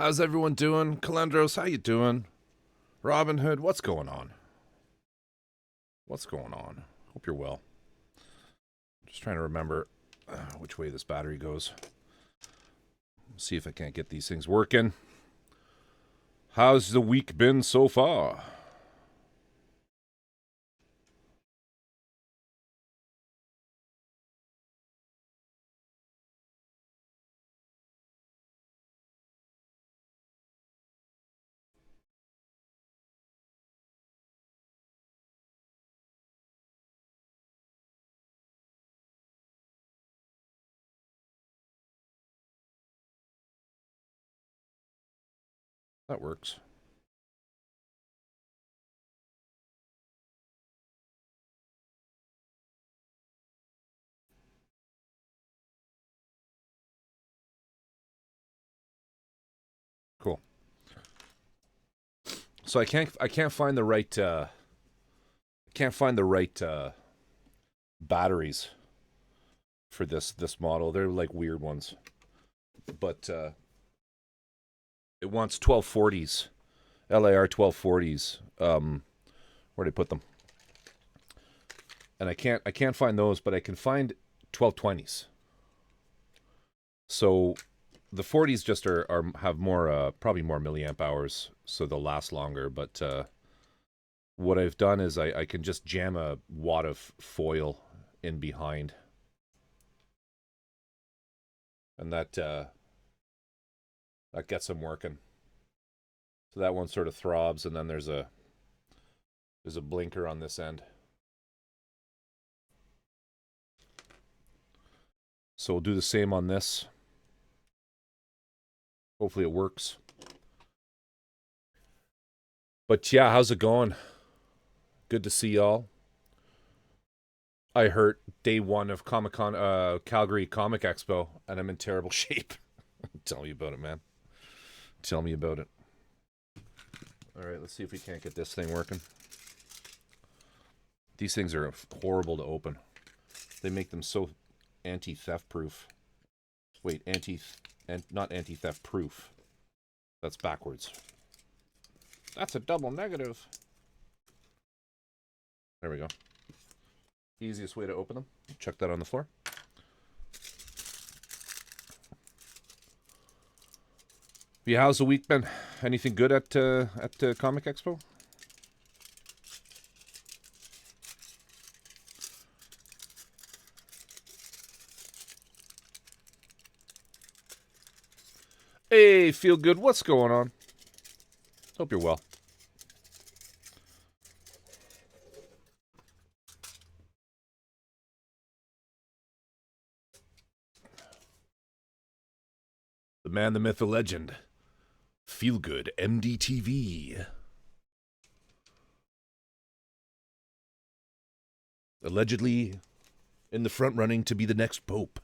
How's everyone doing? Calendros, how you doing? Robin Hood, what's going on? What's going on? Hope you're well. Just trying to remember which way this battery goes. See if I can't get these things working. How's the week been so far? That works. Cool. So I can't find the right batteries for this model. They're like weird ones, but it wants 1240s, LAR 1240s. Where'd I put them? And I can't find those, but I can find 1220s. So the 40s just have more probably more milliamp hours, so they'll last longer. But what I've done is I can just jam a wad of foil in behind, and that gets them working. So that one sort of throbs, and then there's a blinker on this end. So we'll do the same on this. Hopefully it works. But yeah, how's it going? Good to see y'all. I hurt day one of Comic-Con, Calgary Comic Expo, and I'm in terrible shape. Tell me about it, man. Tell me about it. All right, let's see if we can't get this thing working. These things are horrible to open. They make them so anti-theft proof. Wait, not anti-theft proof. That's backwards. That's a double negative. There we go. Easiest way to open them. Chuck that on the floor. Yeah, how's the week been? Anything good at Comic Expo? Hey, feel good. What's going on? Hope you're well. The man, the myth, the legend. Feel good, MDTV. Allegedly in the front running to be the next pope.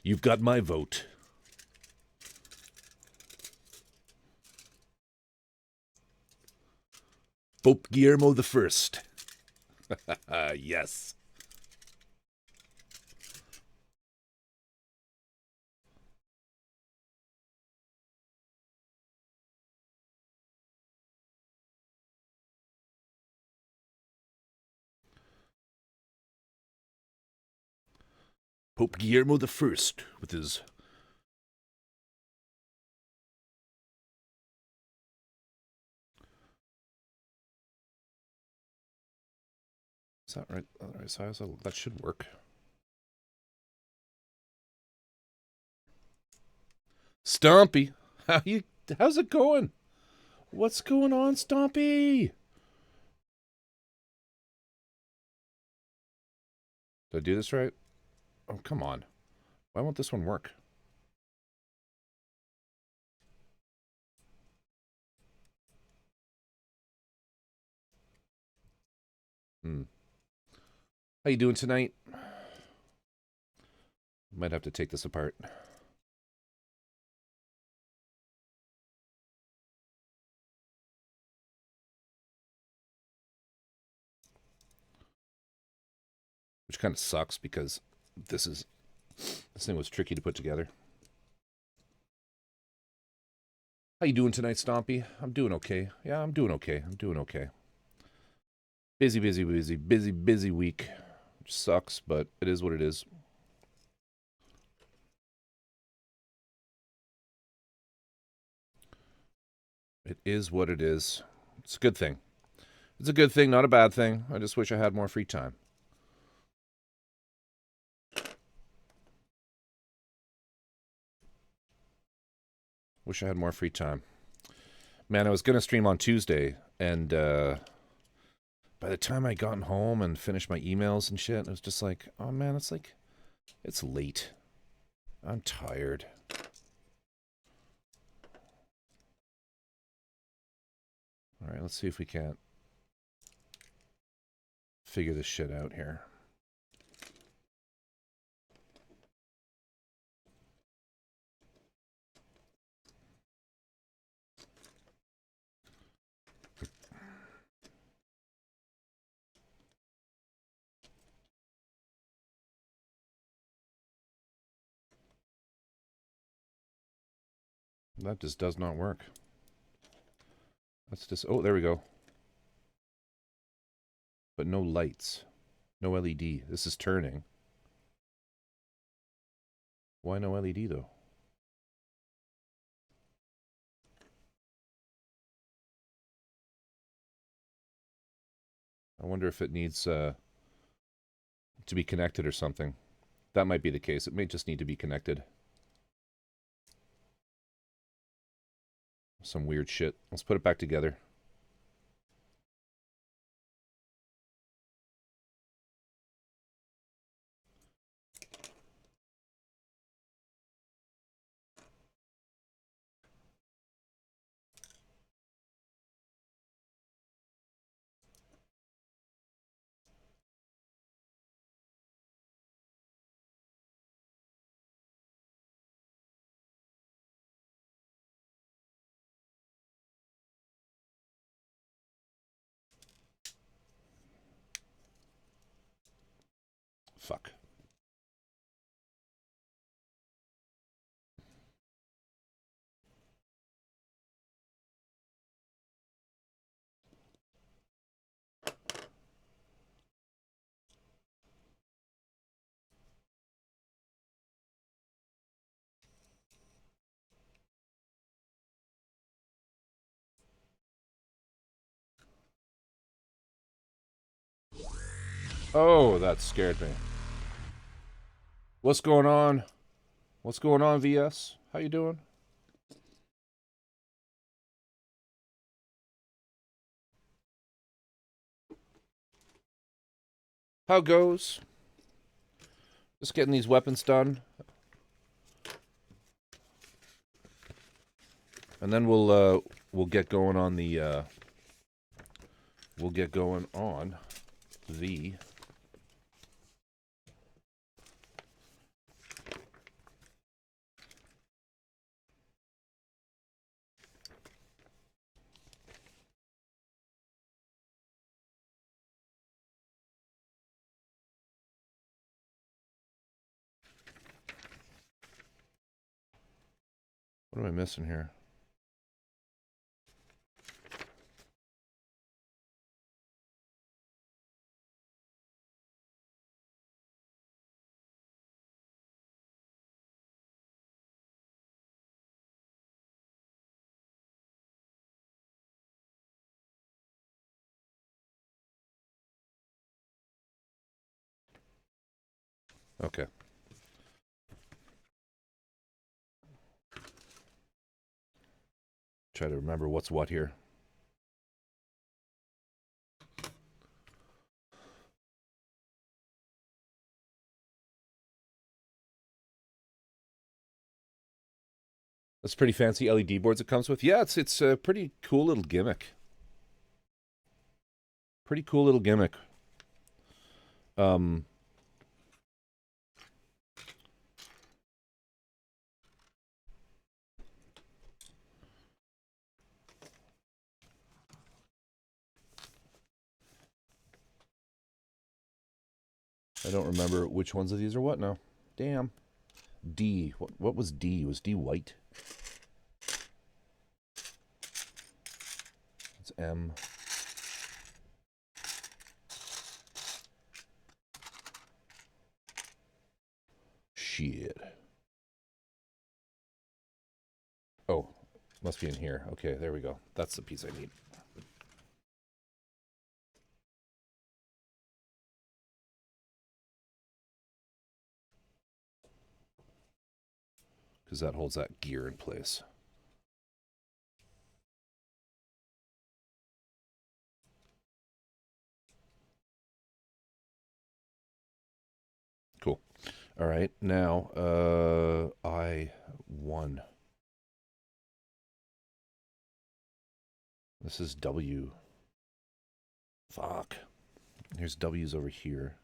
You've got my vote. Pope Guillermo the First. Yes. Pope Guillermo the First with his... Is that right? All right, size? That should work. Stompy, how's it going? What's going on, Stompy? Did I do this right? Oh, come on. Why won't this one work? How you doing tonight? Might have to take this apart. Which kind of sucks because this thing was tricky to put together. How you doing tonight, Stompy? I'm doing okay. Yeah, I'm doing okay. Busy week. Which sucks, but it is what it is. It is what it is. It's a good thing. It's a good thing, not a bad thing. I just wish I had more free time. Wish I had more free time. Man, I was going to stream on Tuesday, and by the time I got home and finished my emails and shit, it was just like, oh man, it's late. I'm tired. All right, let's see if we can't figure this shit out here. That just does not work. Let's just... Oh, there we go. But no lights. No LED. This is turning. Why no LED, though? I wonder if it needs to be connected or something. That might be the case. It may just need to be connected. Some weird shit. Let's put it back together. Fuck. Oh, that scared me. What's going on? What's going on, VS? How you doing? How goes? Just getting these weapons done. And then we'll get going on the what am I missing here? Okay. Try to remember what's what here. That's pretty fancy LED boards it comes with. Yeah, it's a pretty cool little gimmick. Pretty cool little gimmick. I don't remember which ones of these are what now. Damn. D. What was D? Was D white? It's M. Shit. Oh, must be in here. Okay, there we go. That's the piece I need. Because that holds that gear in place. All right, now I1. This is W. Fuck. Here's W's over here.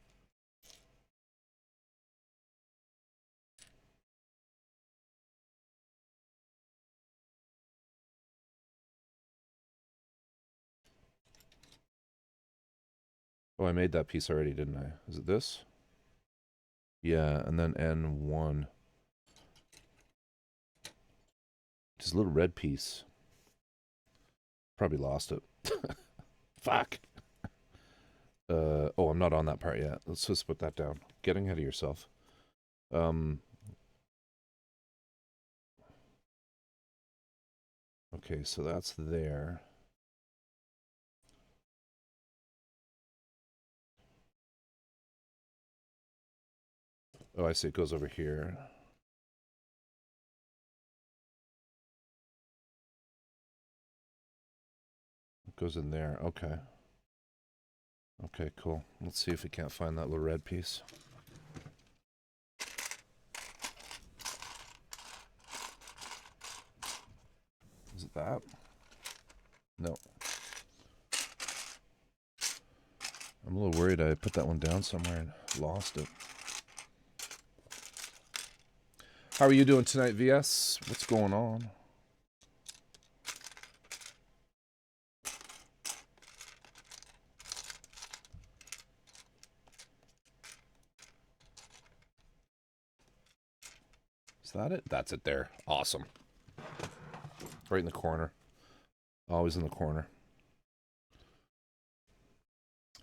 Oh, I made that piece already, didn't I? Is it this? Yeah, and then N1. Just a little red piece. Probably lost it. Fuck. Oh, I'm not on that part yet. Let's just put that down. Getting ahead of yourself. Okay, so that's there. Oh, I see. It goes over here. It goes in there. Okay. Okay, cool. Let's see if we can't find that little red piece. Is it that? No. I'm a little worried I put that one down somewhere and lost it. How are you doing tonight, VS? What's going on? Is that it? That's it there. Awesome. Right in the corner. Always in the corner.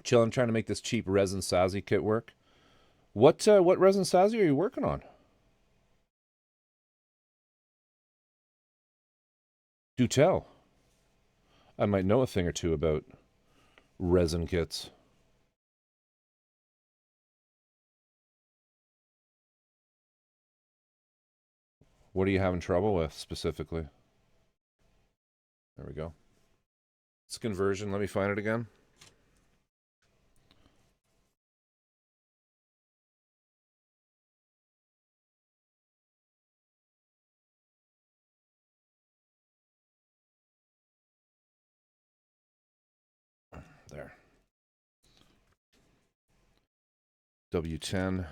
Chill, I'm trying to make this cheap resin Sazi kit work. What resin Sazi are you working on? Do tell. I might know a thing or two about resin kits. What are you having trouble with specifically? There we go. It's conversion. Let me find it again. There. W10.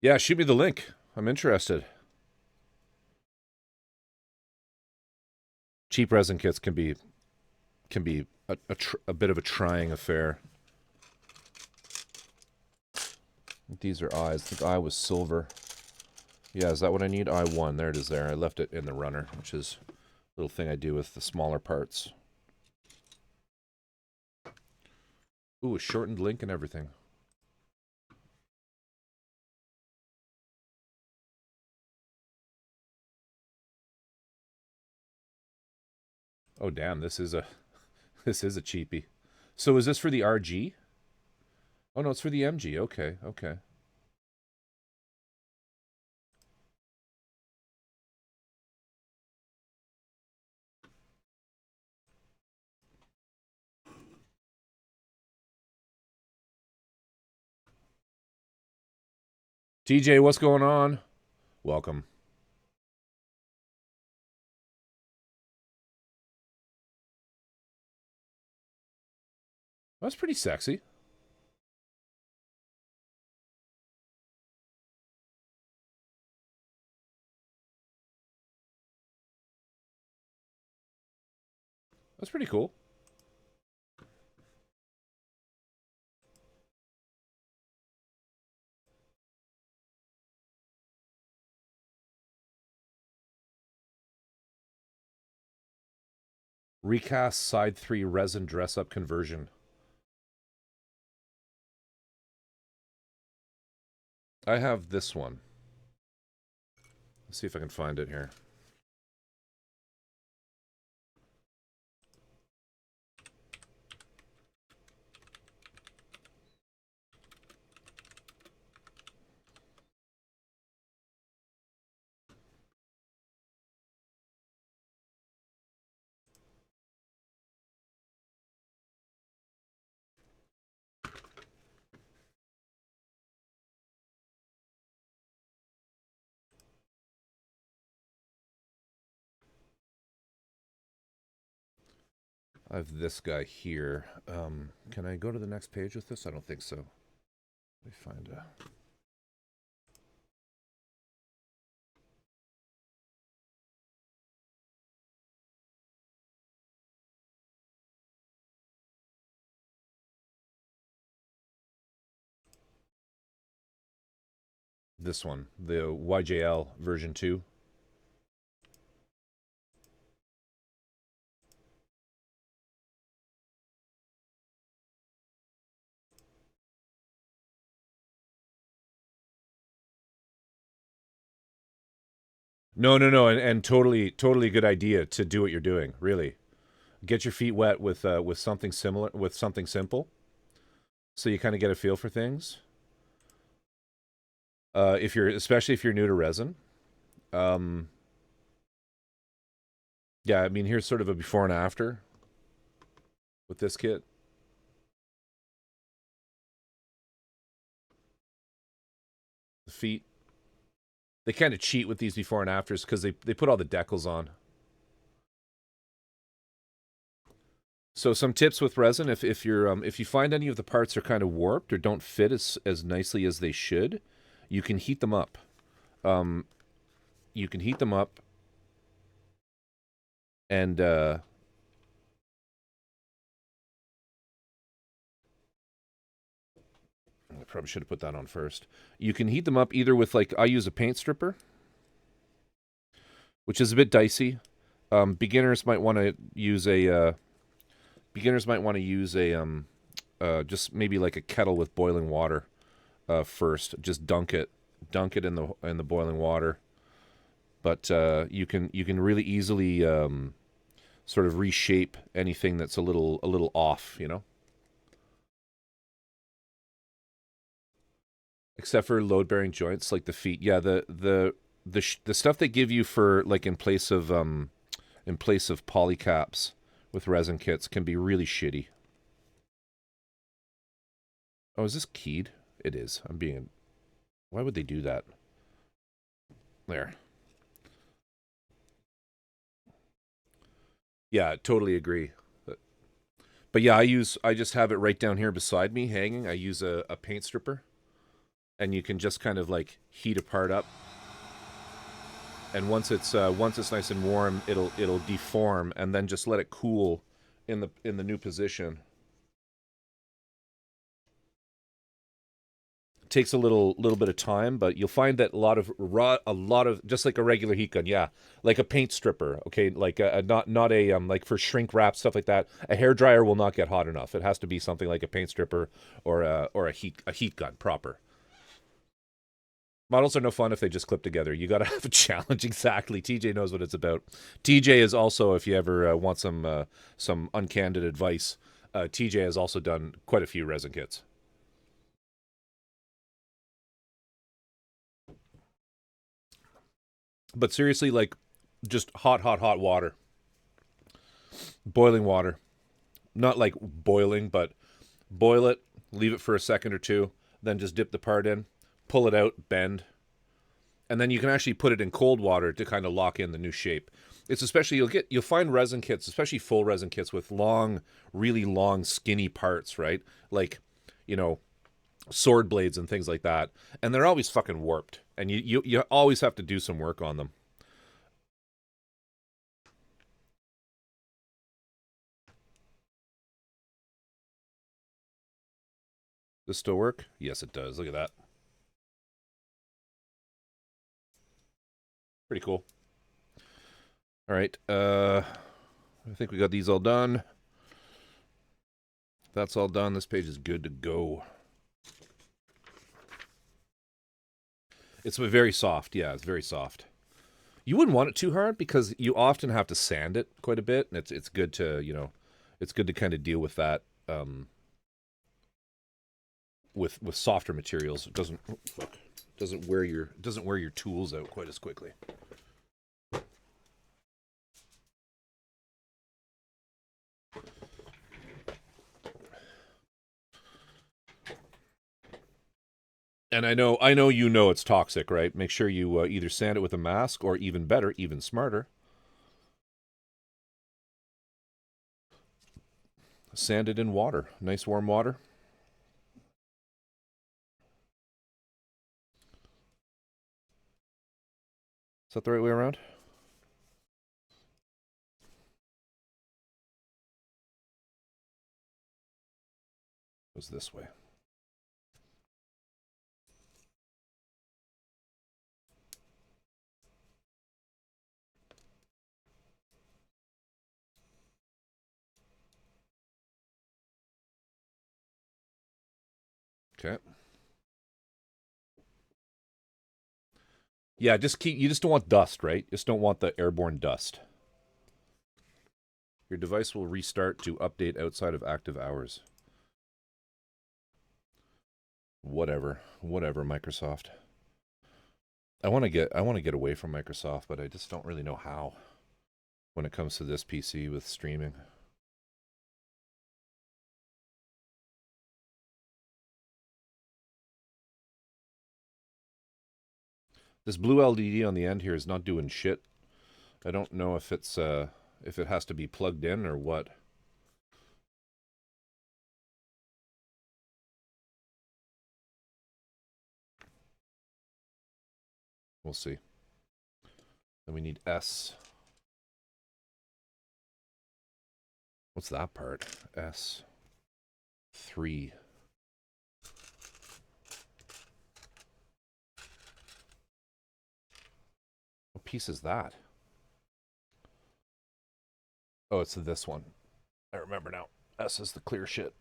Yeah, shoot me the link. I'm interested. Cheap resin kits can be a bit of a trying affair. These are eyes. I think eye was silver. Yeah, is that what I need? I1. There it is there. I left it in the runner, which is a little thing I do with the smaller parts. Ooh, a shortened link and everything. Oh damn, this is a cheapie. So is this for the RG? Oh no, it's for the MG. Okay, okay. TJ, what's going on? Welcome. That's pretty sexy. That's pretty cool. Recast side 3 resin dress up conversion. I have this one. Let's see if I can find it here. I have this guy here. Can I go to the next page with this? I don't think so. Let me find a... This one, the YJL version 2. No, no, no, and totally, totally good idea to do what you're doing. Really, get your feet wet with something similar, with something simple, so you kind of get a feel for things. If you're, especially if you're new to resin, um, yeah, I mean, here's sort of a before and after with this kit. The feet, they kind of cheat with these before and afters because they put all the decals on. So some tips with resin: if you're if you find any of the parts are kind of warped or don't fit as nicely as they should, you can heat them up. Um, you can heat them up, and I probably should have put that on first. You can heat them up either with, like, I use a paint stripper, which is a bit dicey. Beginners might want to use a just maybe like a kettle with boiling water first. Just dunk it in the boiling water. But you can really easily sort of reshape anything that's a little off, you know. Except for load bearing joints like the feet. Yeah, the stuff they give you for, like, in place of polycaps with resin kits can be really shitty. Oh, is this keyed? It is. Why would they do that? There. Yeah, totally agree. But yeah, I just have it right down here beside me hanging. I use a paint stripper, and you can just kind of, like, heat a part up. And once it's nice and warm, it'll deform, and then just let it cool in the new position. It takes a little bit of time, but you'll find that a lot of just like a regular heat gun, yeah, like a paint stripper, okay, like not a like for shrink wrap stuff like that. A hair dryer will not get hot enough. It has to be something like a paint stripper or a heat gun proper. Models are no fun if they just clip together. You got to have a challenge. Exactly. TJ knows what it's about. TJ is also, if you ever want some uncandid advice, TJ has also done quite a few resin kits. But seriously, like, just hot water, boiling water, not like boiling, but boil it, leave it for a second or two, then just dip the part in, pull it out, bend, and then you can actually put it in cold water to kind of lock in the new shape. It's especially, you'll find resin kits, especially full resin kits with really long, skinny parts, right? Like, you know, sword blades and things like that, and they're always fucking warped, and you always have to do some work on them. Does this still work? Yes, it does. Look at that. Pretty cool. All right. I think we got these all done. That's all done. This page is good to go. It's very soft. Yeah, it's very soft. You wouldn't want it too hard because you often have to sand it quite a bit, and it's good to, you know, it's good to kind of deal with that with softer materials. It doesn't wear your tools out quite as quickly. And I know you know it's toxic, right? Make sure you either sand it with a mask or, even better, even smarter, Sanded in water. Nice warm water. Is that the right way around? It was this way. Okay. Yeah, you just don't want dust, right? Just don't want the airborne dust. Your device will restart to update outside of active hours. Whatever, Microsoft. I want to get away from Microsoft, but I just don't really know how when it comes to this PC with streaming. This blue LED on the end here is not doing shit. I don't know if it's if it has to be plugged in or what. We'll see. Then we need S. What's that part? S3. What piece is that? Oh, it's this one. I remember now. S is the clear shit.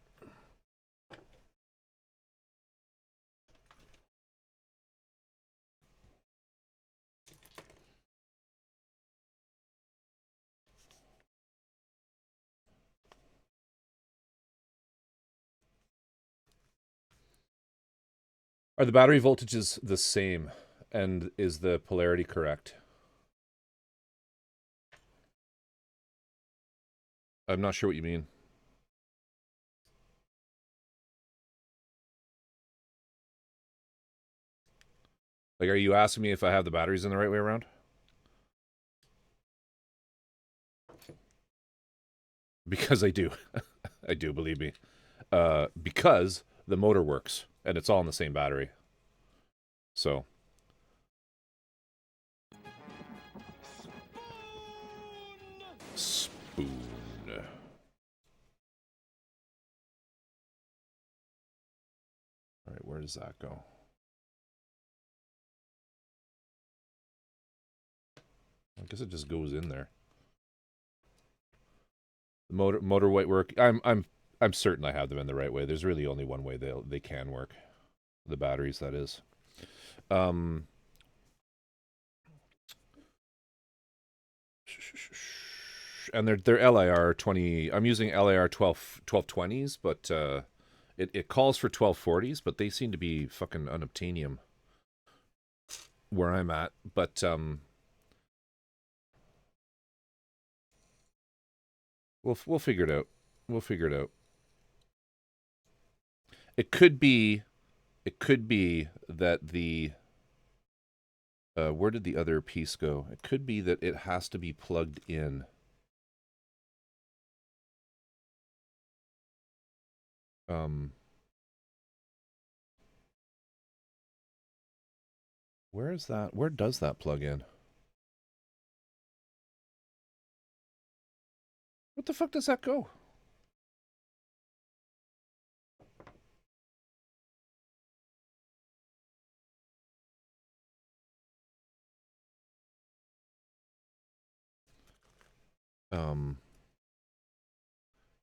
Are the battery voltages the same? And is the polarity correct? I'm not sure what you mean. Like, are you asking me if I have the batteries in the right way around? Because I do. I do, believe me. Because the motor works, and it's all in the same battery. So. Spoon. All right, where does that go? I guess it just goes in there. The motor white work. I'm certain I have them in the right way. There's really only one way they can work. The batteries, that is. And they're LIR 20. I'm using LIR 1220s, but it calls for 1240s, but they seem to be fucking unobtainium where I'm at. But we'll figure it out. We'll figure it out. It could be that the where did the other piece go? It could be that it has to be plugged in. Where is that? Where does that plug in? What the fuck does that go?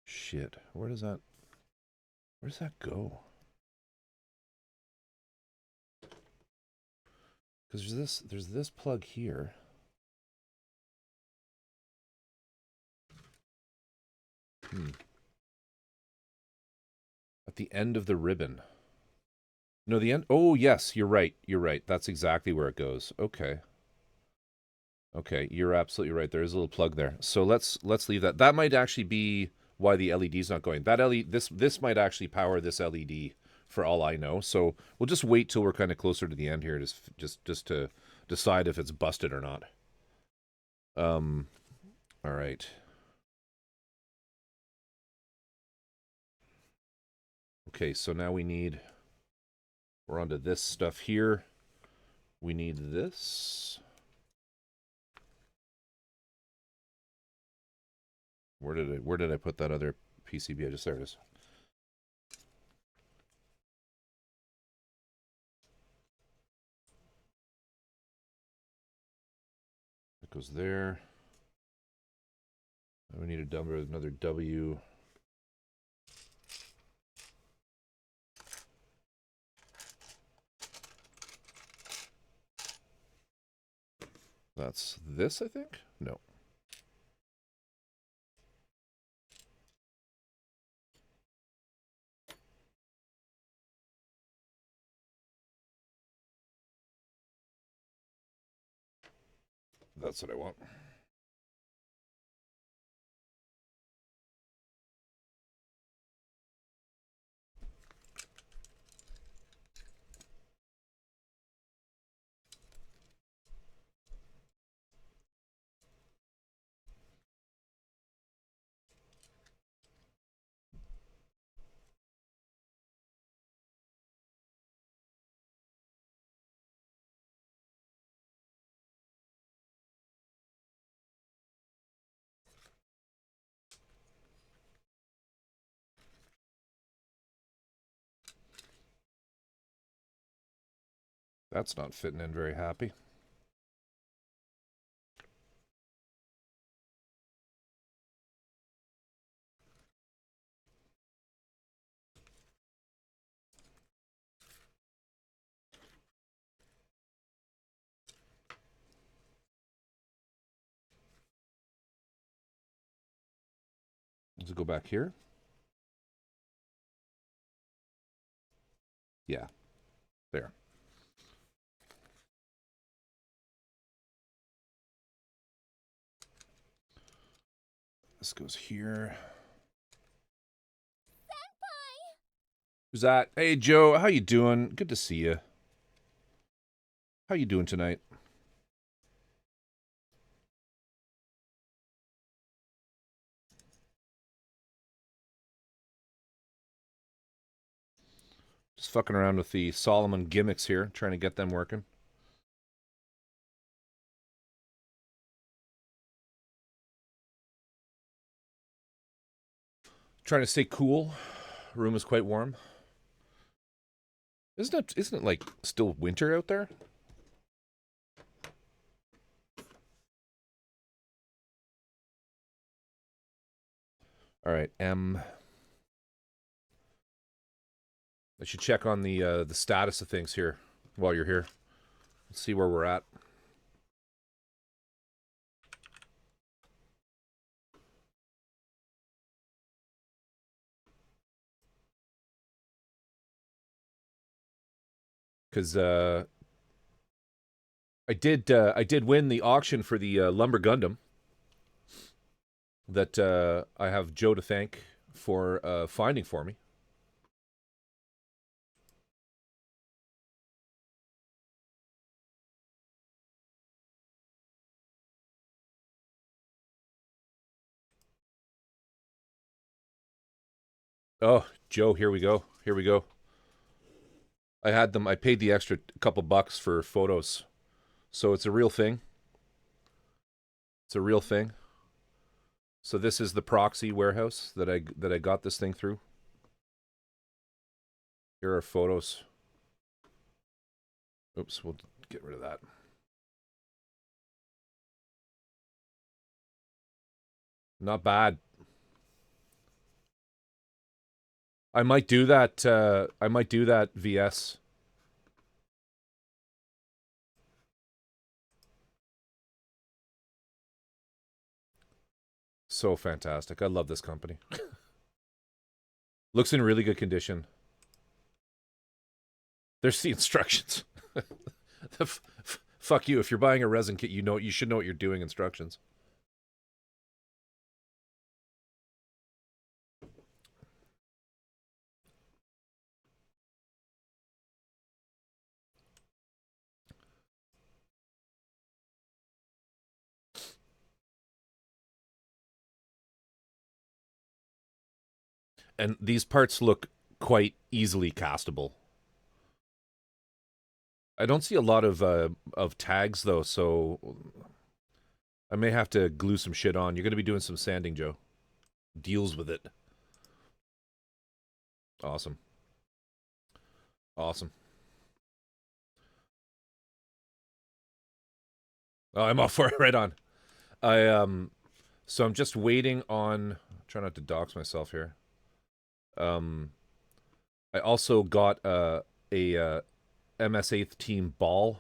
Shit. Where does that go? Because there's this plug here. At the end of the ribbon. No, the end. Oh, yes, you're right. You're right. That's exactly where it goes. Okay. Okay, you're absolutely right. There is a little plug there. So let's leave that. That might actually be why the LED's not going. That LED this might actually power this LED for all I know. So we'll just wait till we're kind of closer to the end here, just to decide if it's busted or not. All right. Okay, so now we're onto this stuff here. We need this. Where did I put that other PCB? There it is. It goes there. We need another W. That's this, I think? No. That's what I want. That's not fitting in very happy. Does it go back here? Yeah. There. This goes here. Senpai! Who's that? Hey, Joe. How you doing? Good to see you. How you doing tonight? Just fucking around with the Solomon gimmicks here, trying to get them working. Trying to stay cool. Room is quite warm. Isn't it like still winter out there? All right, M. I should check on the status of things here while you're here. Let's see where we're at. Because I did win the auction for the Lumber Gundam that I have Joe to thank for finding for me. Oh, Joe, here we go. Here we go. I had them. I paid the extra couple bucks for photos. So it's a real thing. It's a real thing. So this is the proxy warehouse that I got this thing through. Here are photos. Oops, we'll get rid of that. Not bad. I might do that. I might do that. VS. So fantastic. I love this company. Looks in really good condition. There's the instructions. Fuck you. If you're buying a resin kit, you should know what you're doing. Instructions. And these parts look quite easily castable. I don't see a lot of tags though, so I may have to glue some shit on. You're going to be doing some sanding, Joe. Deals with it. Awesome. Awesome. Oh, I'm off for it. Right on. So I'm just waiting on. Try not to dox myself here. I also got a MS8th team ball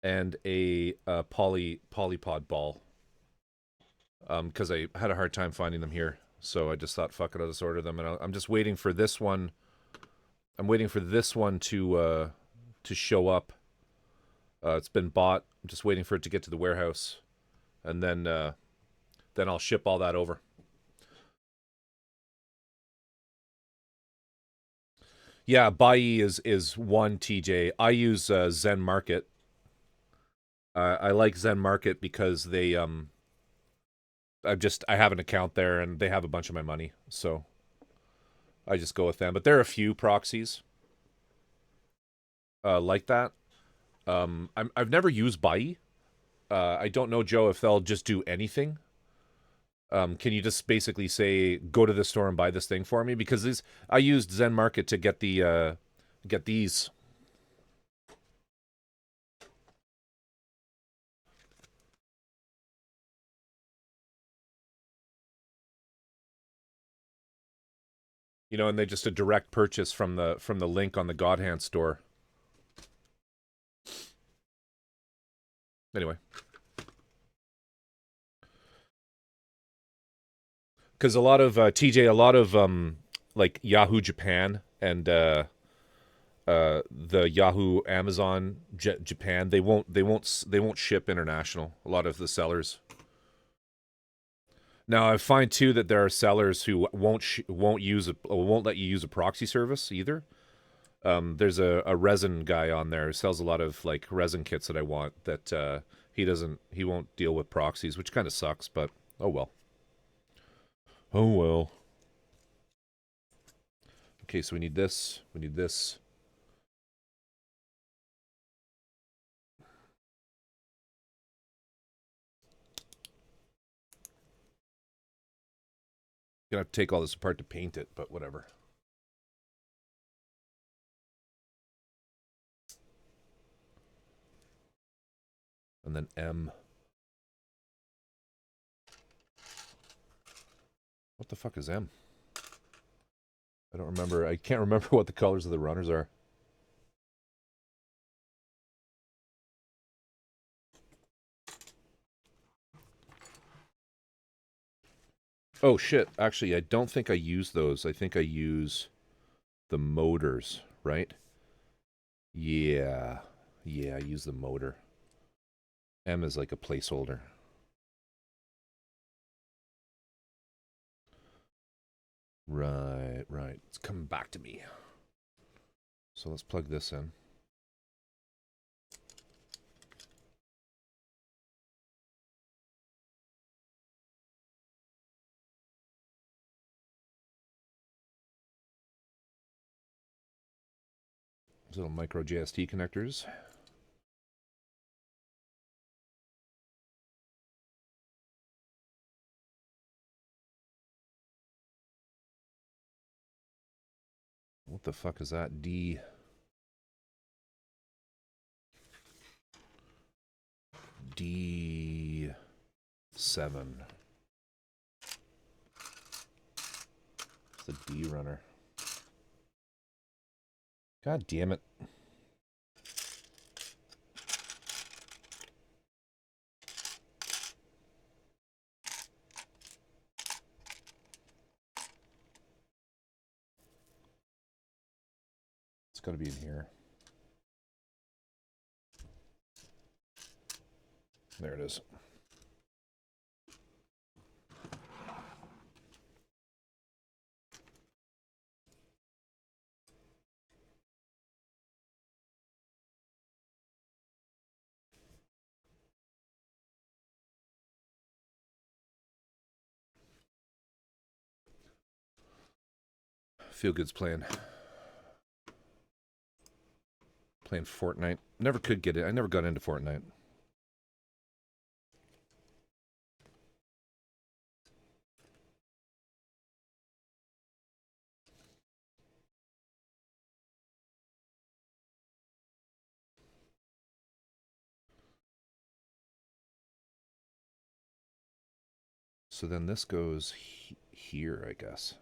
and a polypod ball. Because I had a hard time finding them here, so I just thought, fuck it, I'll just order them, and I'm just waiting for this one. I'm waiting for this one to show up. It's been bought. I'm just waiting for it to get to the warehouse, and then I'll ship all that over. Yeah, Bai is one TJ. I use Zen Market. I like Zen Market because they I have an account there and they have a bunch of my money, so I just go with them. But there are a few proxies like that. I've never used Bai. I don't know, Joe, if they'll just do anything. Can you just basically say, go to the store and buy this thing for me? Because I used Zen Market to get get these. You know, and they just a direct purchase from the link on the God Hand store. Anyway. Because a lot of TJ, a lot of like Yahoo Japan and the Yahoo Amazon Japan, they won't ship international. A lot of the sellers. Now I find too that there are sellers who won't let you use a proxy service either. There's a resin guy on there who sells a lot of like resin kits that I want that he won't deal with proxies, which kind of sucks, but oh well. Oh well. Okay, so we need this. We need this. Gonna have to take all this apart to paint it, but whatever. And then M. What the fuck is M? I don't remember. I can't remember what the colors of the runners are. Oh shit, actually I don't think I use those. I think I use the motors, right? Yeah. Yeah, I use the motor. M is like a placeholder. Right, right. It's coming back to me. So let's plug this in. These little micro JST connectors. What the fuck is that? D7. It's the D runner. God damn it. It's got to be in here. There it is. Feel Good's playing Fortnite. Never could get it. I never got into Fortnite. So then this goes here, I guess.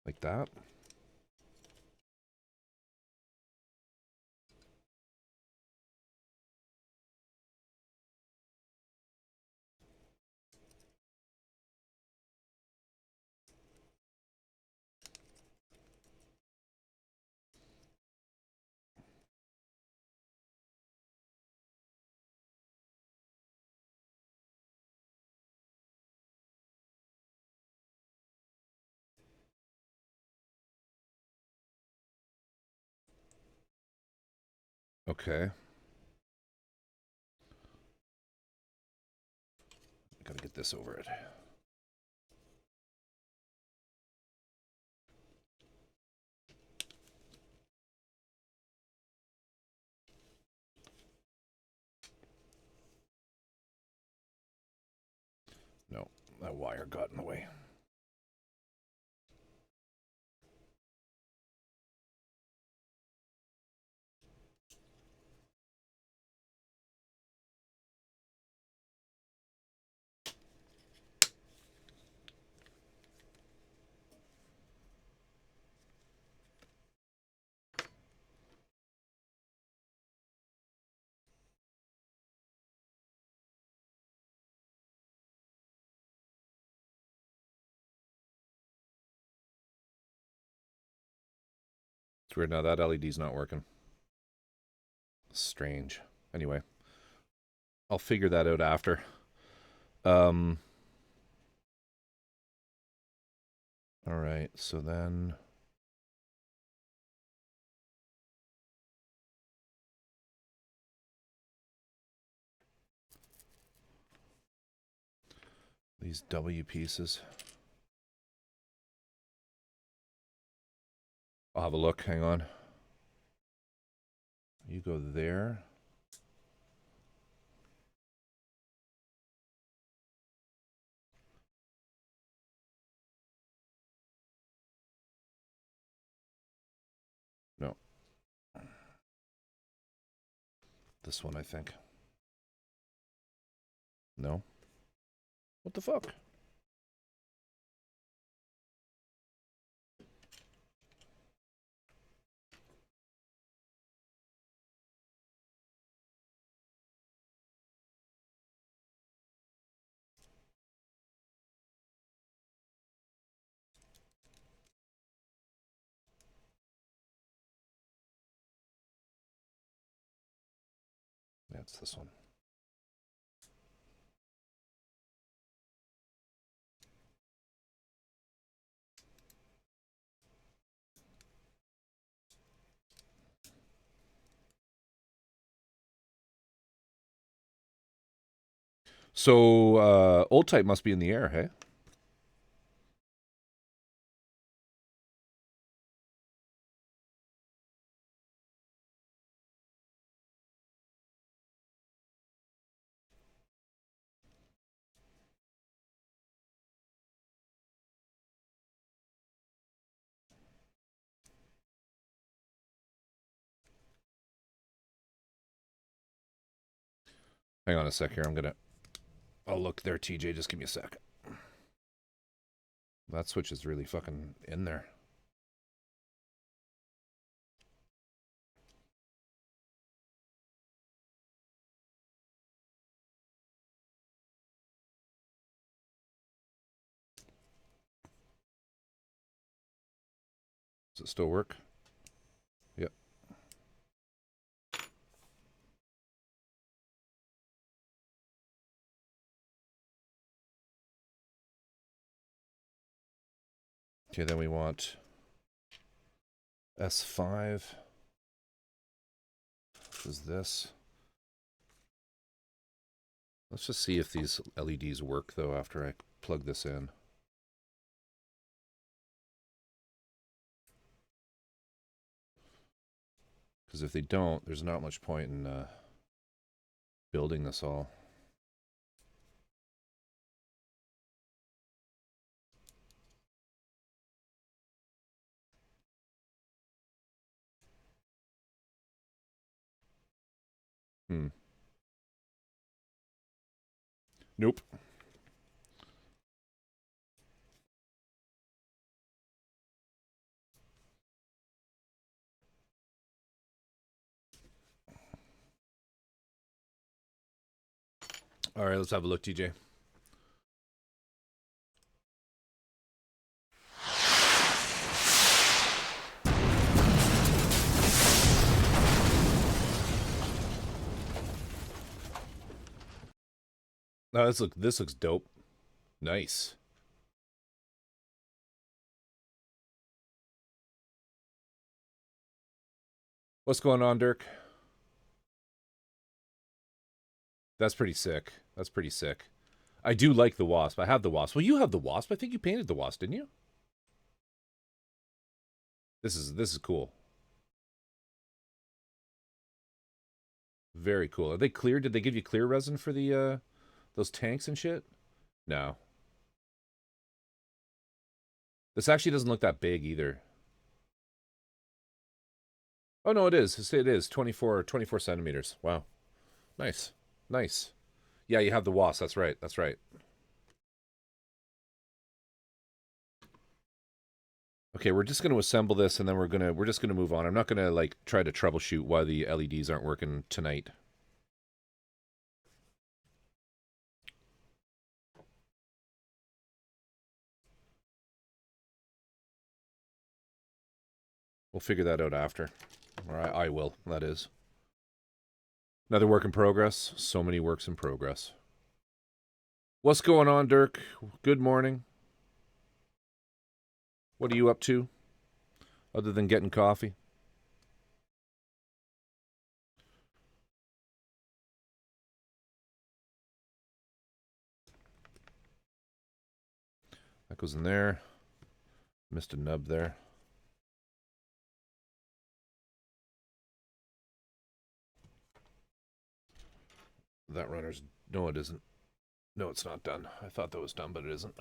Like that. Okay. Gotta get this over it. No, that wire got in the way. It's weird now that LED's not working. Strange. Anyway, I'll figure that out after. All right, so then these W pieces. I'll have a look. Hang on. You go there. No. This one, I think. No. What the fuck? Yeah, it's this one. So, old type must be in the air, hey? Hang on a sec here. I'll look there, TJ. Just give me a sec. That switch is really fucking in there. Does it still work? Yep. Okay, then we want S5 is this. Let's just see if these LEDs work, though, after I plug this in. Because if they don't, there's not much point in building this all. Nope. All right, let's have a look, TJ. Oh, this looks dope. Nice. What's going on, Dirk? That's pretty sick. That's pretty sick. I do like the Wasp. I have the Wasp. Well, you have the Wasp. I think you painted the Wasp, didn't you? This is cool. Very cool. Are they clear? Did they give you clear resin for the those tanks and shit? No. This actually doesn't look that big either. Oh no, it is. It is 24 centimeters. Wow. Nice. Nice. Yeah, you have the Wasp. That's right. That's right. Okay, we're just going to assemble this and then we're just going to move on. I'm not going to like try to troubleshoot why the LEDs aren't working tonight. We'll figure that out after. Or I will, that is. Another work in progress. So many works in progress. What's going on, Dirk? Good morning. What are you up to? Other than getting coffee? That goes in there. Missed a nub there. That runner's... No, it isn't. No, it's not done. I thought that was done, but it isn't.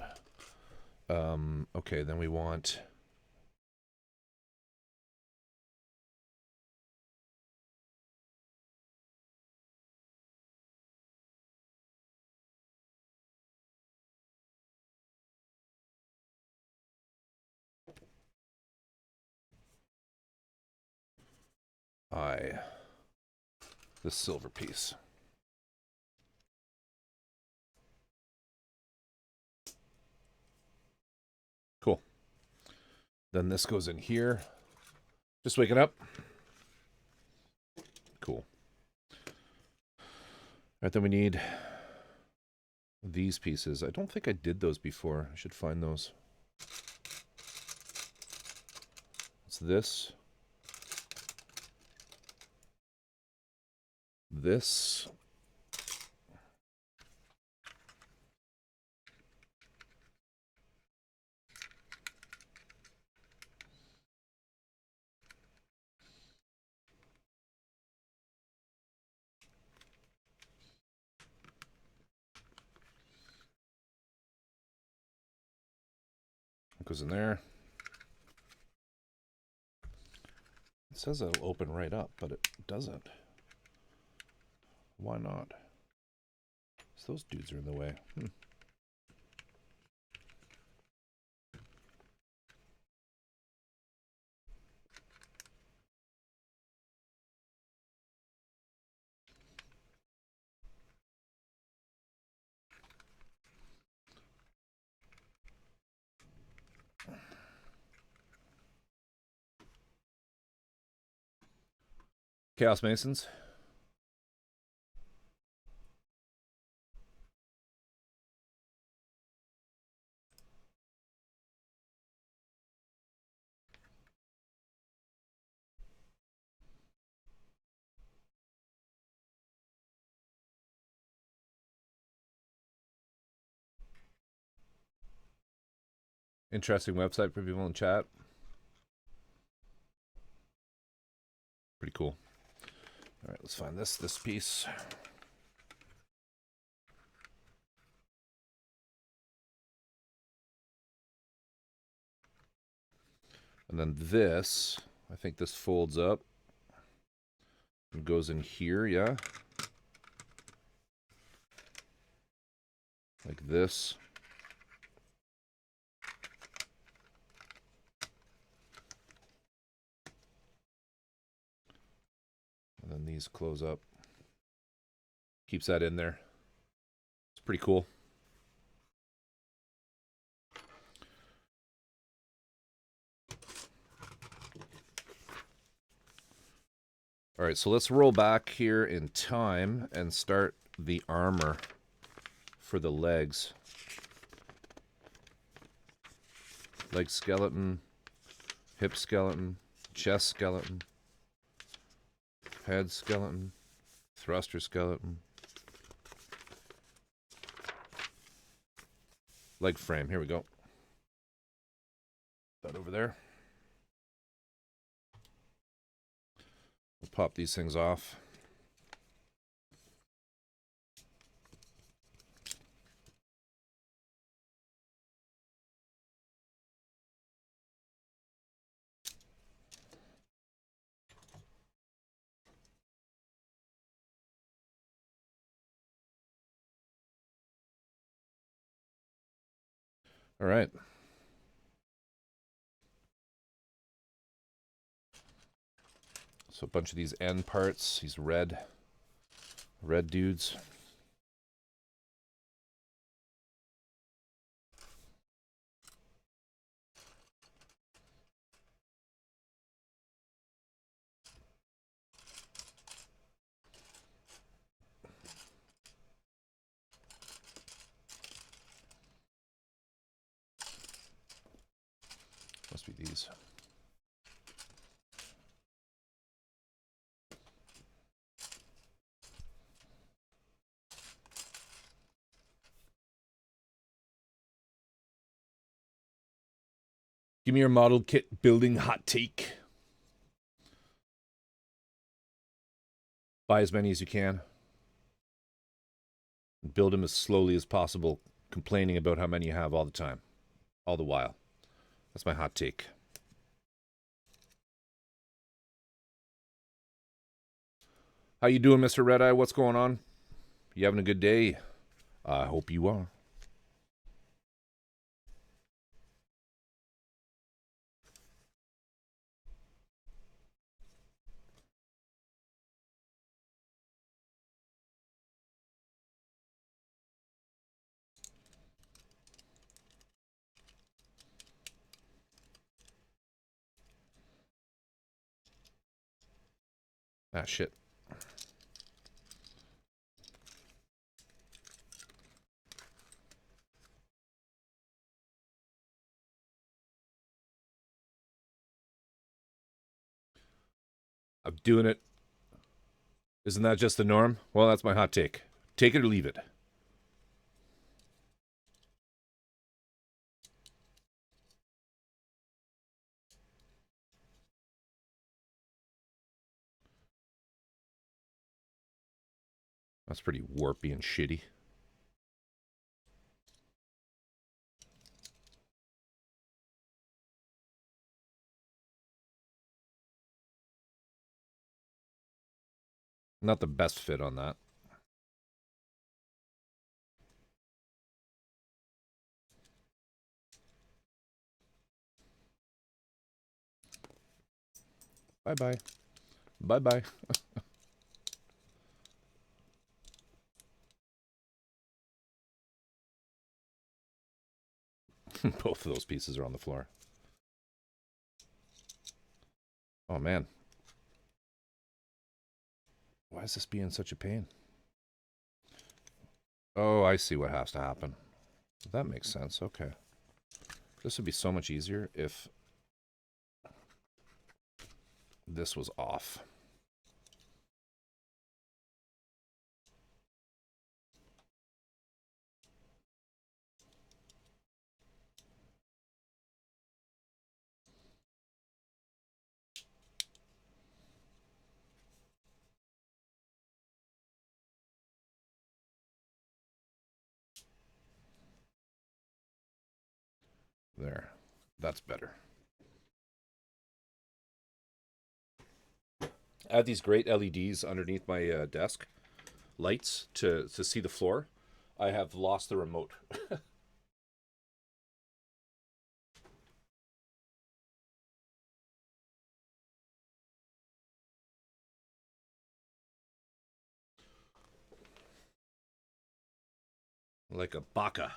Okay, then we want... this silver piece. Cool. Then this goes in here. Just waking up. Cool. All right, then we need these pieces. I don't think I did those before. I should find those. It's this. This. It goes in there. It says it'll open right up, but it doesn't. Why not? So those dudes are in the way. Chaos Masons. Interesting website for people in chat. Pretty cool. All right, let's find this piece. And then this, I think this folds up and goes in here, yeah? Like this. And then these close up. Keeps that in there. It's pretty cool. All right, so let's roll back here in time and start the armor for the legs. Leg skeleton, hip skeleton, chest skeleton, head skeleton, thruster skeleton. Leg frame, here we go. That over there. We'll pop these things off. All right. So a bunch of these end parts, these red dudes. Must be these. Give me your model kit building hot take. Buy as many as you can. Build them as slowly as possible, complaining about how many you have all the time. All the while. That's my hot take. How you doing, Mr. Red Eye? What's going on? You having a good day? I hope you are. Ah, shit. I'm doing it. Isn't that just the norm? Well, that's my hot take. Take it or leave it. That's pretty warpy and shitty. Not the best fit on that. Bye-bye. Bye-bye. Both of those pieces are on the floor. Oh, man. Why is this being such a pain? Oh, I see what has to happen. That makes sense. Okay. This would be so much easier if this was off. There. That's better. I have these great LEDs underneath my desk, lights to see the floor. I have lost the remote. Like a baka.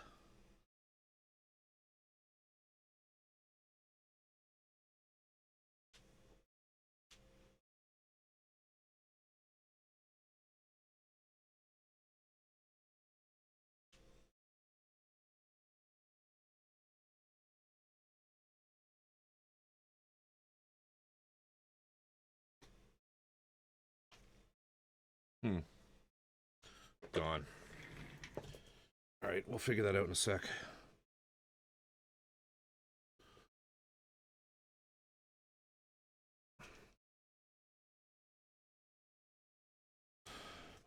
Gone. All right, we'll figure that out in a sec.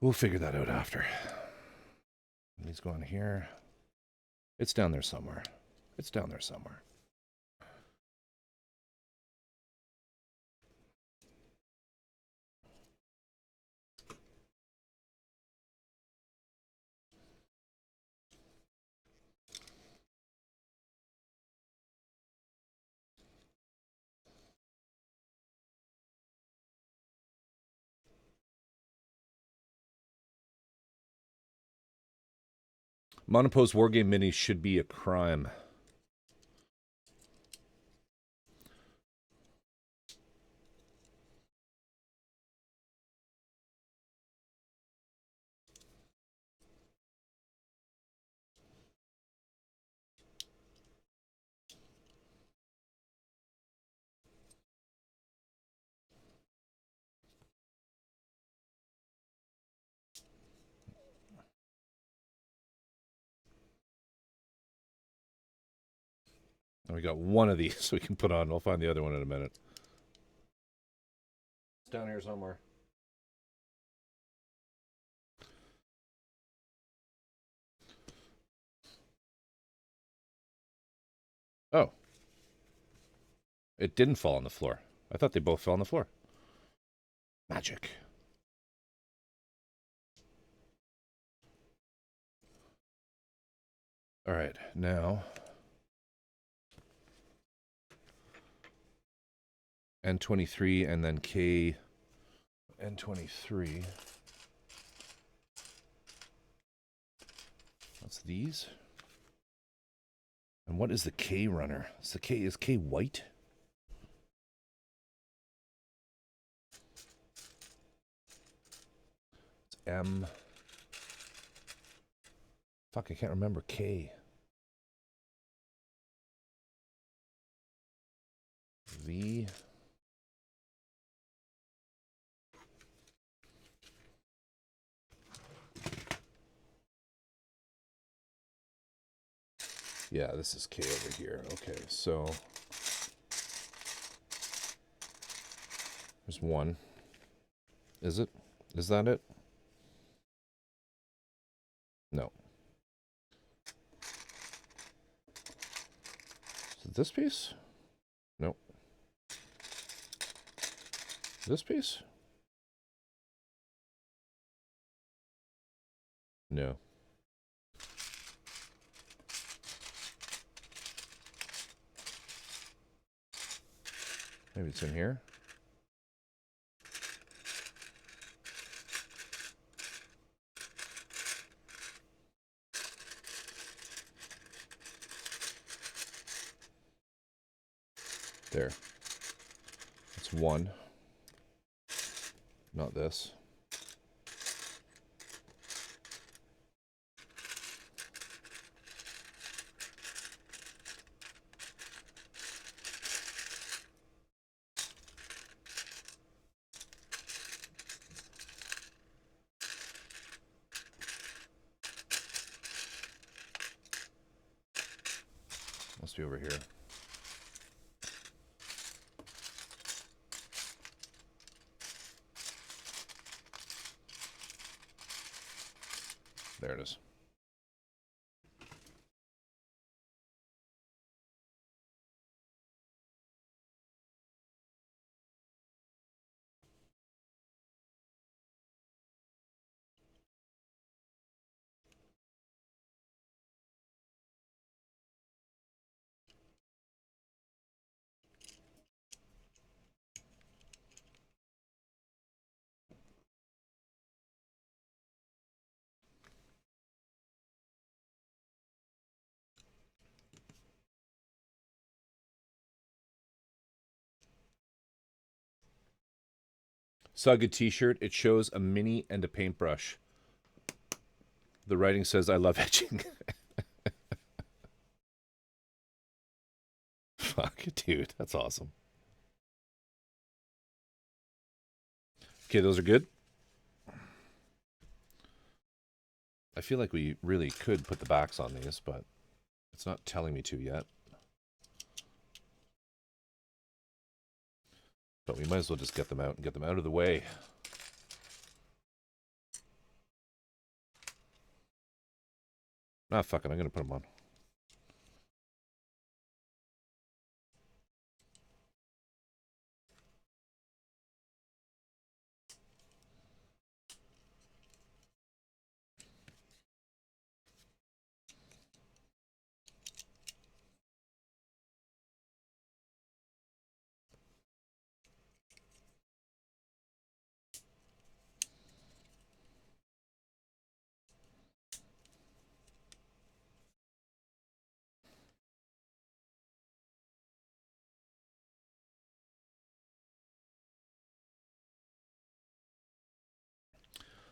We'll figure that out after. He's going here. It's down there somewhere. It's down there somewhere. Monopose Wargame Minis should be a crime. And we got one of these we can put on. I'll find the other one in a minute. It's down here somewhere. Oh. It didn't fall on the floor. I thought they both fell on the floor. Magic. All right, now N23 and then K N23. That's these. And what is the K runner? Is K white? It's M. Fuck, I can't remember K. V. Yeah, this is K over here. Okay, so there's one. Is it? Is that it? No. Is it this piece? Nope. This piece? No. Maybe it's in here. There. It's one. Not this. Must be over here. There it is. Saw a good t-shirt. It shows a mini and a paintbrush. The writing says, I love etching. Fuck, dude. That's awesome. Okay, those are good. I feel like we really could put the backs on these, but it's not telling me to yet. But we might as well just get them out and get them out of the way. Ah, fuck it. I'm going to put them on.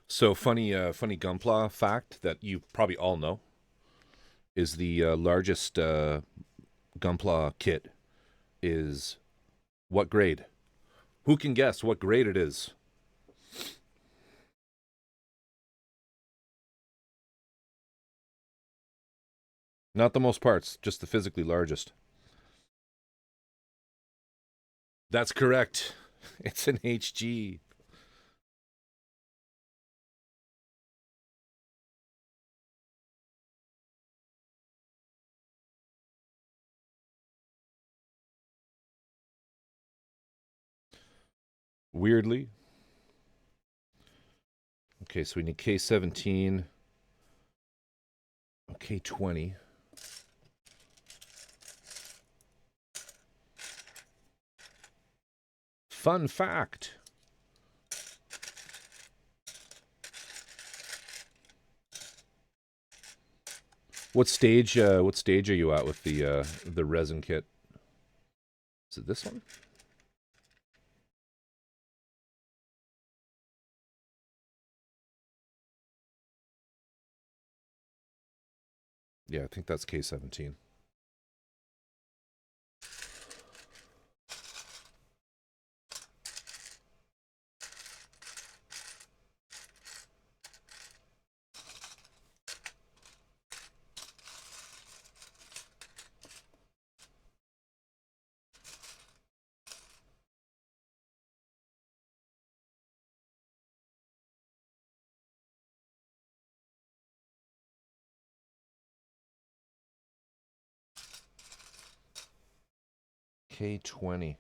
So funny Gunpla fact that you probably all know is the largest Gunpla kit is what grade? Who can guess what grade it is? Not the most parts, just the physically largest. That's correct. It's an HG. Weirdly. Okay, so we need K17, K20. Fun fact. What stage are you at with the resin kit? Is it this one? Yeah, I think that's K17. K20.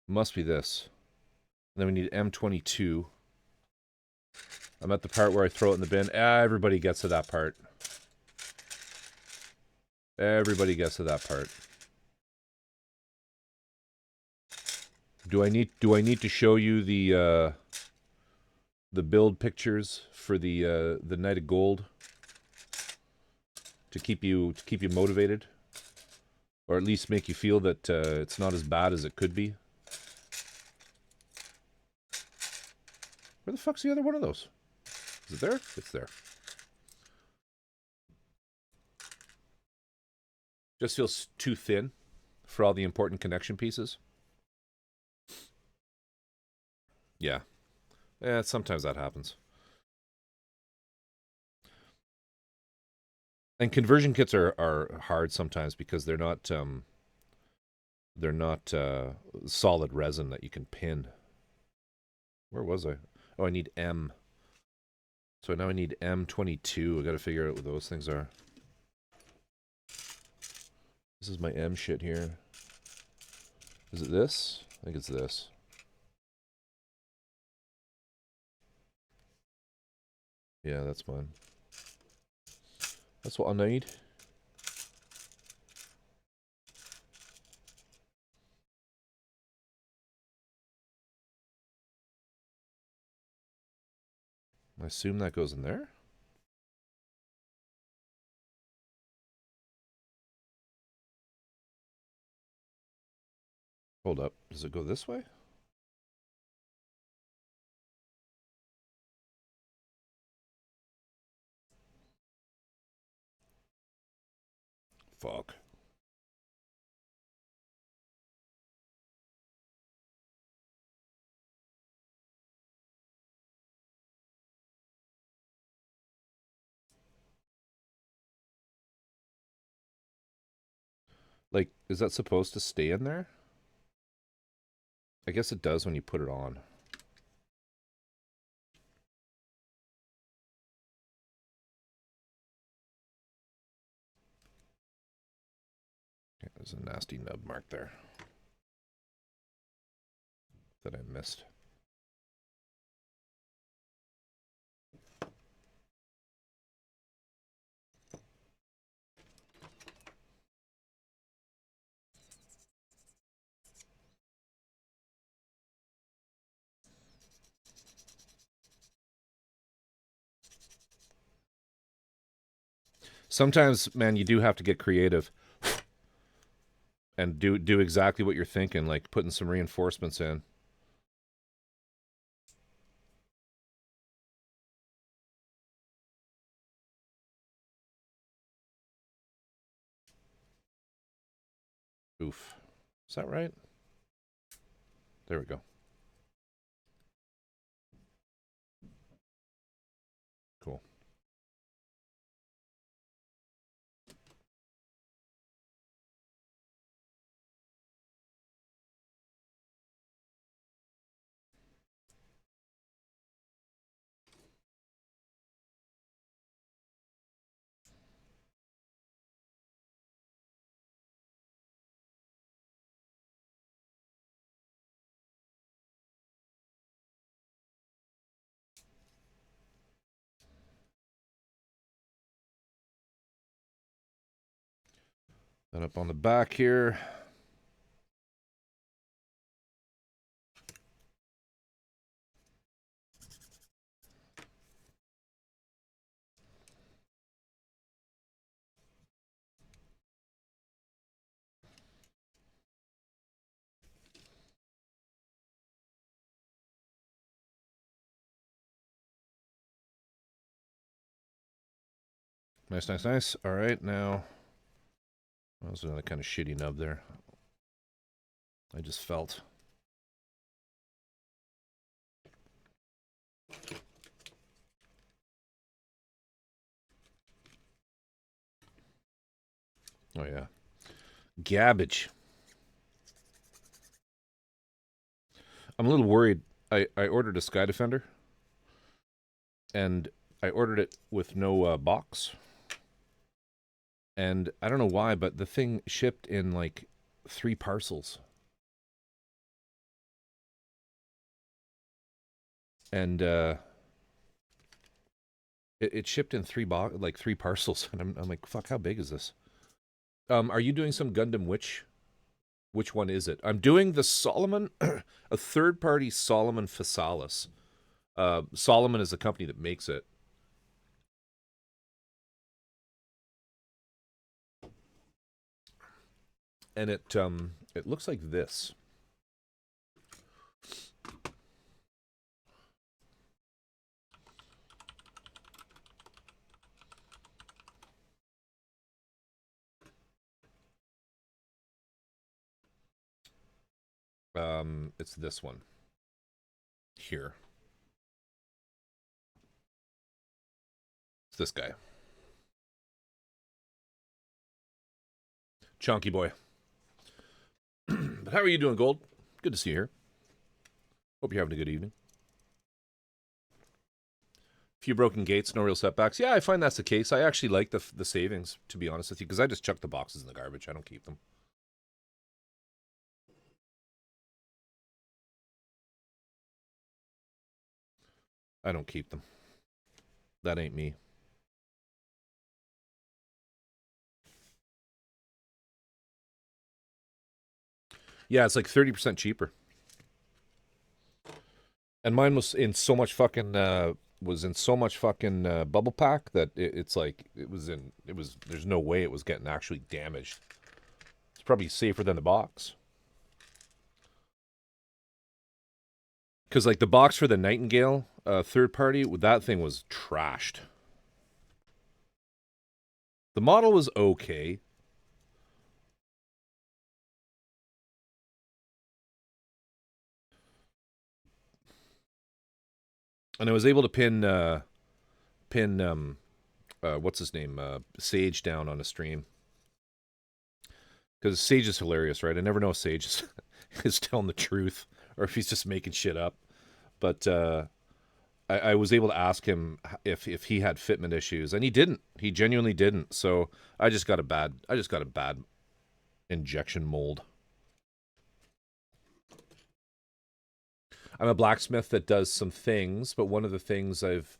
Must be this. And then we need M22. I'm at the part where I throw it in the bin. Everybody gets to that part. Everybody gets to that part. Do I need to show you the build pictures for the Knight of Gold to keep you motivated, or at least make you feel that it's not as bad as it could be? Where the fuck's the other one of those? Is it there? It's there. Just feels too thin for all the important connection pieces. Yeah. Yeah, sometimes that happens. And conversion kits are hard sometimes because they're not solid resin that you can pin. Where was I? Oh, I need M. So now I need M22. I got to figure out what those things are. This is my M shit here. Is it this? I think it's this. Yeah, that's mine. That's what I need. I assume that goes in there. Hold up. Does it go this way? Fuck. Like, is that supposed to stay in there? I guess it does when you put it on. Okay, there's a nasty nub mark there that I missed. Sometimes, man, you do have to get creative and do exactly what you're thinking, like putting some reinforcements in. Oof. Is that right? There we go. Cool. Then up on the back here. Nice, nice, nice. All right, now. That was another kind of shitty nub there. I just felt. Oh, yeah. Gabbage. I'm a little worried. I ordered a Sky Defender. And I ordered it with no box. And I don't know why, but the thing shipped in like 3 parcels. And it shipped in 3 parcels. And I'm like, fuck, how big is this? Are you doing some Gundam Witch? Which one is it? I'm doing the Solomon, a third-party Solomon Physalis. Solomon is the company that makes it. And it looks like this. It's this one here. It's this guy. Chunky boy. But how are you doing, Gold? Good to see you here. Hope you're having a good evening. Few broken gates, no real setbacks. Yeah, I find that's the case. I actually like the savings, to be honest with you, because I just chuck the boxes in the garbage. I don't keep them. I don't keep them. That ain't me. Yeah, it's like 30% cheaper. And mine was in so much fucking bubble pack that it's like there's no way it was getting actually damaged. It's probably safer than the box. Because like the box for the Nightingale third party, that thing was trashed. The model was okay. And I was able to pin what's his name, Sage down on a stream. Because Sage is hilarious, right? I never know if Sage is telling the truth or if he's just making shit up. But I was able to ask him if he had fitment issues, and he didn't. He genuinely didn't. So I just got a bad injection mold. I'm a blacksmith that does some things, but one of the things I've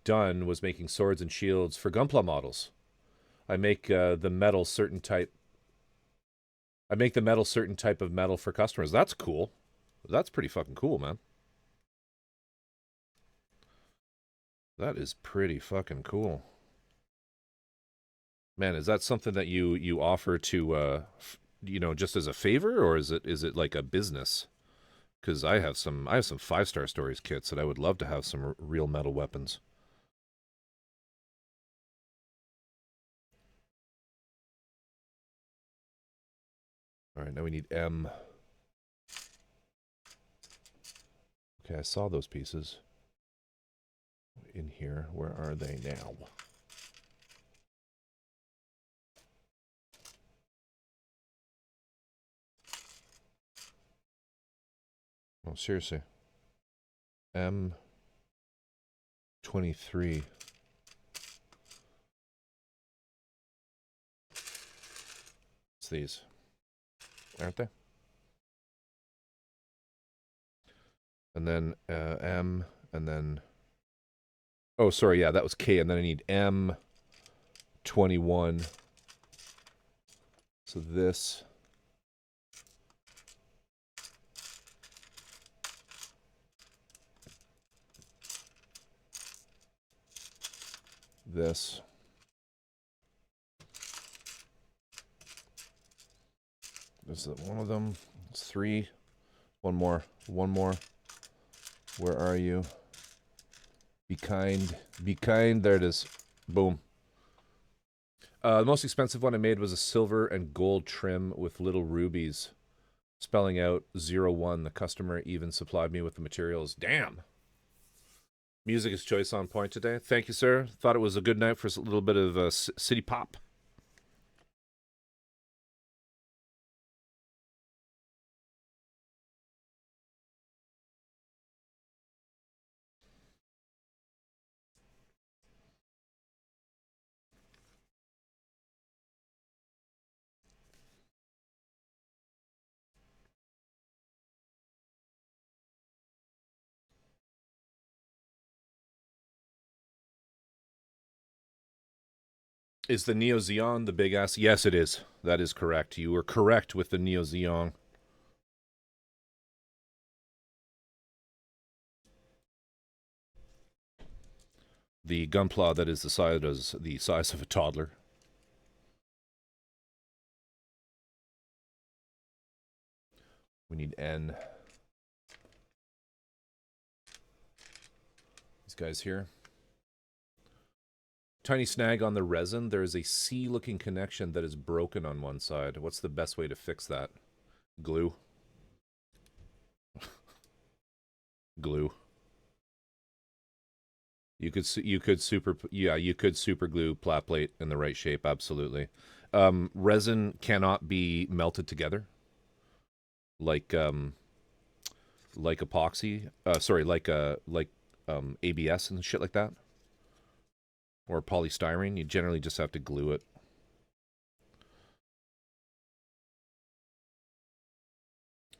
done was making swords and shields for Gunpla models. I make the metal certain type. I make the metal certain type of metal for customers. That's cool. That's pretty fucking cool, man. That is pretty fucking cool. Man, is that something that you offer to just as a favor, or is it like a business? Because I have some 5-star stories kits that I would love to have some real metal weapons. All right, now we need M. Okay, I saw those pieces in here. Where are they now? Oh, seriously. M23. It's these, aren't they? And then M, and then... Oh, sorry, yeah, that was K, and then I need M21. So this... This... This is one of them. It's 3. One more. One more. Where are you? Be kind. Be kind. There it is. Boom. The most expensive one I made was a silver and gold trim with little rubies, spelling out 01. The customer even supplied me with the materials. Damn. Music is choice on point today. Thank you, sir. Thought it was a good night for a little bit of city pop. Is the Neo Xeon the big ass? Yes, it is. That is correct. You were correct with the Neo Xeon. The Gunpla that is the size of a toddler. We need N. These guys here. Tiny snag on the resin. There is a C-looking connection that is broken on one side. What's the best way to fix that? Glue. Glue. You could super glue plat plate in the right shape. Absolutely. Resin cannot be melted together like epoxy. Like ABS and shit like that. Or polystyrene. You generally just have to glue it.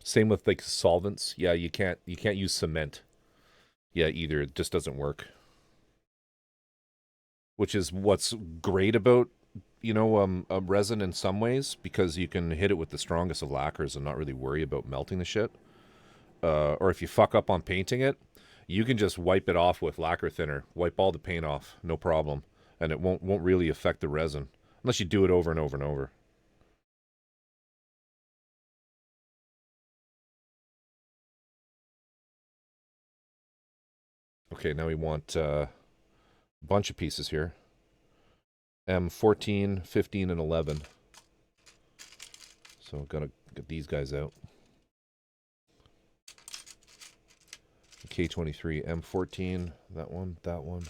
Same with like solvents. Yeah, you can't use cement. Yeah, either. It just doesn't work. Which is what's great about resin in some ways, because you can hit it with the strongest of lacquers and not really worry about melting the shit. Or if you fuck up on painting it, you can just wipe it off with lacquer thinner. Wipe all the paint off, no problem, and it won't really affect the resin unless you do it over and over and over. Okay, now we want a bunch of pieces here. M14, 15, and 11. So I'm gonna get these guys out. K23, M14, that one, that one.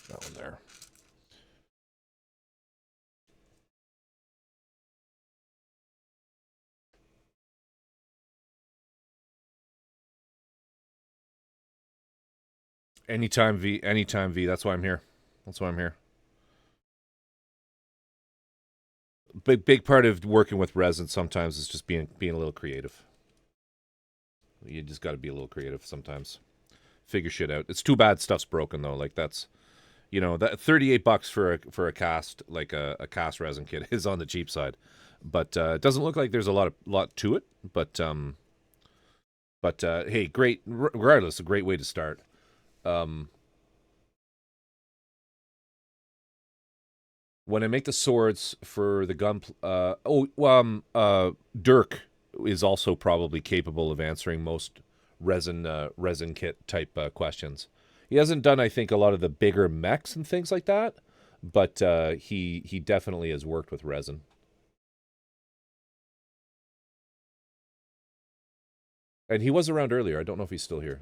That one there. Anytime V, anytime V. That's why I'm here. That's why I'm here. Big part of working with resin sometimes is just being a little creative. You just got to be a little creative sometimes. Figure shit out. It's too bad stuff's broken though. Like that's, you know, that $38 for a cast, like a cast resin kit is on the cheap side. But it doesn't look like there's a lot to it. But hey, great. Regardless, a great way to start. When I make the swords for the gun, Dirk is also probably capable of answering most resin kit type questions. He hasn't done, I think, a lot of the bigger mechs and things like that, but he definitely has worked with resin. And he was around earlier. I don't know if he's still here.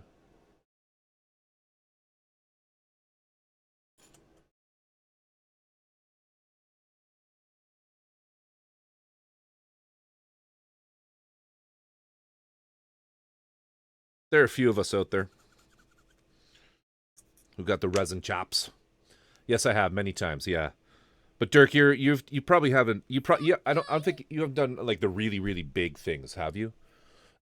There are a few of us out there who got the resin chops. Yes, I have many times. Yeah, but Dirk, you probably haven't. Yeah, I don't think you have done like the really big things, have you?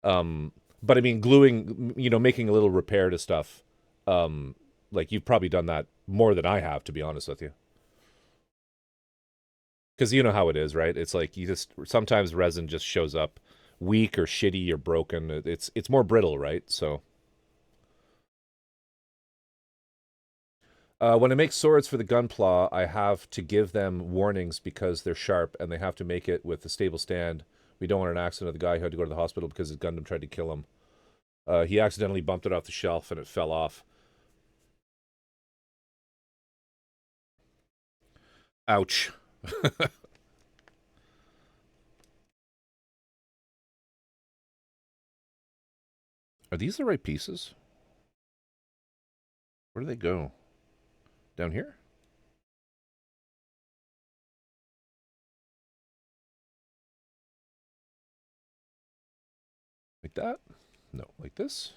But I mean, gluing, you know, making a little repair to stuff. Like you've probably done that more than I have, to be honest with you. Because you know how it is, right? It's like you just sometimes resin just shows up weak or shitty or broken. It's more brittle, right? So when I make swords for the Gunpla, I have to give them warnings because they're sharp and they have to make it with a stable stand. We don't want an accident of the guy who had to go to the hospital because his Gundam tried to kill him. He accidentally bumped it off the shelf and it fell off. Ouch. Are these the right pieces? Where do they go? Down here? Like that? No, like this?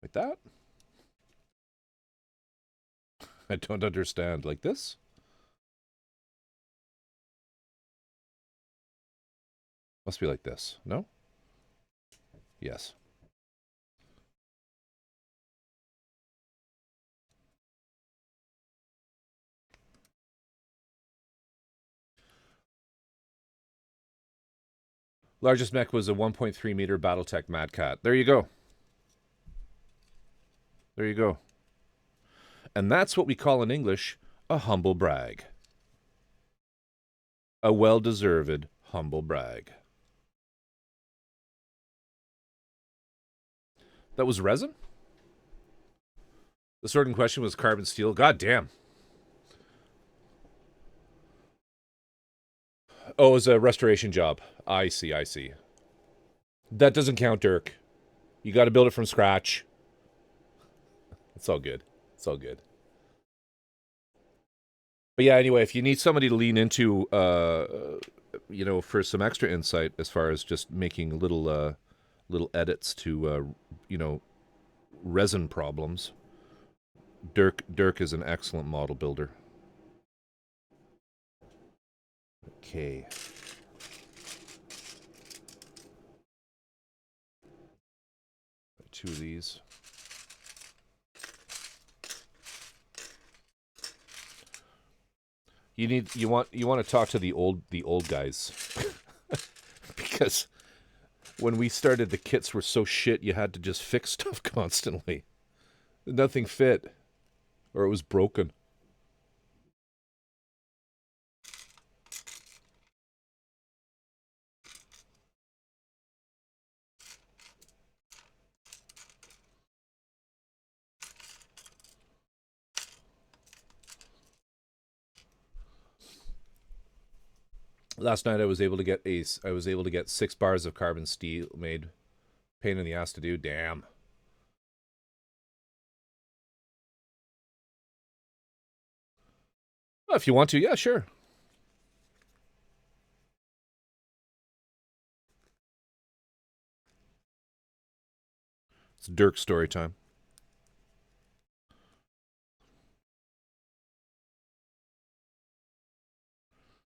Like that? I don't understand. Like this? Must be like this. No? Yes. Largest mech was a 1.3 meter Battletech Mad Cat. There you go. There you go. And that's what we call in English a humble brag. A well-deserved humble brag. That was resin? The sword in question was carbon steel. God damn. Oh, it was a restoration job. I see, I see. That doesn't count, Dirk. You got to build it from scratch. It's all good. It's all good. But yeah, anyway, if you need somebody to lean into, you know, for some extra insight as far as just making little edits to, you know, resin problems, Dirk is an excellent model builder. Okay. Two of these. You want to talk to the old guys because when we started, the kits were so shit you had to just fix stuff constantly. Nothing fit, or it was broken. Last night I was able to get 6 bars of carbon steel made. Pain in the ass to do. Damn. Well, if you want to, yeah, sure. It's Dirk story time.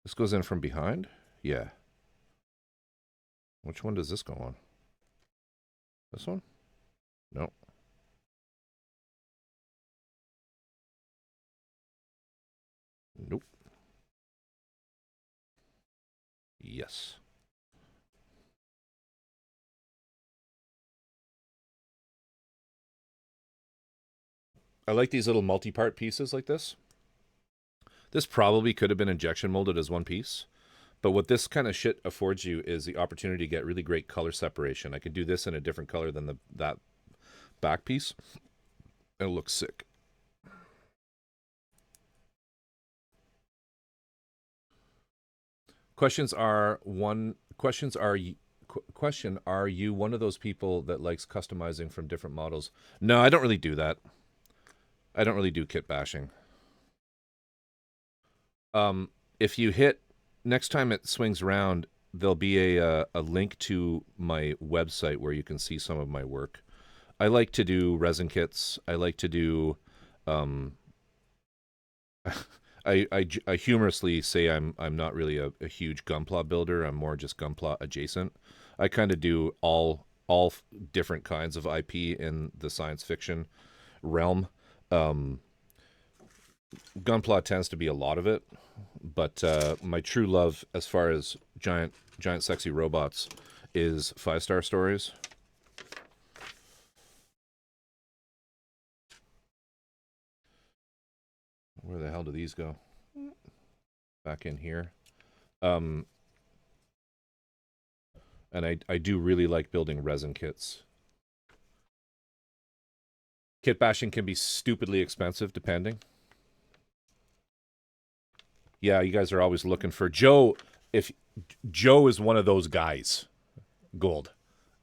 This goes in from behind? Yeah. Which one does this go on? This one? No. Nope. Yes. I like these little multi-part pieces like this. This probably could have been injection molded as one piece. But what this kind of shit affords you is the opportunity to get really great color separation. I could do this in a different color than that back piece. It'll look sick. Question: Are you one of those people that likes customizing from different models? No, I don't really do that. I don't really do kit bashing. If you hit next time it swings around, there'll be a link to my website where you can see some of my work. I like to do resin kits. I like to do. I humorously say I'm not really a huge Gunpla builder. I'm more just Gunpla adjacent. I kind of do all different kinds of IP in the science fiction realm. Gunpla tends to be a lot of it, but my true love, as far as giant sexy robots, is 5-star stories. Where the hell do these go? Back in here. And I do really like building resin kits. Kit bashing can be stupidly expensive, depending. Yeah, you guys are always looking for Joe. If Joe is one of those guys, Gold.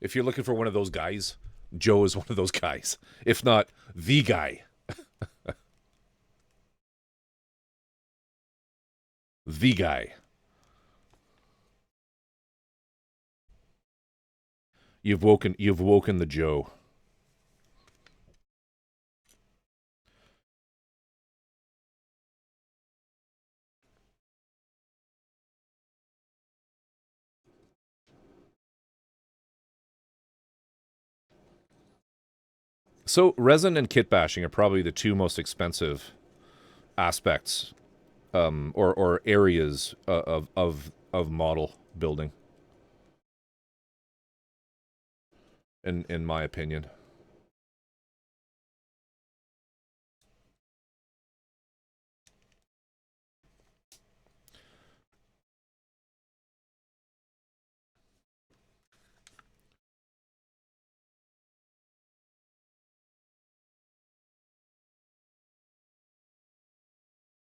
If you're looking for one of those guys, Joe is one of those guys. If not the guy. The guy. You've woken the Joe. So resin and kit bashing are probably the two most expensive aspects, or areas of model building, in my opinion.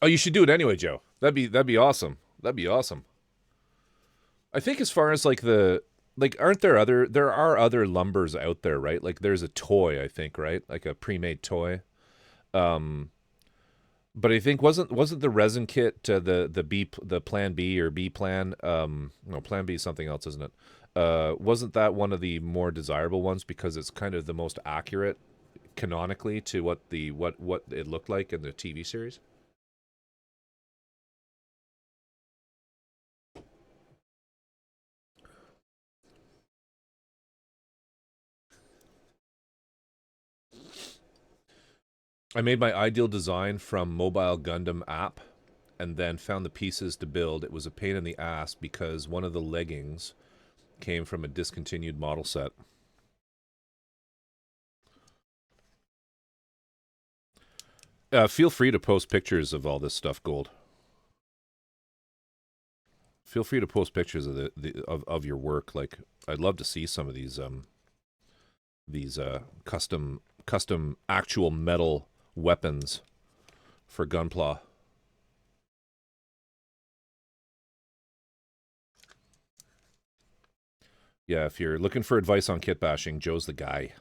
Oh, you should do it anyway, Joe. That'd be awesome. That'd be awesome. I think as far as aren't there are other lumbers out there, right? Like there's a toy, I think, right? Like a pre-made toy. Um but I think wasn't the resin kit the plan B or B plan, no, plan B is something else, isn't it? Wasn't that one of the more desirable ones because it's kind of the most accurate canonically to what it looked like in the TV series? I made my ideal design from Mobile Gundam app, and then found the pieces to build. It was a pain in the ass because one of the leggings came from a discontinued model set. Feel free to post pictures of all this stuff, Gold. Feel free to post pictures of your work. Like, I'd love to see some of these custom actual metal weapons for Gunpla. Yeah, if you're looking for advice on kit bashing, Joe's the guy.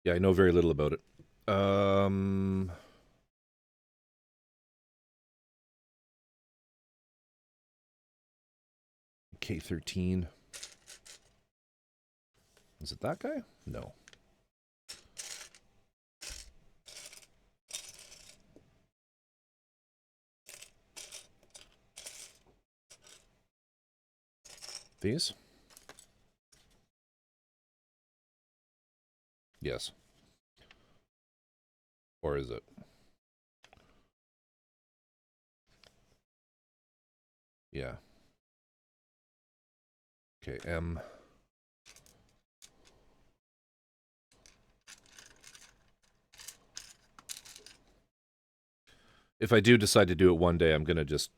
Yeah, I know very little about it. K13. Is it that guy? No. These? Yes. Or is it? Yeah. Okay, M. If I do decide to do it one day, I'm gonna just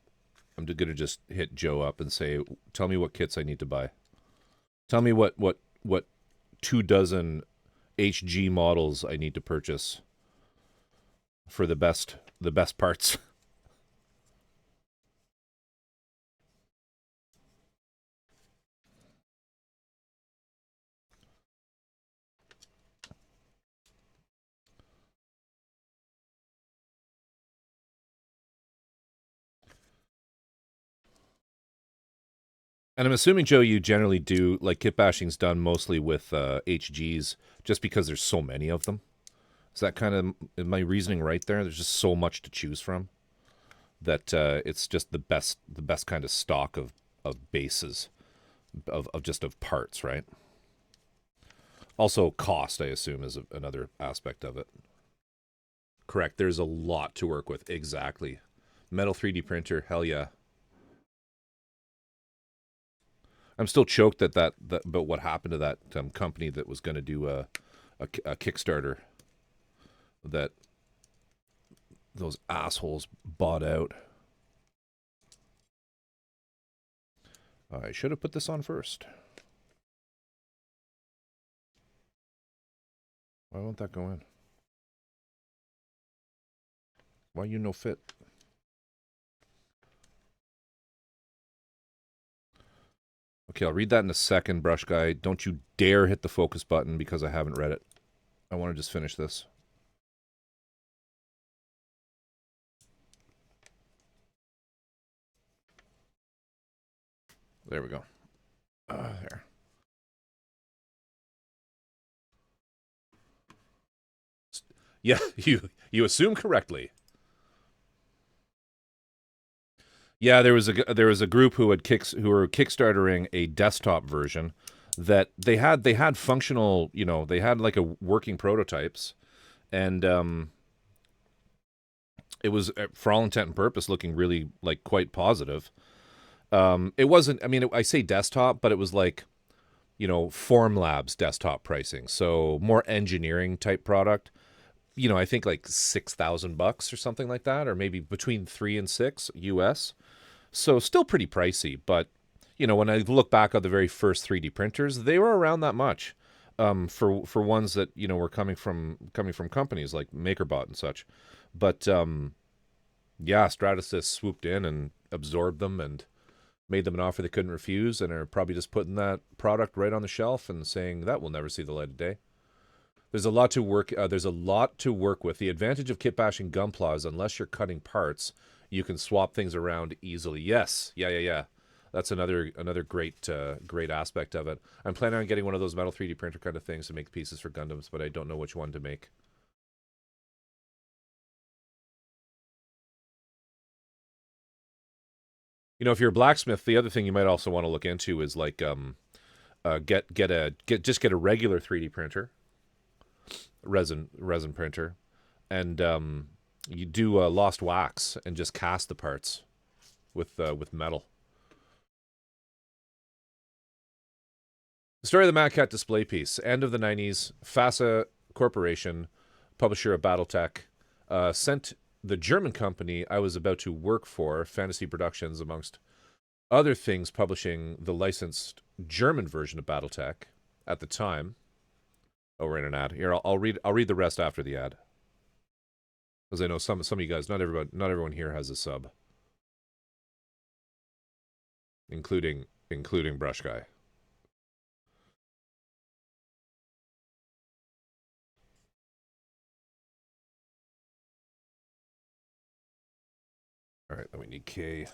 hit Joe up and say, tell me what kits I need to buy. Tell me what 24 HG models I need to purchase for the best parts. And I'm assuming, Joe, you generally do, like, kit bashing's done mostly with HGs just because there's so many of them. Is that kind of my reasoning right there? There's just so much to choose from that it's just the best kind of stock of bases of parts, right? Also, cost, I assume, is another aspect of it. Correct. There's a lot to work with. Exactly. Metal 3D printer, hell yeah. I'm still choked at that about what happened to that company that was going to do a Kickstarter that those assholes bought out. I should have put this on first. Why won't that go in? Why you no fit? Okay, I'll read that in a second, Brush Guy. Don't you dare hit the focus button because I haven't read it. I want to just finish this. There we go. There. Yeah, you assume correctly. Yeah, there was a group who were kickstartering a desktop version that they had functional, they had like a working prototypes, and it was, for all intent and purpose, looking really like quite positive. It wasn't. I mean, I say desktop, but it was like, Formlabs desktop pricing, so more engineering type product. I think like $6,000 or something like that, or maybe between 3 and 6 US. So still pretty pricey, but when I look back at the very first 3D printers, they were around that much. For ones that were coming from companies like MakerBot and such. But yeah, Stratasys swooped in and absorbed them and made them an offer they couldn't refuse, and are probably just putting that product right on the shelf and saying that will never see the light of day. There's a lot to work. There's a lot to work with. The advantage of kit bashing Gunpla is, unless you're cutting parts, you can swap things around easily. Yes, yeah. That's another great great aspect of it. I'm planning on getting one of those metal 3D printer kind of things to make pieces for Gundams, but I don't know which one to make. You know, if you're a blacksmith, the other thing you might also want to look into is like get a regular 3D printer, resin printer, and you do lost wax and just cast the parts with metal. The story of the Mad Cat display piece. End of the 90s, FASA Corporation, publisher of Battletech, sent the German company I was about to work for, Fantasy Productions, amongst other things, publishing the licensed German version of Battletech at the time. Oh, we're in an ad. Here, I'll read the rest after the ad. Because I know some of you guys, not everyone here has a sub. Including Brush Guy. All right, then we need K.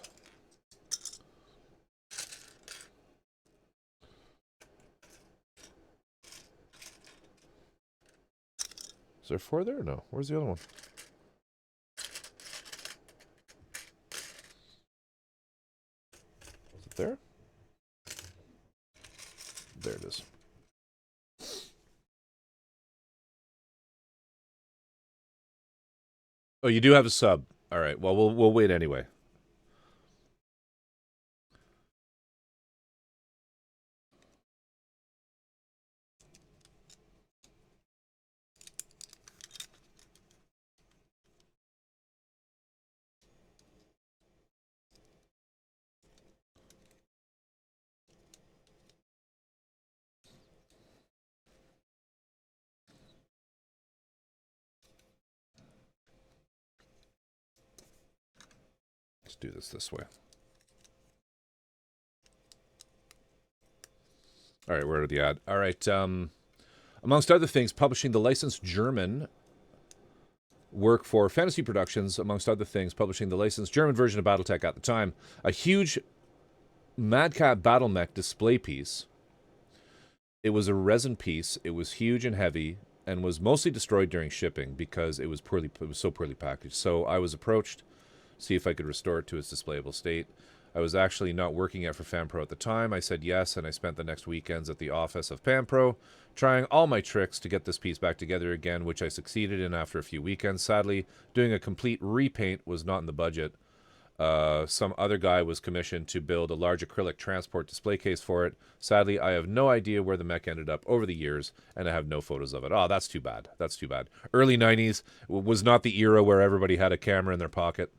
Is there 4 there or no? Where's the other one? Is it there? There it is. Oh, you do have a sub. All right. Well, we'll wait anyway. Let's do this way. All right, where are the ad? All right. Amongst other things, publishing the licensed German work for Fantasy Productions, amongst other things, publishing the licensed German version of Battletech at the time. A huge Mad Cat Battle Mech display piece. It was a resin piece. It was huge and heavy, and was mostly destroyed during shipping because it was so poorly packaged. So I was approached, see if I could restore it to its displayable state. I was actually not working at for FanPro at the time. I said yes, and I spent the next weekends at the office of FanPro trying all my tricks to get this piece back together again, which I succeeded in after a few weekends. Sadly, doing a complete repaint was not in the budget. Some other guy was commissioned to build a large acrylic transport display case for it. Sadly, I have no idea where the mech ended up over the years, and I have no photos of it. Oh, that's too bad. That's too bad. Early 90s was not the era where everybody had a camera in their pocket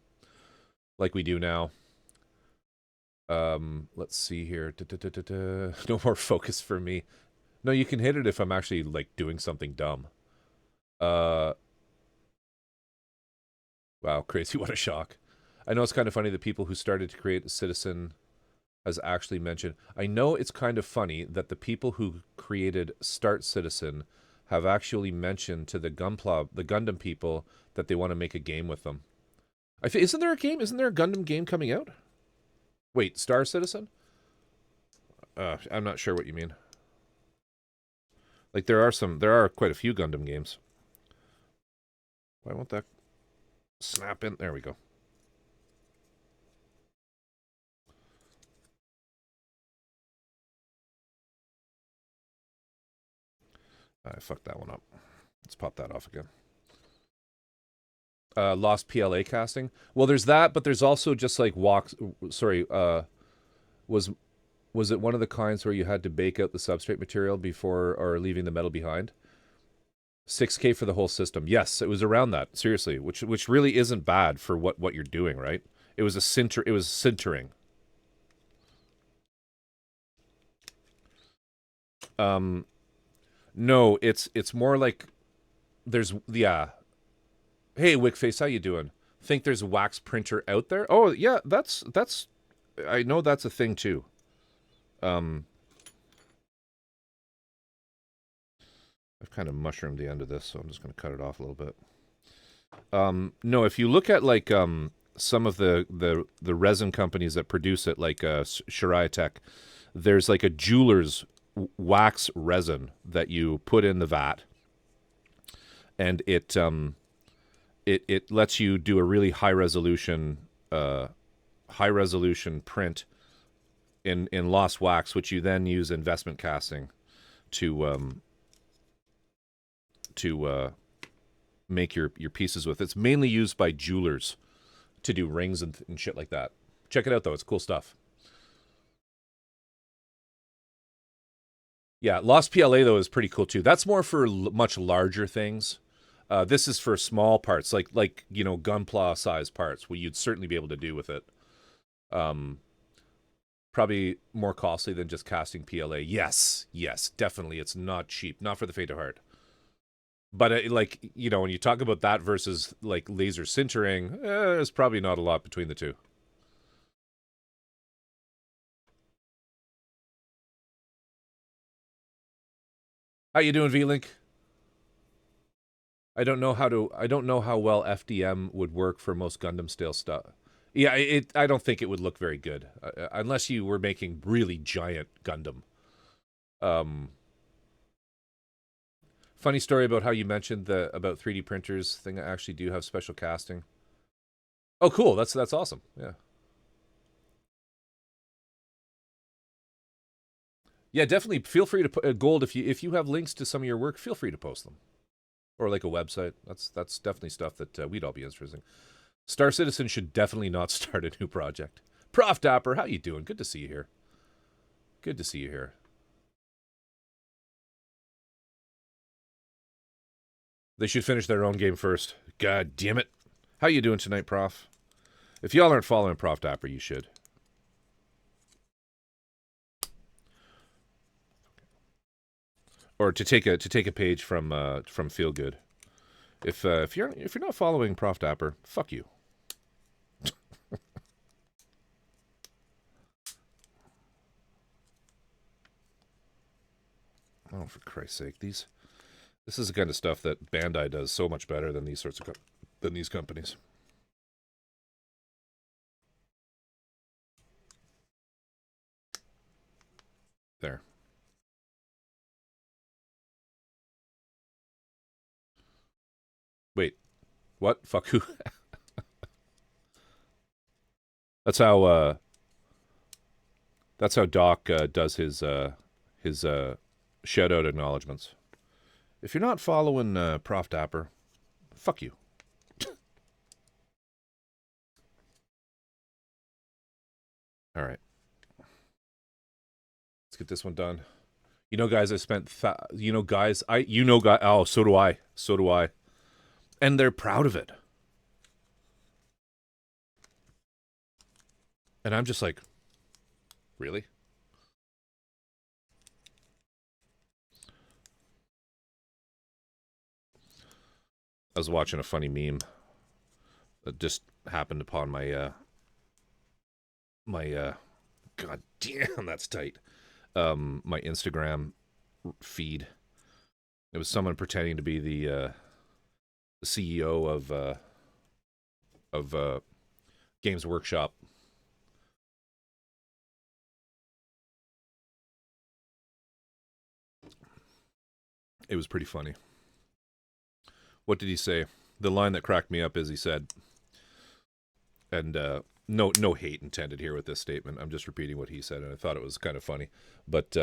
like we do now. Let's see here. No more focus for me. No, you can hit it if I'm actually, like, doing something dumb. Wow, crazy. What a shock. I know it's kind of funny that people who started to create Citizen has actually mentioned. I know it's kind of funny that the people who created Start Citizen have actually mentioned to the Gunpla, the Gundam people, that they want to make a game with them. Isn't there a game? Isn't there a Gundam game coming out? Wait, Star Citizen? I'm not sure what you mean. Like, there are quite a few Gundam games. Why won't that snap in? There we go. I fucked that one up. Let's pop that off again. Lost PLA casting. Well, there's that, but there's also just like was it one of the kinds where you had to bake out the substrate material before or leaving the metal behind? 6K for the whole system. Yes, it was around that. Seriously, which really isn't bad for what you're doing, right? It was sintering. No, it's more like there's Hey, Wickface, how you doing? Think there's a wax printer out there? Oh, yeah, that's I know that's a thing too. I've kind of mushroomed the end of this, so I'm just going to cut it off a little bit. No, if you look at like some of the resin companies that produce it, like Shariah Tech, there's like a jeweler's wax resin that you put in the vat, and it lets you do a really high resolution print in lost wax, which you then use investment casting to make your pieces with. It's mainly used by jewelers to do rings and shit like that. Check it out, though. It's cool stuff. Yeah, Lost PLA, though, is pretty cool, too. That's more for much larger things. This is for small parts, like Gunpla size parts, what you'd certainly be able to do with it. Probably more costly than just casting PLA. Yes, definitely. It's not cheap. Not for the faint of heart. But when you talk about that versus like laser sintering, there's probably not a lot between the two. How you doing, V-Link? I don't know how well FDM would work for most Gundam style stuff. Yeah, I don't think it would look very good unless you were making really giant Gundam. Funny story about how you mentioned about 3D printers thing. I actually do have special casting. Oh, cool. That's awesome. Yeah. Yeah, definitely. Feel free to put Gold if you have links to some of your work. Feel free to post them, or like a website. That's definitely stuff that we'd all be interested in. Star Citizen should definitely not start a new project. Prof Dapper, how you doing? Good to see you here. Good to see you here. They should finish their own game first. God damn it. How you doing tonight, Prof? If y'all aren't following Prof Dapper, you should. Or to take a page from Feel Good. If you're not following Prof Dapper, fuck you. Oh, for Christ's sake, this is the kind of stuff that Bandai does so much better than these companies. There. Wait, what? Fuck who? That's how Doc does his shout out acknowledgments. If you're not following Prof Dapper, fuck you. All right. Let's get this one done. Guys, I spent guys, oh, so do I. And they're proud of it. And I'm just like, really? I was watching a funny meme that just happened upon my god damn, that's tight. My Instagram feed. It was someone pretending to be the CEO of Games Workshop. It was pretty funny. What did he say? The line that cracked me up is he said, and no hate intended here with this statement. I'm just repeating what he said, and I thought it was kind of funny. But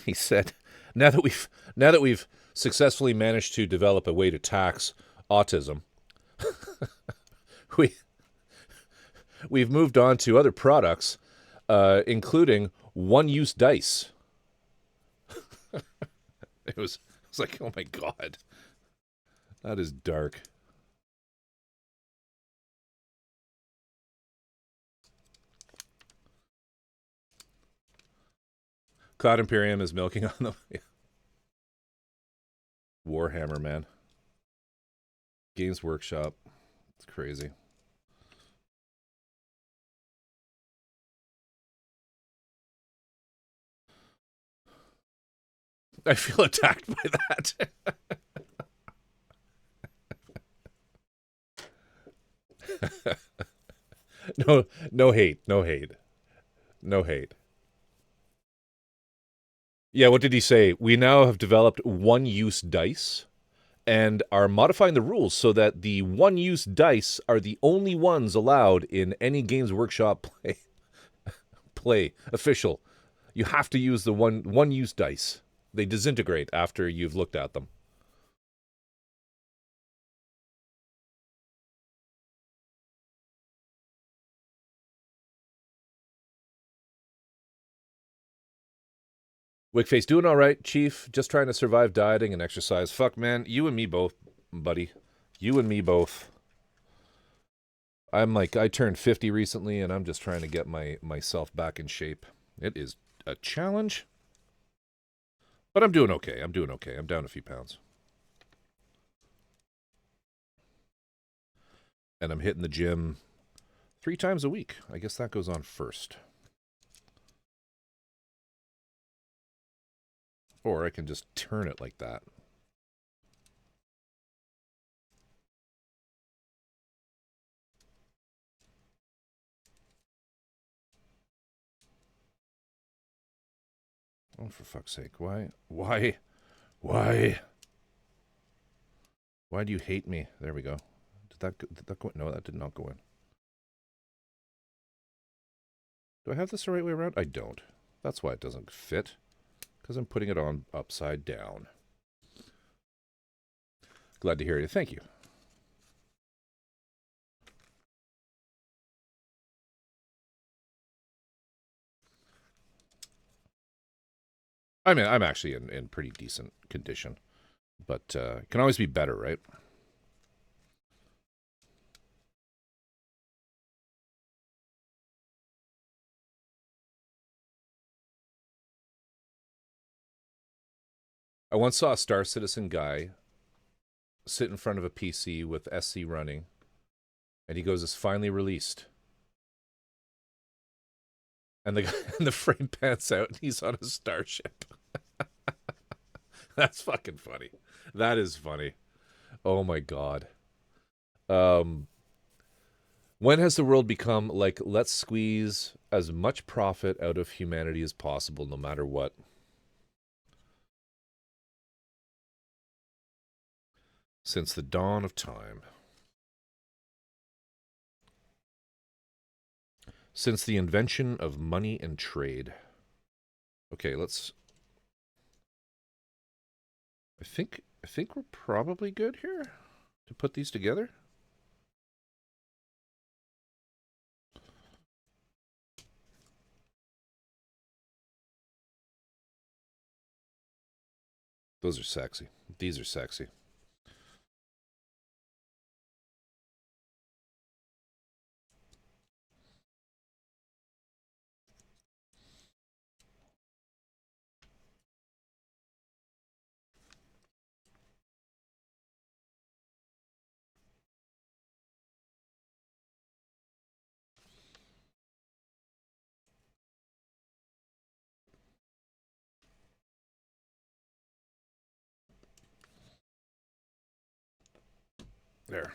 he said, now that we've successfully managed to develop a way to tax autism, we've moved on to other products, including one-use dice. It was like, oh my god, that is dark. Cloud Imperium is milking on them. Yeah. Warhammer, man. Games Workshop. It's crazy. I feel attacked by that. No, no hate, no hate, no hate. Yeah, what did he say? We now have developed one-use dice and are modifying the rules so that the one-use dice are the only ones allowed in any Games Workshop play official. You have to use the one-use dice. They disintegrate after you've looked at them. Wickface doing all right, Chief. Just trying to survive dieting and exercise. Fuck, man. You and me both, buddy. You and me both. I turned 50 recently, and I'm just trying to get myself back in shape. It is a challenge, but I'm doing okay. I'm doing okay. I'm down a few pounds. And I'm hitting the gym 3 times a week. I guess that goes on first. Or I can just turn it like that. Oh, for fuck's sake. Why? Why? Why? Why do you hate me? There we go. Did that go in? No, that did not go in. Do I have this the right way around? I don't. That's why it doesn't fit. Because I'm putting it on upside down. Glad to hear you. Thank you. I mean, I'm actually in pretty decent condition. But it can always be better, right? I once saw a Star Citizen guy sit in front of a PC with SC running, and he goes, "It's finally released." And the guy and the frame pans out, and he's on a starship. That's fucking funny. That is funny. Oh my god. Um, when has the world become like, let's squeeze as much profit out of humanity as possible, no matter what? Since the dawn of time. Since the invention of money and trade. Okay, let's... I think we're probably good here to put these together. Those are sexy. These are sexy. There.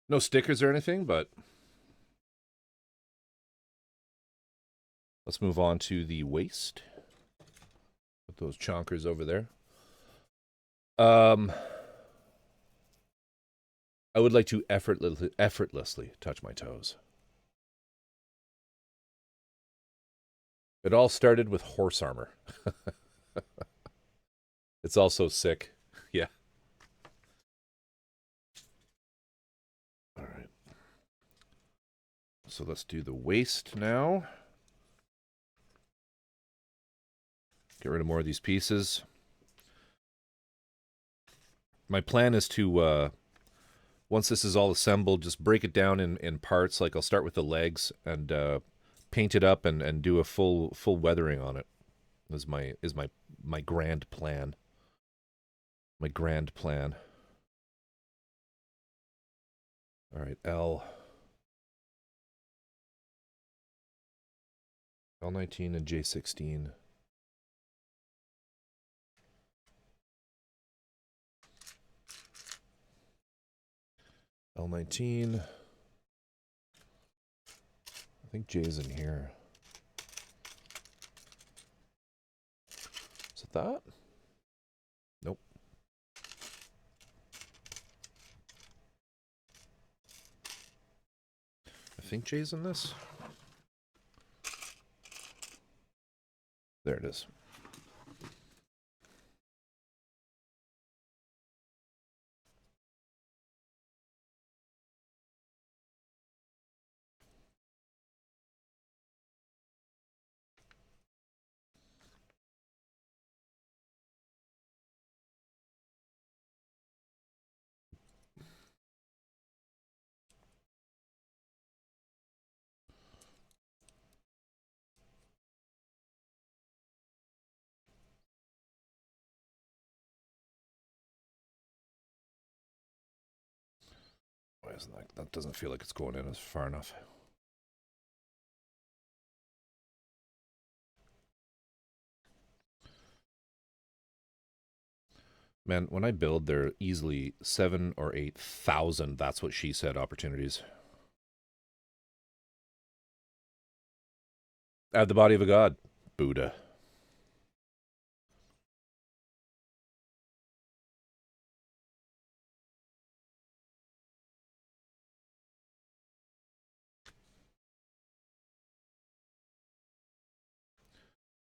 No stickers or anything, but let's move on to the waist. Put those chonkers over there. I would like to effortlessly touch my toes. It all started with horse armor. It's also sick. Yeah. All right. So let's do the waist now. Get rid of more of these pieces. My plan is to, once this is all assembled, just break it down in parts. Like I'll start with the legs and paint it up and do a full weathering on it. Is my grand plan. My grand plan. All right, L. L19 and J16. L19. I think J's in here. Is it that? Nope. I think J's in this. There it is. Why isn't that? That doesn't feel like it's going in as far enough. Man, when I build, there are easily 7,000 or 8,000. That's what she said. Opportunities. Add the body of a god, Buddha.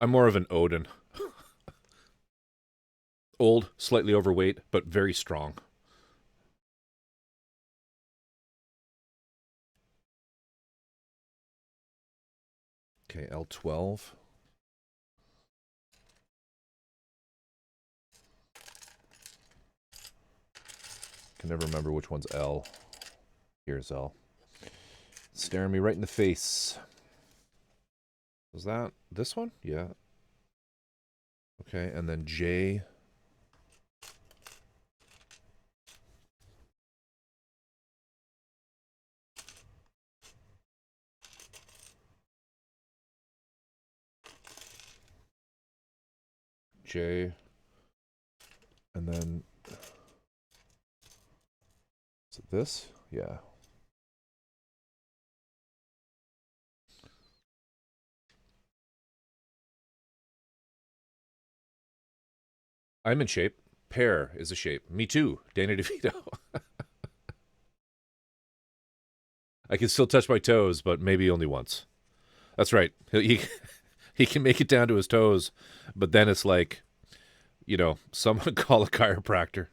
I'm more of an Odin. Old, slightly overweight, but very strong. Okay, L12. Can never remember which one's L. Here's L. Staring me right in the face. Was that this one? Yeah. Okay, and then J. J. And then... Is it this? Yeah. I'm in shape. Pear is a shape. Me too, Dana DeVito. I can still touch my toes, but maybe only once. That's right. He can make it down to his toes, but then it's like, you know, someone call a chiropractor.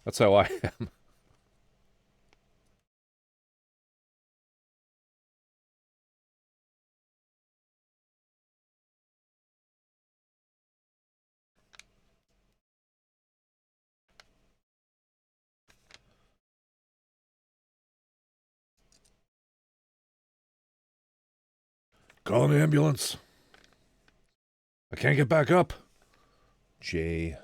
That's how I am. Call an ambulance. I can't get back up. J.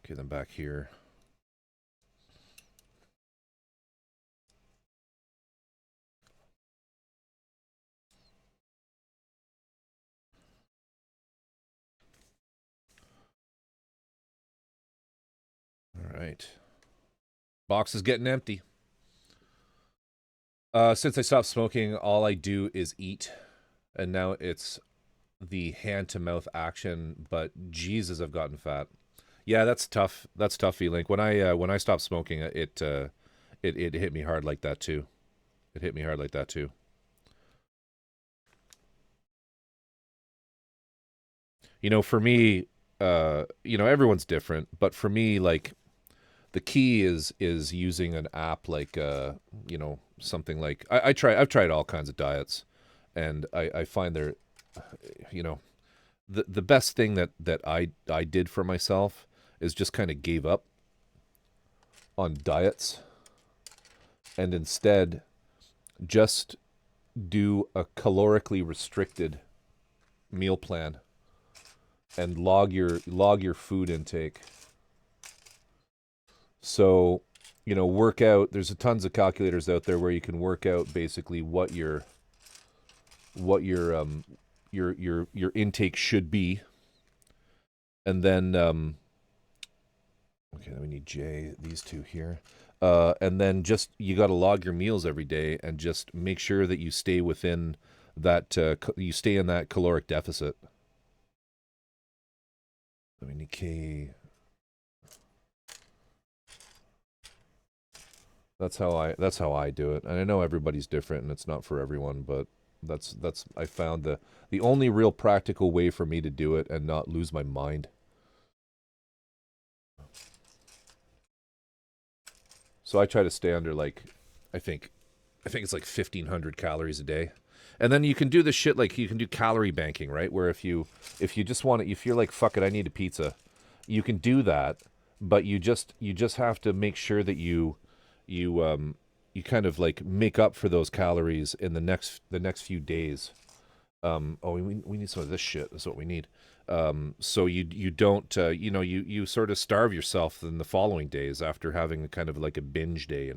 Okay, then back here. All right. Box is getting empty. Since I stopped smoking, all I do is eat. And now it's the hand-to-mouth action. But Jesus, I've gotten fat. Yeah, that's tough. That's tough, E-Link. When I stopped smoking, it hit me hard like that too. It hit me hard like that too. You know, for me, you know, everyone's different, but for me, like, the key is using an app like you know, something like I've tried all kinds of diets, and I find they're, you know, the best thing that I did for myself is just kind of gave up on diets and instead just do a calorically restricted meal plan and log your food intake. So, work out. There's a tons of calculators out there where you can work out basically what your intake should be, and then okay, then we need J. These two here. And then just you got to log your meals every day and just make sure that you stay within that you stay in that caloric deficit. We need K. That's how I do it. And I know everybody's different and it's not for everyone, but that's I found the only real practical way for me to do it and not lose my mind. So I try to stay under like I think I think it's like 1,500 calories a day. And then you can do this shit like you can do calorie banking, right? Where if you just want to if you're like fuck it, I need a pizza, you can do that, but you just have to make sure that you kind of like make up for those calories in the next few days. We need some of this shit. That's what we need. So you don't you sort of starve yourself in the following days after having kind of like a binge day.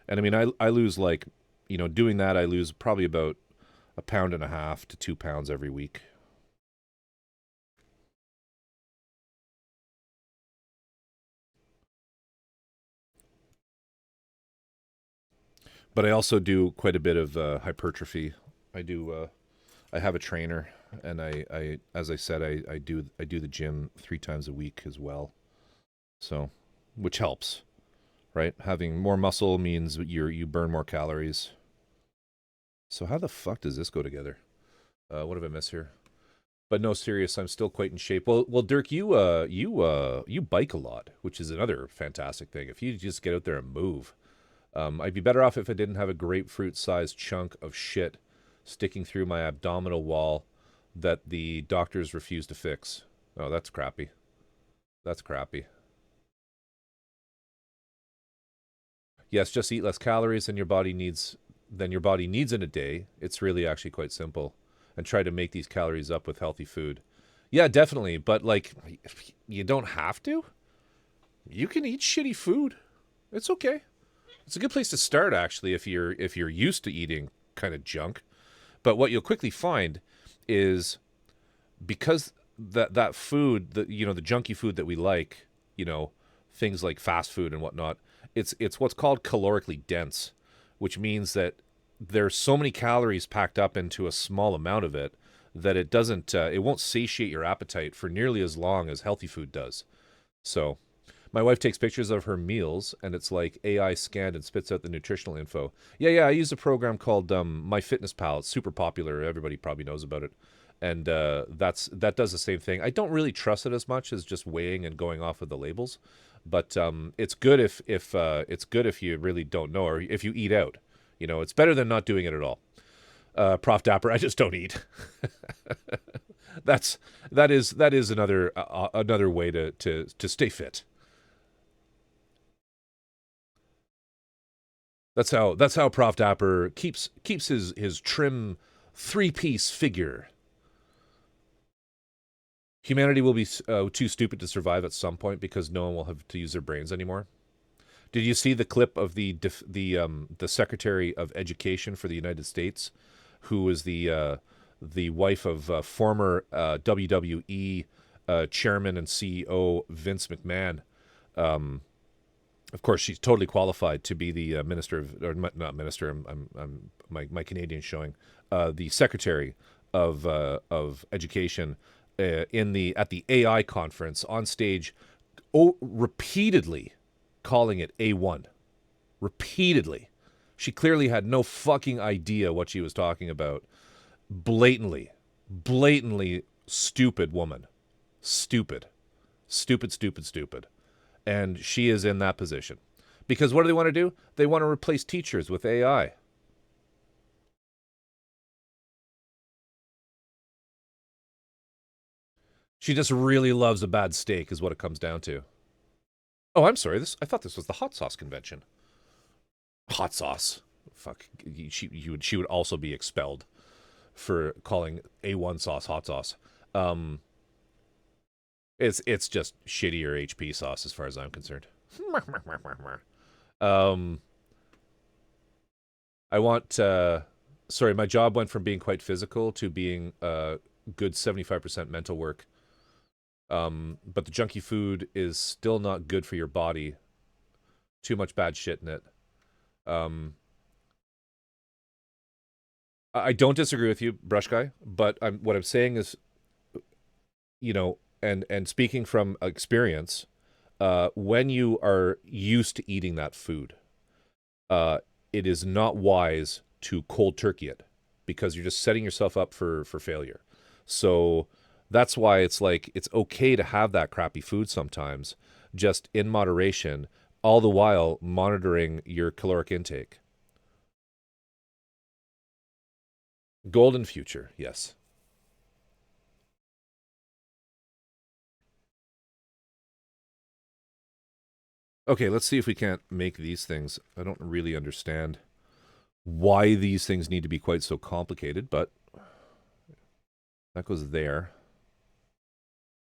And I mean, I lose like, doing that, I lose probably about a pound and a half to 2 pounds every week. But I also do quite a bit of hypertrophy. I do. I have a trainer, and as I said, I do the gym 3 times a week as well. So, which helps, right? Having more muscle means you burn more calories. So how the fuck does this go together? What have I missed here? But no, serious. I'm still quite in shape. Well, Dirk, you bike a lot, which is another fantastic thing. If you just get out there and move, I'd be better off if I didn't have a grapefruit-sized chunk of shit sticking through my abdominal wall that the doctors refuse to fix. Oh, that's crappy. That's crappy. Yes, just eat less calories than your body needs in a day. It's really actually quite simple, and try to make these calories up with healthy food. Yeah, definitely, but like you don't have to. You can eat shitty food. It's okay. It's a good place to start actually if you're used to eating kind of junk. But what you'll quickly find is because that food, the junky food that we like, you know, things like fast food and whatnot, it's what's called calorically dense, which means that there's so many calories packed up into a small amount of it that it won't satiate your appetite for nearly as long as healthy food does. So my wife takes pictures of her meals, and it's like AI scanned and spits out the nutritional info. Yeah, yeah. I use a program called MyFitnessPal. It's super popular. Everybody probably knows about it, and that does the same thing. I don't really trust it as much as just weighing and going off of the labels, but it's good if you really don't know or if you eat out. It's better than not doing it at all. Prof Dapper, I just don't eat. That's that is another way to stay fit. That's how Prof Dapper keeps his trim 3-piece figure. Humanity will be too stupid to survive at some point because no one will have to use their brains anymore. Did you see the clip of the Secretary of Education for the United States, who was the wife of former WWE chairman and CEO Vince McMahon? Of course, she's totally qualified to be the minister of, or not minister. My Canadian showing the secretary of education in the at the AI conference on stage, repeatedly calling it A1, repeatedly. She clearly had no fucking idea what she was talking about. Blatantly stupid woman, stupid, stupid, stupid, stupid. And she is in that position. Because what do they want to do? They want to replace teachers with AI. She just really loves a bad steak, is what it comes down to. Oh, I'm sorry. I thought this was the hot sauce convention. Hot sauce. Fuck. She would also be expelled for calling A1 sauce hot sauce. Um, it's just shittier HP sauce as far as I'm concerned. um, I want. Sorry, my job went from being quite physical to being good 75% mental work. But the junky food is still not good for your body. Too much bad shit in it. Um, I don't disagree with you, Brush Guy, but what I'm saying is, and speaking from experience, when you are used to eating that food, uh, it is not wise to cold turkey it because you're just setting yourself up for failure. So that's why it's like it's okay to have that crappy food sometimes, just in moderation, all the while monitoring your caloric intake. Golden future, yes. Okay, let's see if we can't make these things. I don't really understand why these things need to be quite so complicated, but that goes there.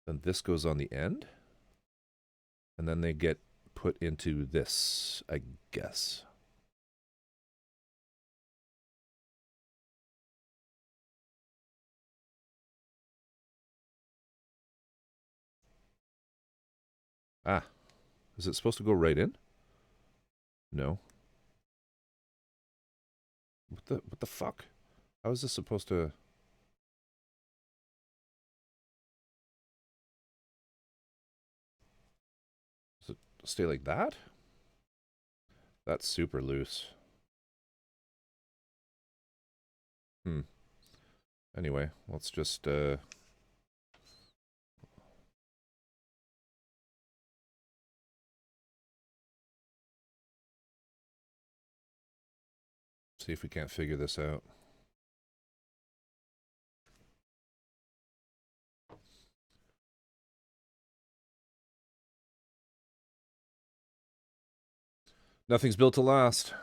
Then this goes on the end. And then they get put into this, I guess. Ah, is it supposed to go right in? No. What the fuck? How is this supposed to... Does it stay like that? That's super loose. Anyway, let's just see if we can't figure this out. Nothing's built to last.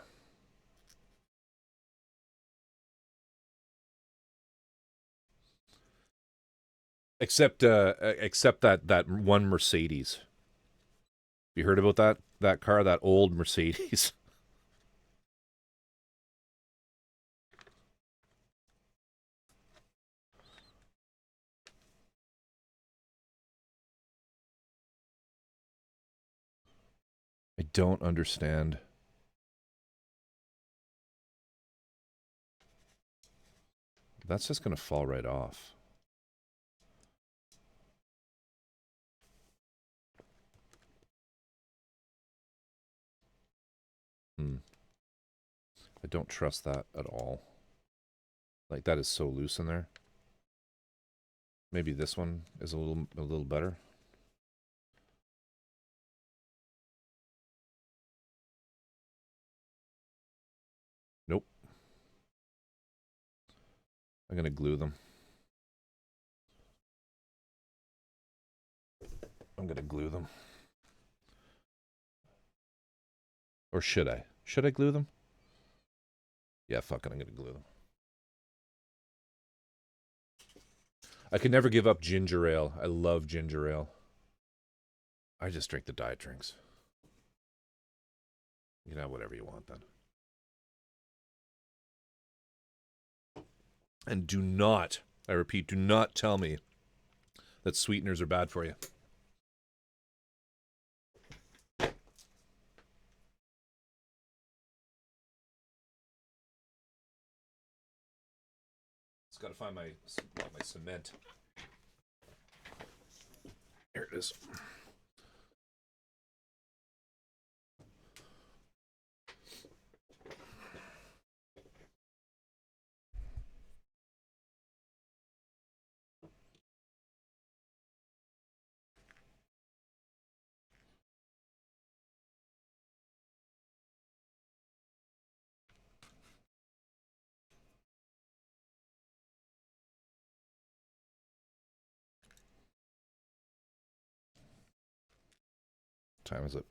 Except that one Mercedes. You heard about that car, that old Mercedes? I don't understand. That's just going to fall right off. I don't trust that at all. Like, that is so loose in there. Maybe this one is a little better. Nope. I'm going to glue them. I'm going to glue them. Or should I? Should I glue them? Yeah, fuck it. I'm going to glue them. I could never give up ginger ale. I love ginger ale. I just drink the diet drinks. You can have whatever you want then. And do not, I repeat, do not tell me that sweeteners are bad for you. Just got to find my cement. Here it is. time is it?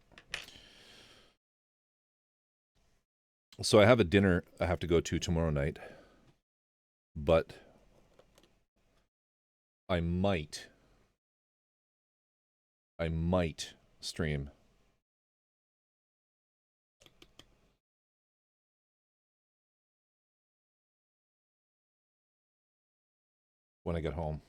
So I have a dinner I have to go to tomorrow night, but I might stream. When I get home.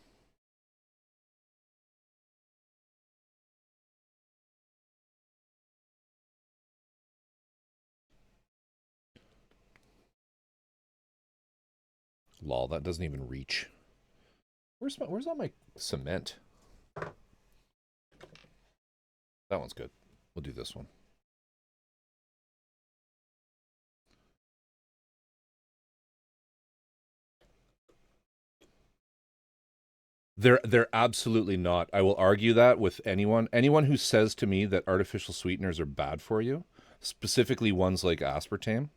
Lol, that doesn't even reach. Where's all my cement? That one's good. We'll do this one. They're absolutely not. I will argue that with anyone who says to me that artificial sweeteners are bad for you, specifically ones like aspartame,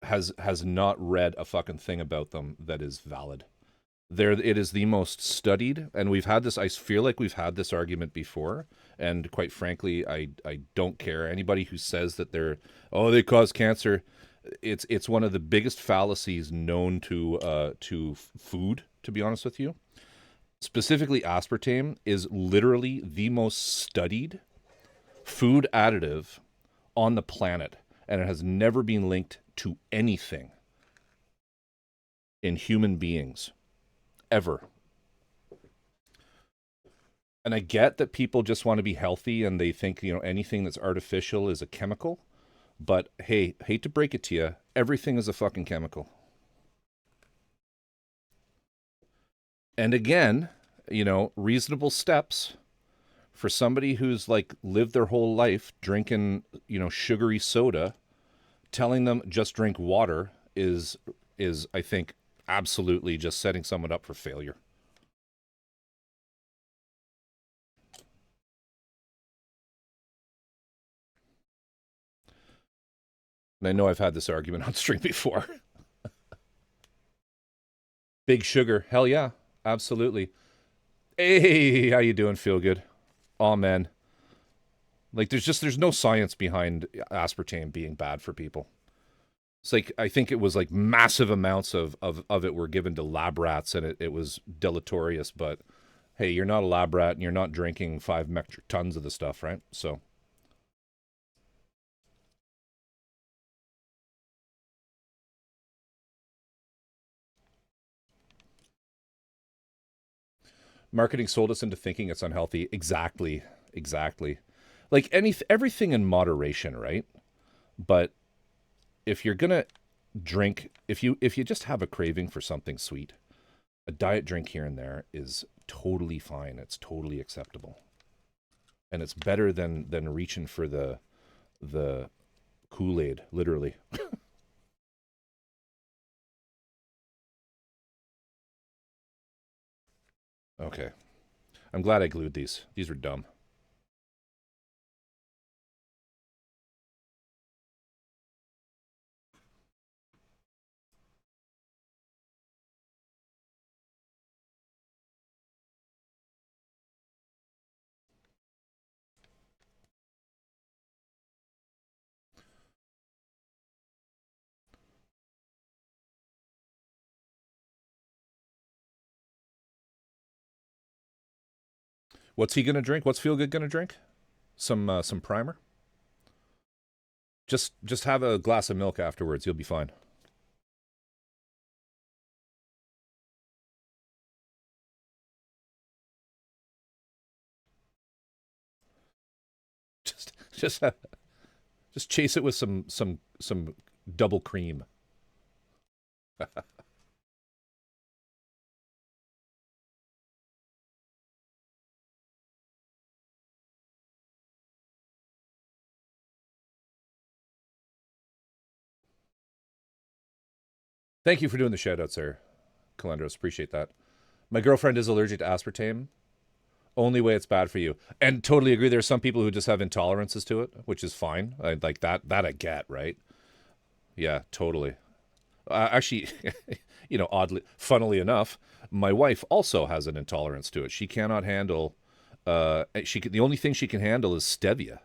has not read a fucking thing about them that is valid. It is the most studied, and we've had this. I feel like we've had this argument before, and quite frankly, I don't care. Anybody who says that they cause cancer, it's one of the biggest fallacies known to food. To be honest with you. Specifically, aspartame is literally the most studied food additive on the planet, and it has never been linked to anything in human beings, ever. And I get that people just want to be healthy and they think, anything that's artificial is a chemical, but hey, hate to break it to you, everything is a fucking chemical. And again, reasonable steps for somebody who's like lived their whole life drinking, sugary soda, telling them just drink water is I think absolutely just setting someone up for failure. And I know I've had this argument on stream before. Big sugar, hell yeah, absolutely. Hey, how you doing? Feel good? Oh man, like there's no science behind aspartame being bad for people. It's like I think it was like massive amounts of it were given to lab rats, and it was deleterious. But hey, you're not a lab rat, and you're not drinking 5 metric tons of the stuff, right? So. Marketing sold us into thinking it's unhealthy. Exactly. Like everything in moderation, right? But if you're gonna drink, if you just have a craving for something sweet, a diet drink here and there is totally fine. It's totally acceptable, and it's better than reaching for the Kool-Aid, literally. Okay. I'm glad I glued these. These were dumb. What's he gonna drink? What's Feel Good gonna drink? Some primer. Just have a glass of milk afterwards. You'll be fine. Just just chase it with some double cream. Thank you for doing the shout out, sir. Calendros, appreciate that. My girlfriend is allergic to aspartame. Only way it's bad for you. And totally agree. There's some people who just have intolerances to it, which is fine. Like that I get, right? Yeah, totally. Actually, funnily enough, my wife also has an intolerance to it. She cannot handle. The only thing she can handle is stevia.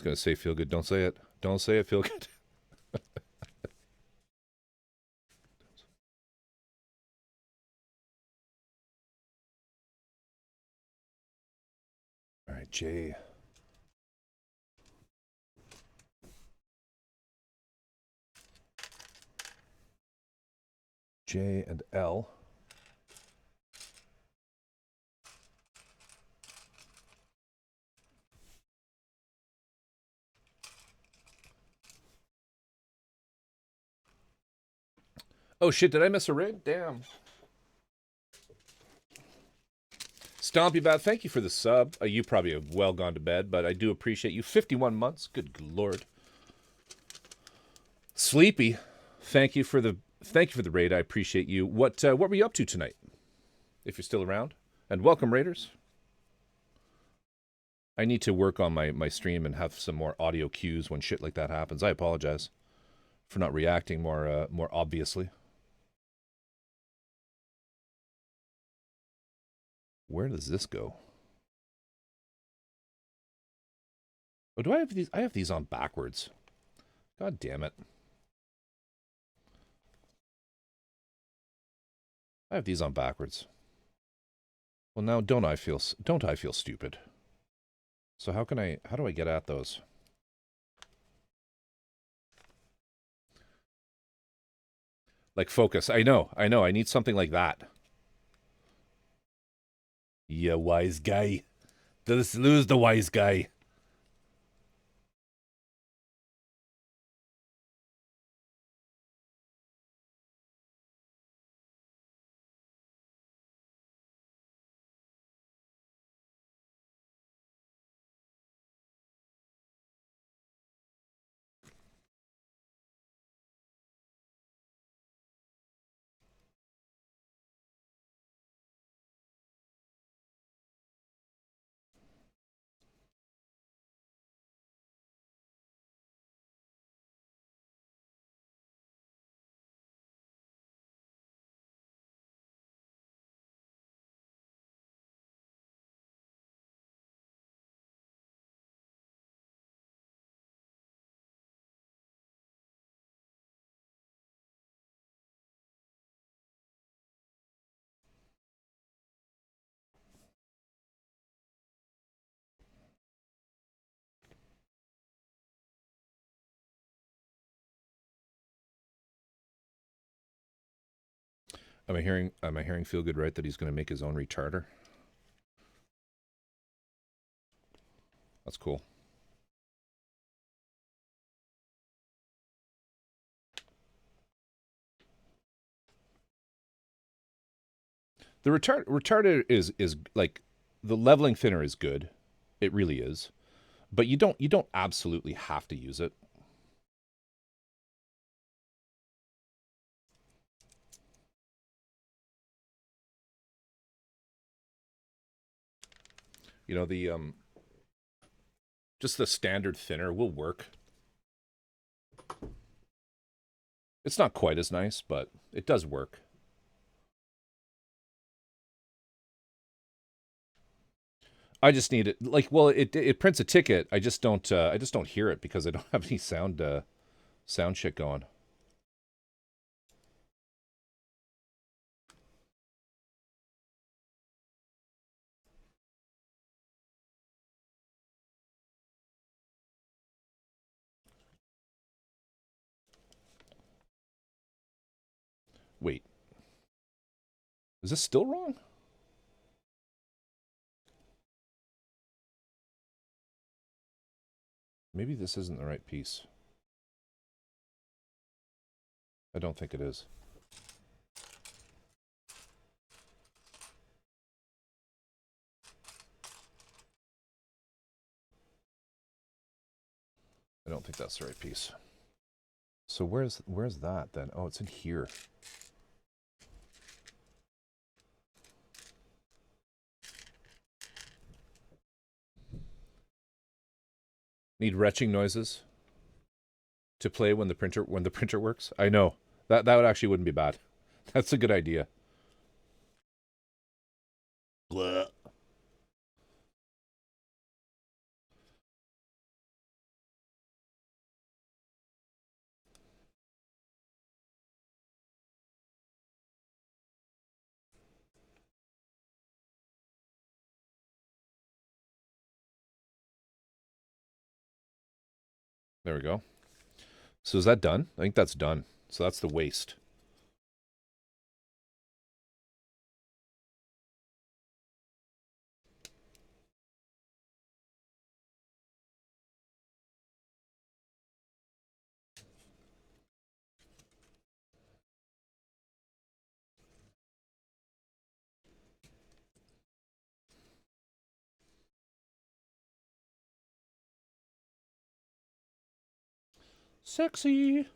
was going to say feel good. Don't say it. Don't say it, feel good. All right, J. J and L. Oh shit, did I miss a raid? Damn. Stompy Bat, thank you for the sub. You probably have well gone to bed, but I do appreciate you. 51 months. Good lord. Sleepy, thank you for the raid. I appreciate you. What were you up to tonight? If you're still around. And welcome, Raiders. I need to work on my stream and have some more audio cues when shit like that happens. I apologize for not reacting more obviously. Where does this go? Oh, do I have these? I have these on backwards. God damn it. I have these on backwards. Well, now don't I feel stupid? So how do I get at those? Like focus. I know. I need something like that. Yeah, wise guy. Let's lose the wise guy. Am I hearing feel good right that he's going to make his own retarder? That's cool. The retarder is like the leveling thinner is good. It really is. But you don't absolutely have to use it. You know, the just the standard thinner will work. It's not quite as nice, but it does work. I just need it. Like, well, it prints a ticket. I just don't hear it because I don't have any sound shit going. Wait. Is this still wrong? Maybe this isn't the right piece. I don't think it is. I don't think that's the right piece. So where's that then? Oh, it's in here. Need retching noises to play when the printer works. I know that would actually wouldn't be bad. That's a good idea. Blah. There we go. So is that done? I think that's done. So that's the waste. Sexy.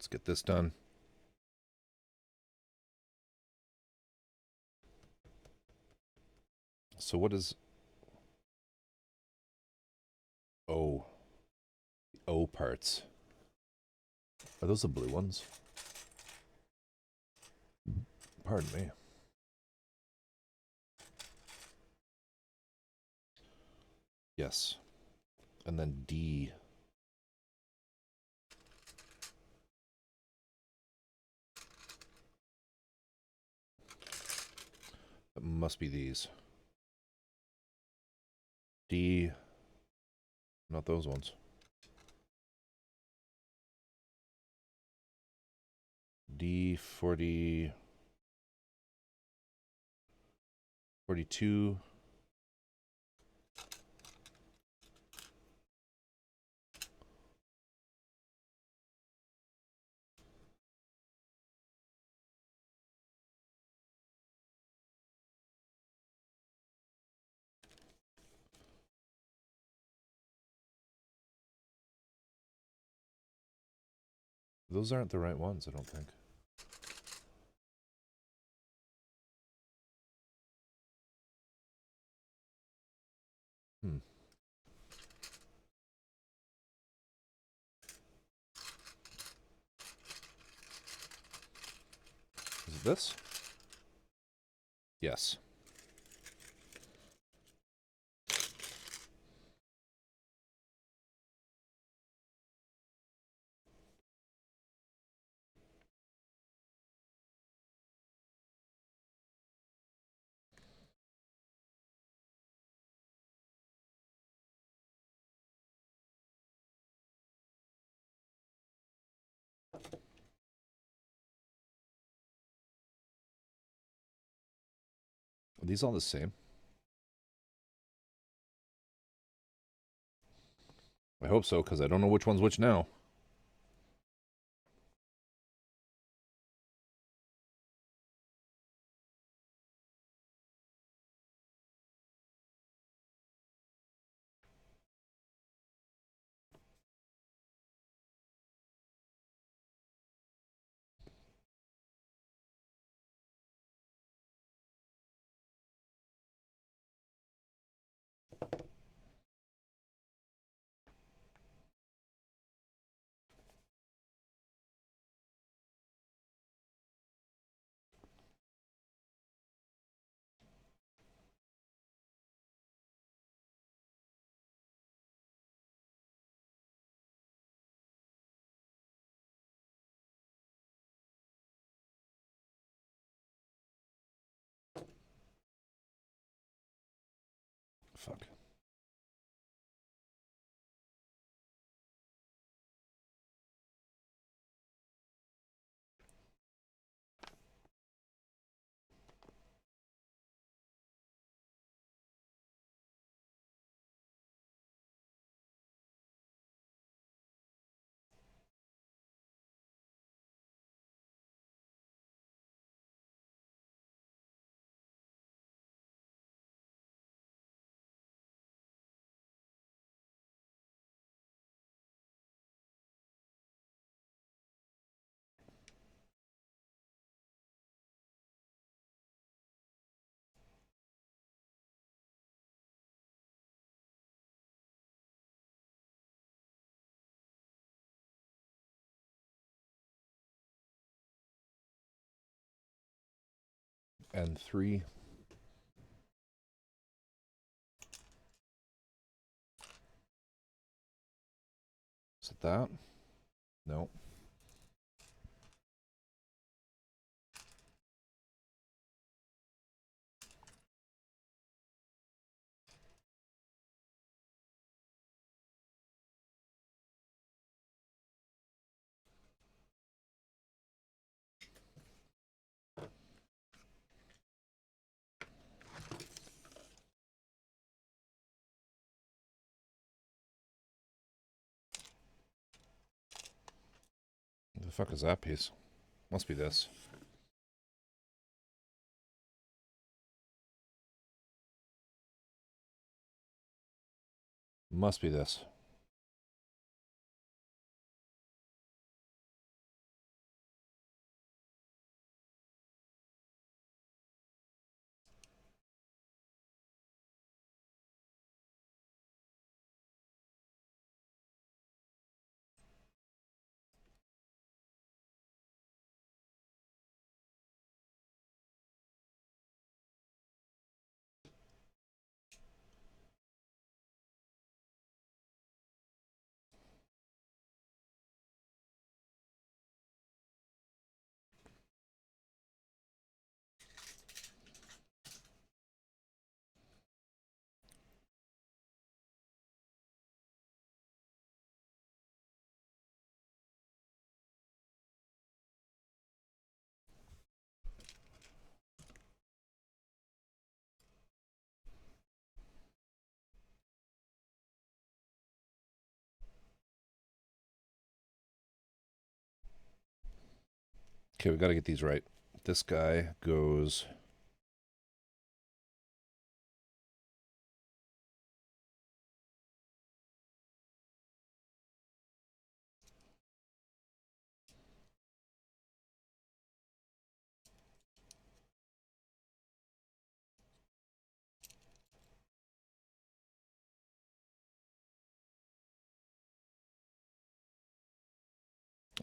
Let's get this done. So what is O? O parts. Are those the blue ones? Pardon me. Yes. And then D. It must be these. D. Not those ones. D 40. 42. Those aren't the right ones, I don't think. Hmm. Is it this? Yes. Are these all the same? I hope so, because I don't know which one's which now. Fuck. and 3. Is it that? No. What the fuck is that piece? Must be this. Must be this. Okay, we got to get these right. This guy goes...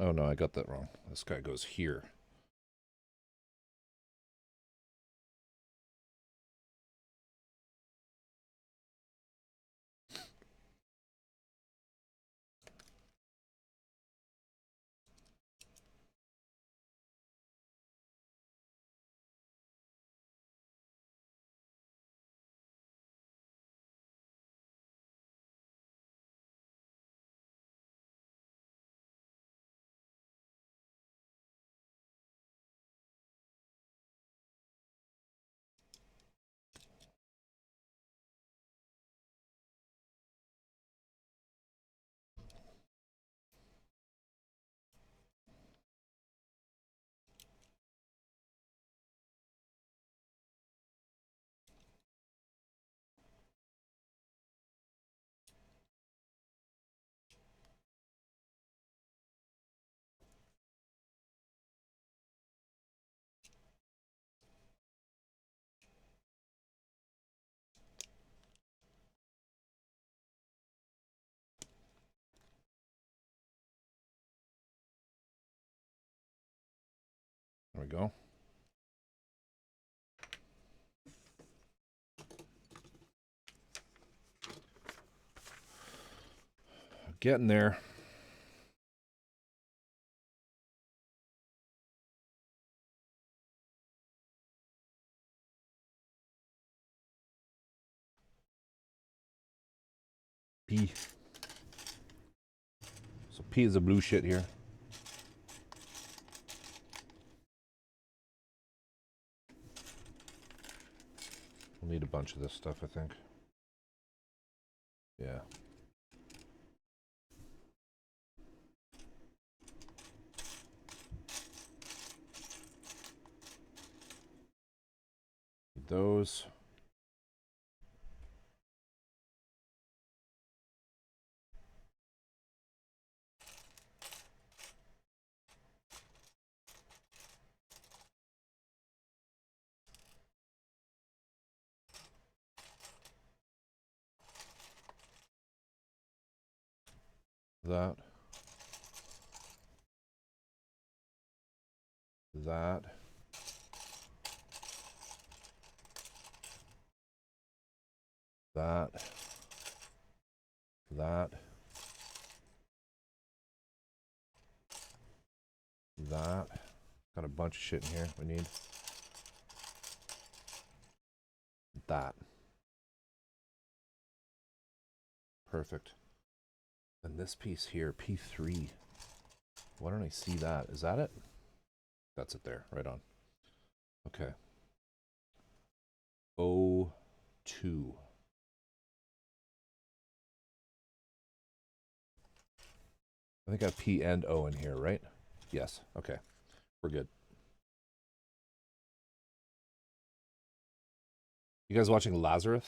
Oh no, I got that wrong. This guy goes here. There we go. Getting there. P. So P is the blue shit here. We'll need a bunch of this stuff, I think. Yeah. Need those. That. That. That. That. That. Got a bunch of shit in here we need. That. Perfect. And this piece here, P3. Why don't I see that? Is that it? That's it there. Right on. Okay. O2. I think I have P and O in here, right? Yes. Okay. We're good. You guys watching Lazarus?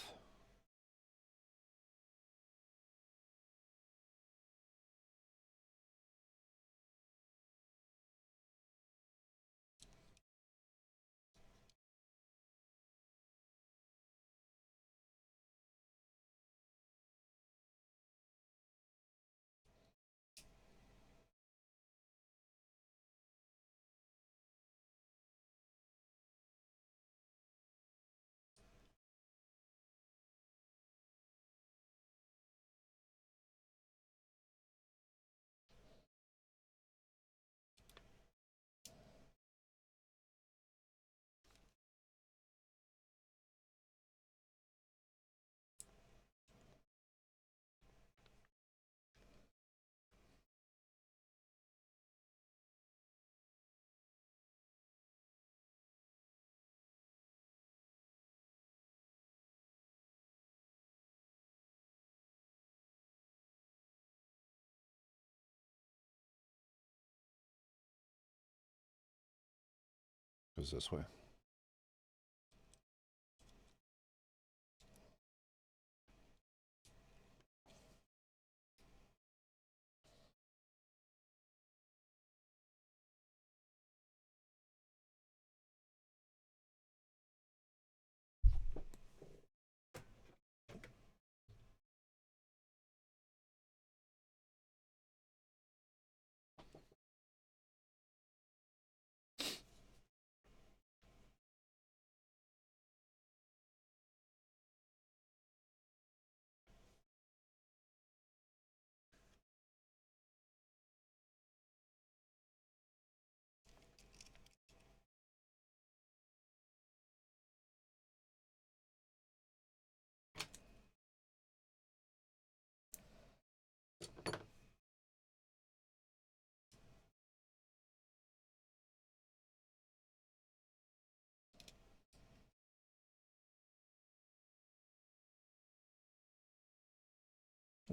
Goes this way.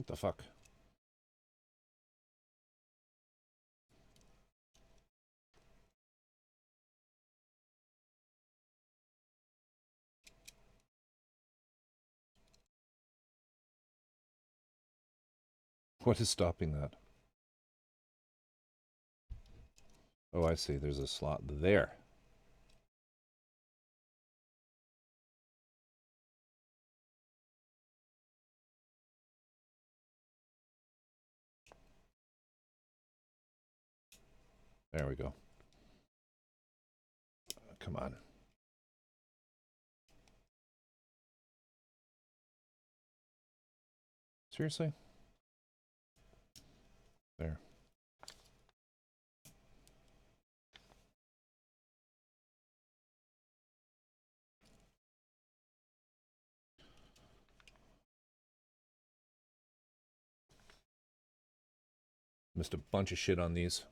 What the fuck? What is stopping that? Oh, I see. There's a slot there. There we go. Come on. Seriously? There. Missed a bunch of shit on these.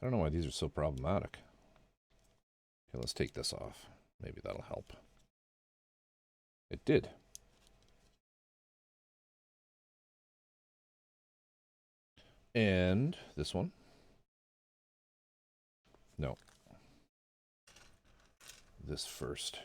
I don't know why these are so problematic. Okay, let's take this off. Maybe that'll help. It did. And this one. No. This first.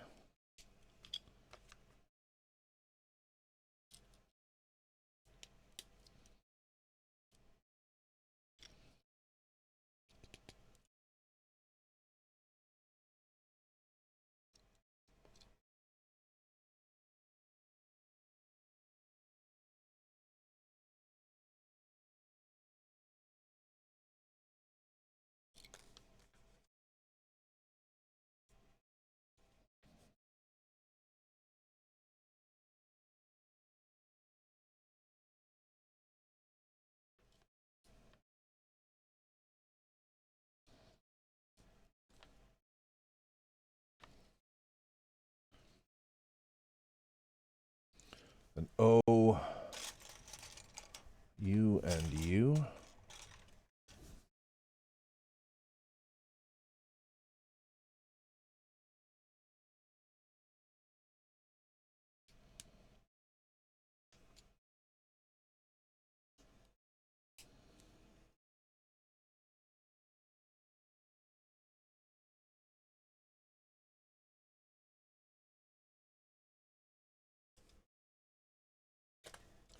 An O, U, and U.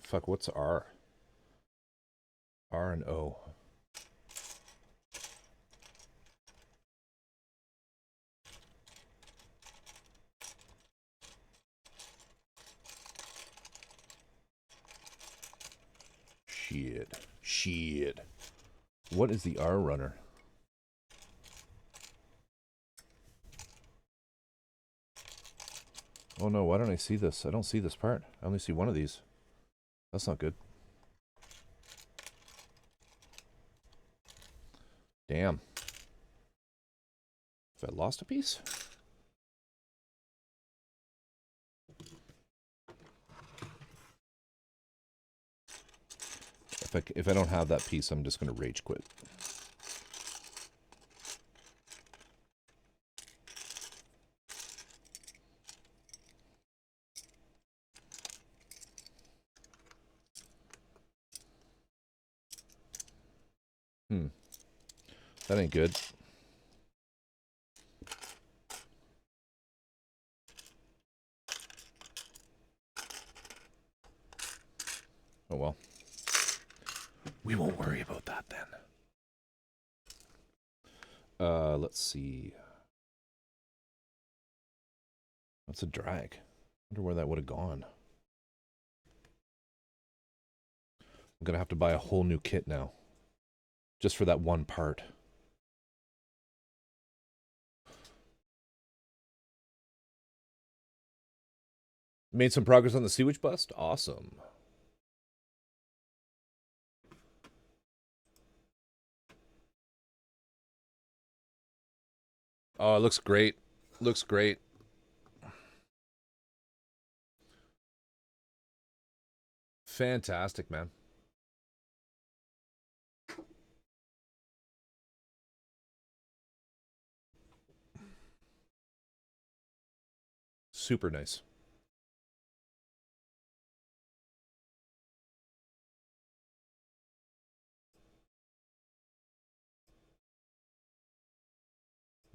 Fuck, what's R? R and O. Shit. Shit. What is the R runner? Oh no, why don't I see this? I don't see this part. I only see one of these. That's not good. Damn. Have I lost a piece? If I don't have that piece, I'm just going to rage quit. That ain't good. Oh well. We won't worry about that then. Let's see. That's a drag. Wonder where that would have gone. I'm gonna have to buy a whole new kit now. Just for that one part. Made some progress on the sewage bust? Awesome. Oh, it looks great. Looks great. Fantastic, man. Super nice.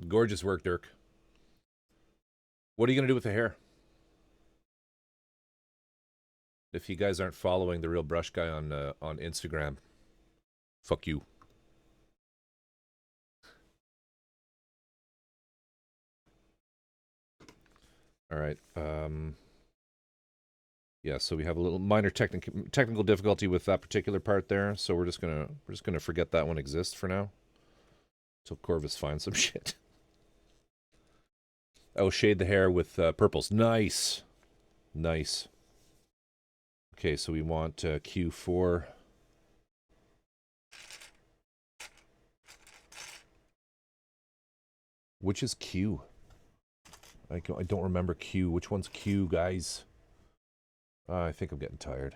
Gorgeous work, Dirk. What are you going to do with the hair? If you guys aren't following the Real Brush Guy on Instagram, fuck you. All right. Yeah, so we have a little minor technical difficulty with that particular part there, so we're just gonna forget that one exists for now. Till Corvus finds some shit. Oh, shade the hair with purples. Nice. Nice. Okay, so we want Q4. Which is Q? I don't remember Q. Which one's Q, guys? I think I'm getting tired.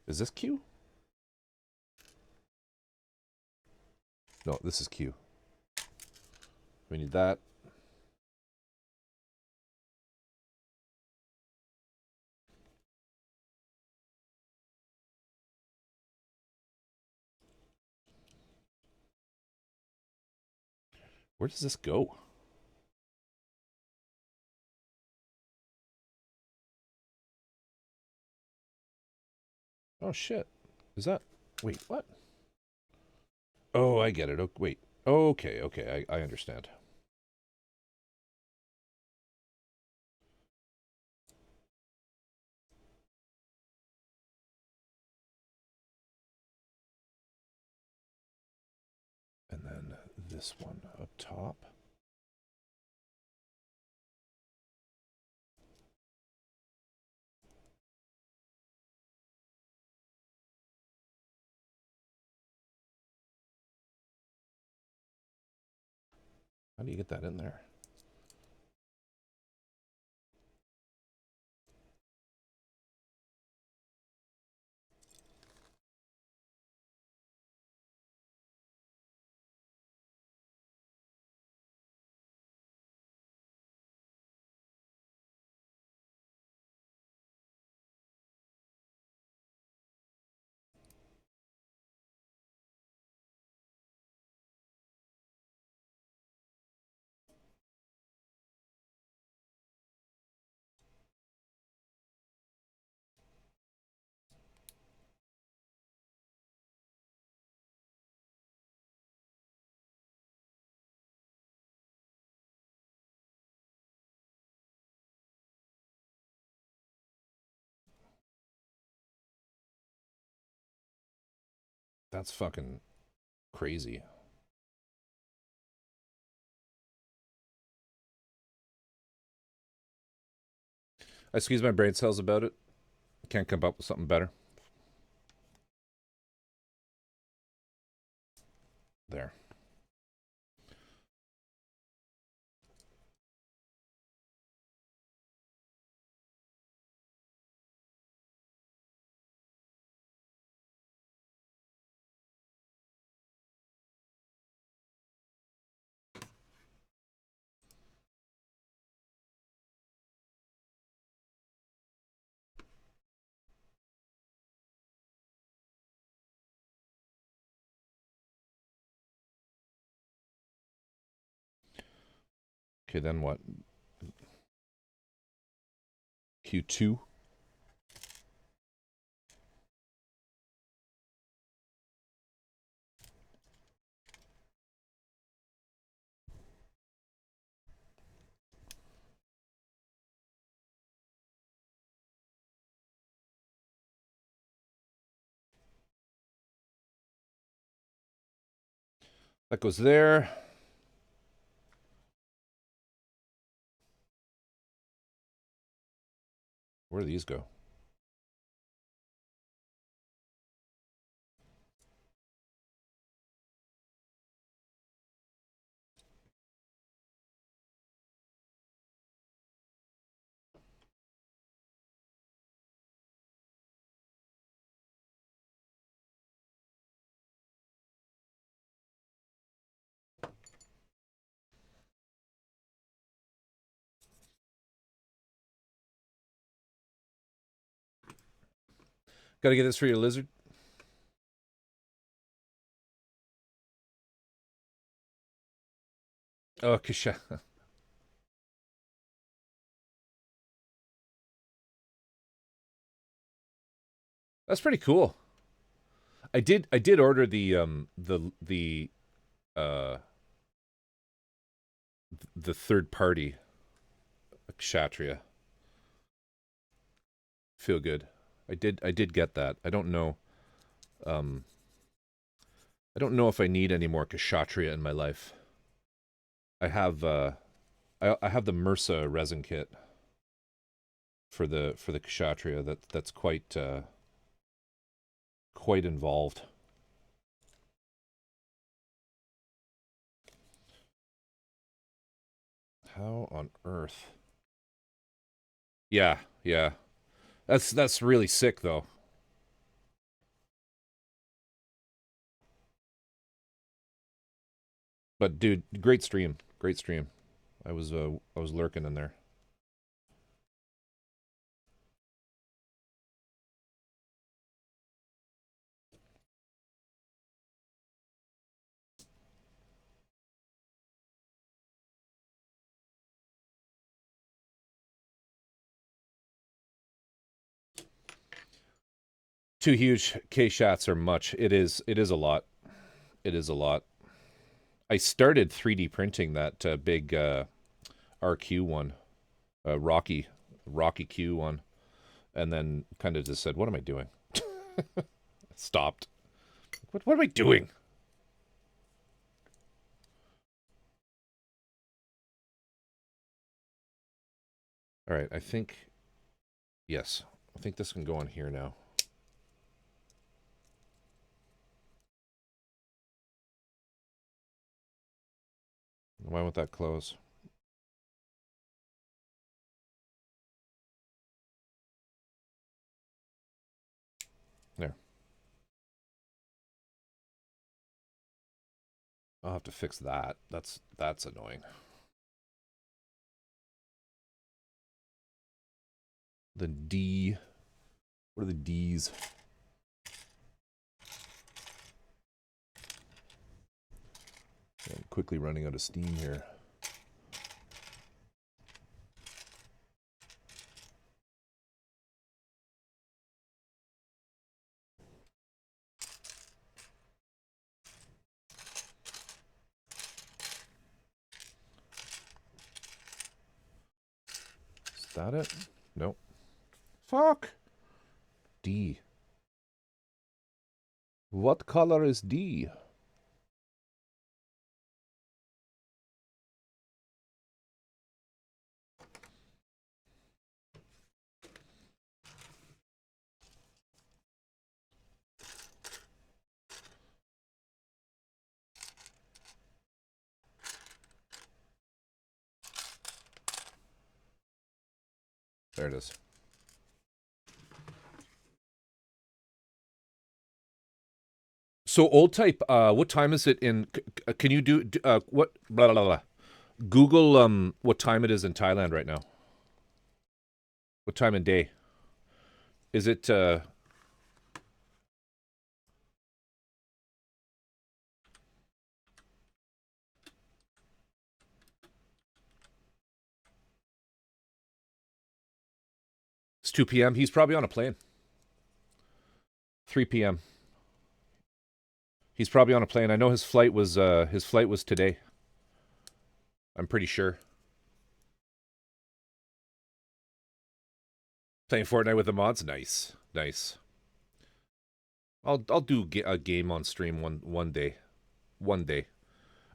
Is this Q? No, this is Q. We need that. Where does this go? Oh, shit. Is that... Wait, what? Oh, I get it. Oh, wait. Okay, okay, I understand. And then this one up top. How do you get that in there? That's fucking crazy. I squeeze my brain cells about it. Can't come up with something better. There. Okay, then what? Q2. That goes there. Where do these go? Gotta get this for your lizard. Oh, Kisha. That's pretty cool. I did order uh the third party Kshatriya. Feel good. I did get that. Um I don't know if I need any more Kshatriya in my life. I have I have the MRSA resin kit for the Kshatriya that's quite involved. How on earth? Yeah, yeah. That's really sick though. But dude, great stream. Great stream. I was lurking in there. Two huge K shots are much. It is a lot. It is a lot. I started 3D printing that big RQ one, Rocky Q one, and then kind of just said, "What am I doing?" Stopped. What am I doing? All right, I think yes. I think this can go on here now. Why won't that close? There. I'll have to fix that. That's annoying. The D. What are the D's? I'm quickly running out of steam here. Is that it? Nope. Fuck. D. What color is D? There it is. So old type, what time is it in? Can you do what? Blah, blah, blah. Google what time it is in Thailand right now. What time of day? Is it it's 2 p.m. He's probably on a plane. 3 p.m. He's probably on a plane. I know his flight was today. I'm pretty sure. Playing Fortnite with the mods, nice, nice. I'll do a game on stream one day, one day.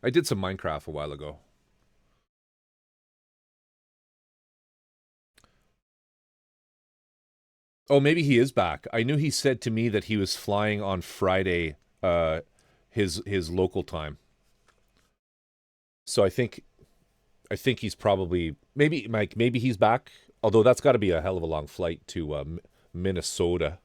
I did some Minecraft a while ago. Oh, maybe he is back. I knew he said to me that he was flying on Friday, his local time. So I think he's probably maybe Mike. Maybe he's back. Although that's got to be a hell of a long flight to Minnesota.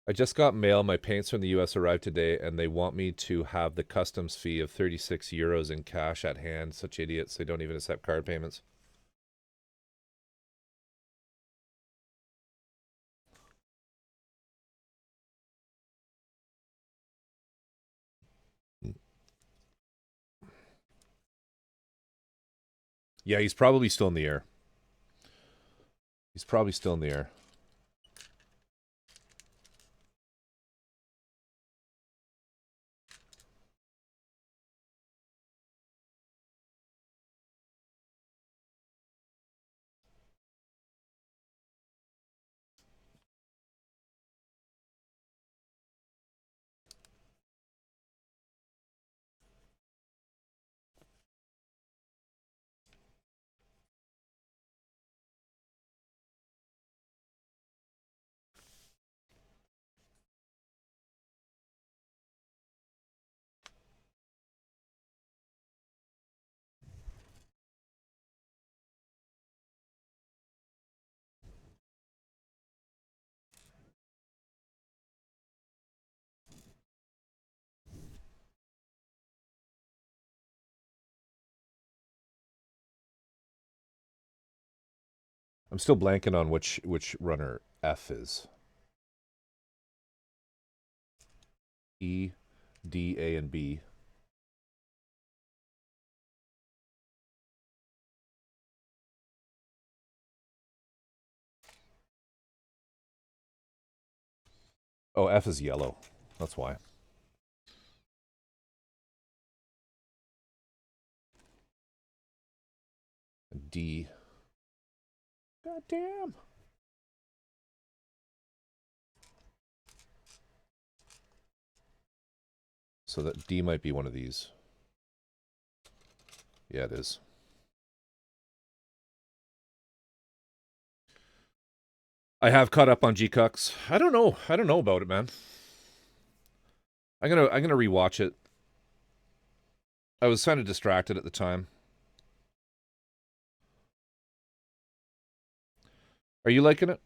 I just got mail. My paints from the U.S. arrived today, and they want me to have the customs fee of 36 euros in cash at hand. Such idiots. They don't even accept card payments. Yeah, he's probably still in the air. He's probably still in the air. I'm still blanking on which runner F is. E, D, A, and B. Oh, F is yellow. That's why. D. God damn. So that D might be one of these. Yeah, it is. I have caught up on G-Cucks. I don't know. I don't know about it, man. I'm gonna rewatch it. I was kind of distracted at the time. Are you liking it?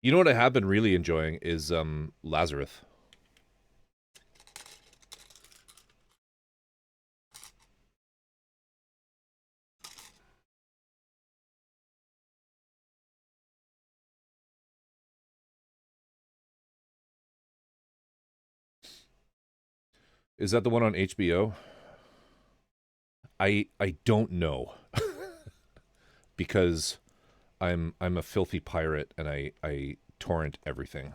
You know what I have been really enjoying is Lazarus. Is that the one on HBO? I don't know. Because I'm a filthy pirate, and I torrent everything.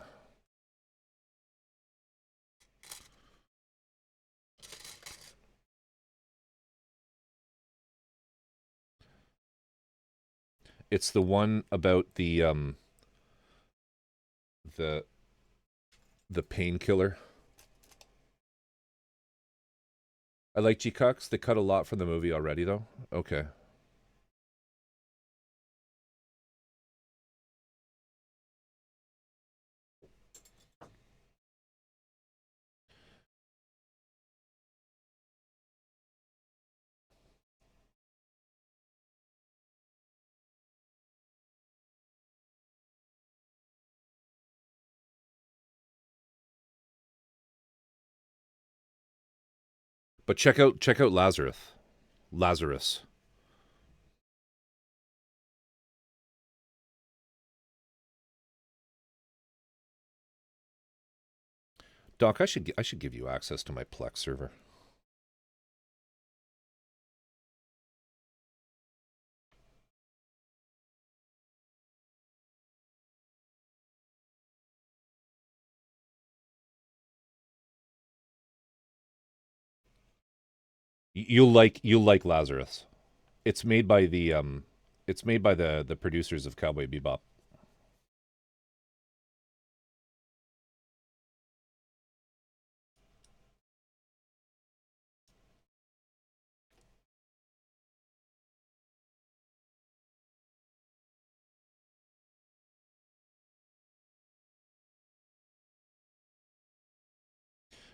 It's the one about the the painkiller. I like G-Cucks. They cut a lot from the movie already, though. Okay. But check out Lazarus. Lazarus. Doc, I should give you access to my Plex server. You'll like Lazarus. It's made by the producers of Cowboy Bebop.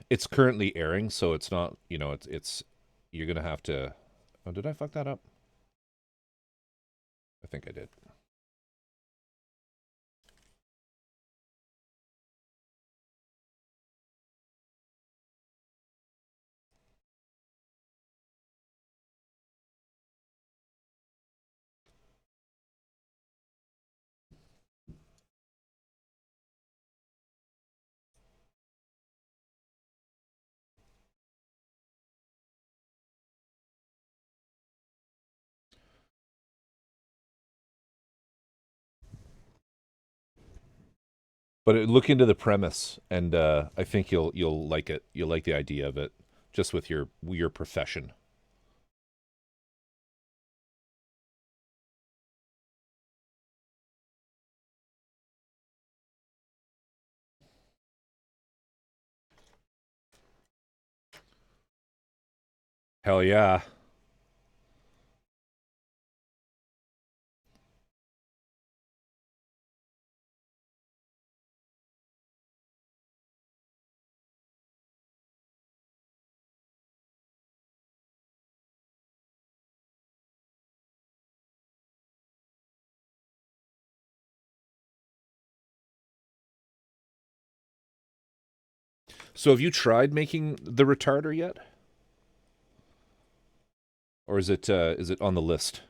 It's currently airing, so it's not, it's you're gonna have to. Oh, did I fuck that up? I think I did. But look into the premise, and I think you'll like it. You'll like the idea of it, just with your profession. Hell yeah. So have you tried making the retarder yet, or is it on the list?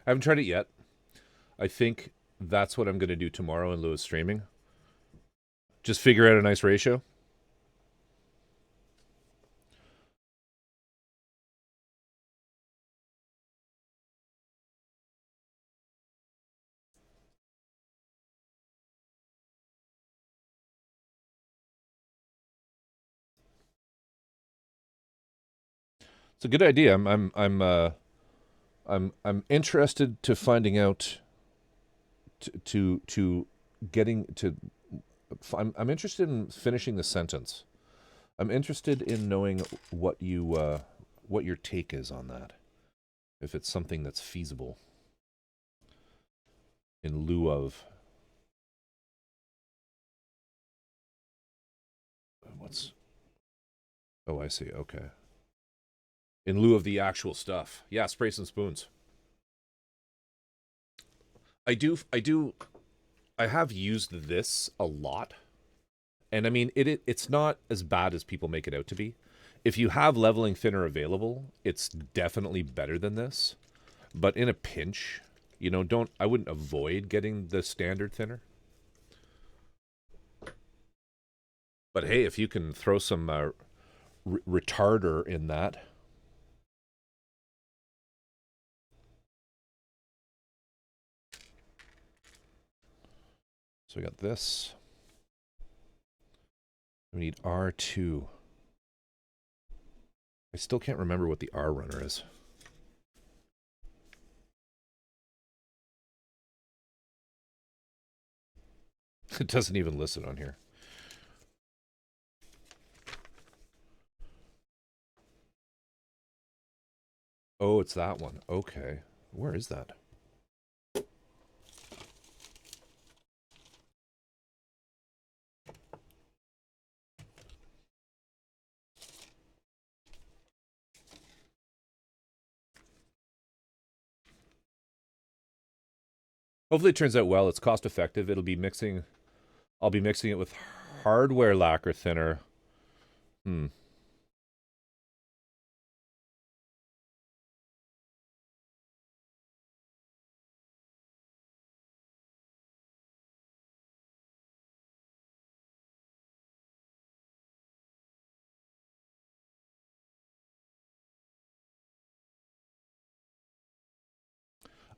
I haven't tried it yet. I think that's what I'm going to do tomorrow in lieu of streaming. Just figure out a nice ratio. It's a good idea. I'm interested to finding out to getting to. I'm interested in finishing the sentence. I'm interested in knowing what your take is on that. If it's something that's feasible in lieu of What's... Oh, I see. Okay. In lieu of the actual stuff. Yeah, spray some spoons. I have used this a lot. And I mean, it's not as bad as people make it out to be. If you have leveling thinner available, it's definitely better than this. But in a pinch, you know, I wouldn't avoid getting the standard thinner. But hey, if you can throw some retarder in that. So we got this. We need R2. I still can't remember what the R runner is. It doesn't even listen on here. Oh, it's that one. Okay. Where is that? Hopefully it turns out well. It's cost effective. I'll be mixing it with hardware lacquer thinner.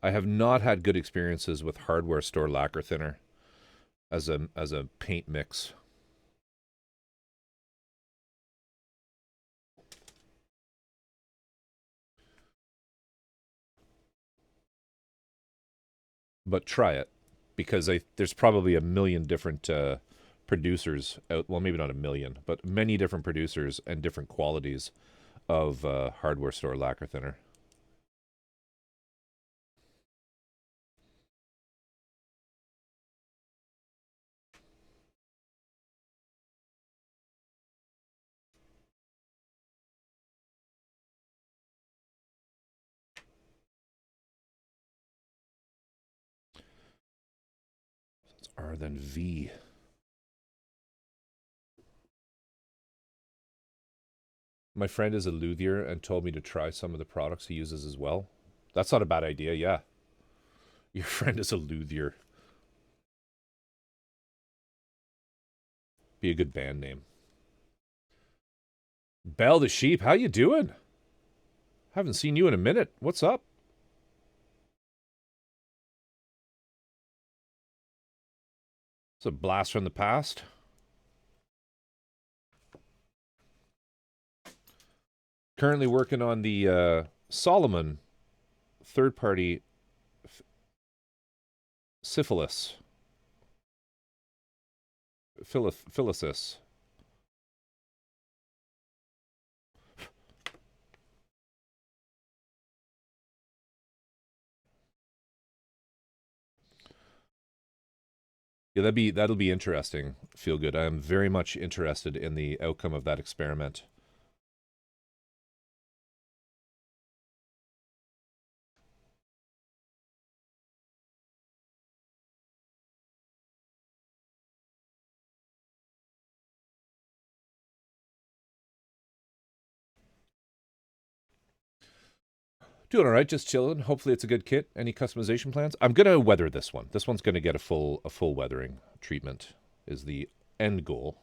I have not had good experiences with hardware store lacquer thinner as a paint mix. But try it, because there's probably a million different producers out. Well, maybe not a million, but many different producers and different qualities of hardware store lacquer thinner. It's R then V. My friend is a luthier and told me to try some of the products he uses as well. That's not a bad idea, yeah. Your friend is a luthier. Be a good band name. Belle the Sheep, how you doing? Haven't seen you in a minute. What's up? It's a blast from the past. Currently working on the Solomon third-party Physalis. Physalis. Yeah, that'll be interesting. Feel good. I am very much interested in the outcome of that experiment. Doing all right, just chilling. Hopefully it's a good kit. Any customization plans? I'm gonna weather this one. This one's gonna get a full weathering treatment. Is the end goal.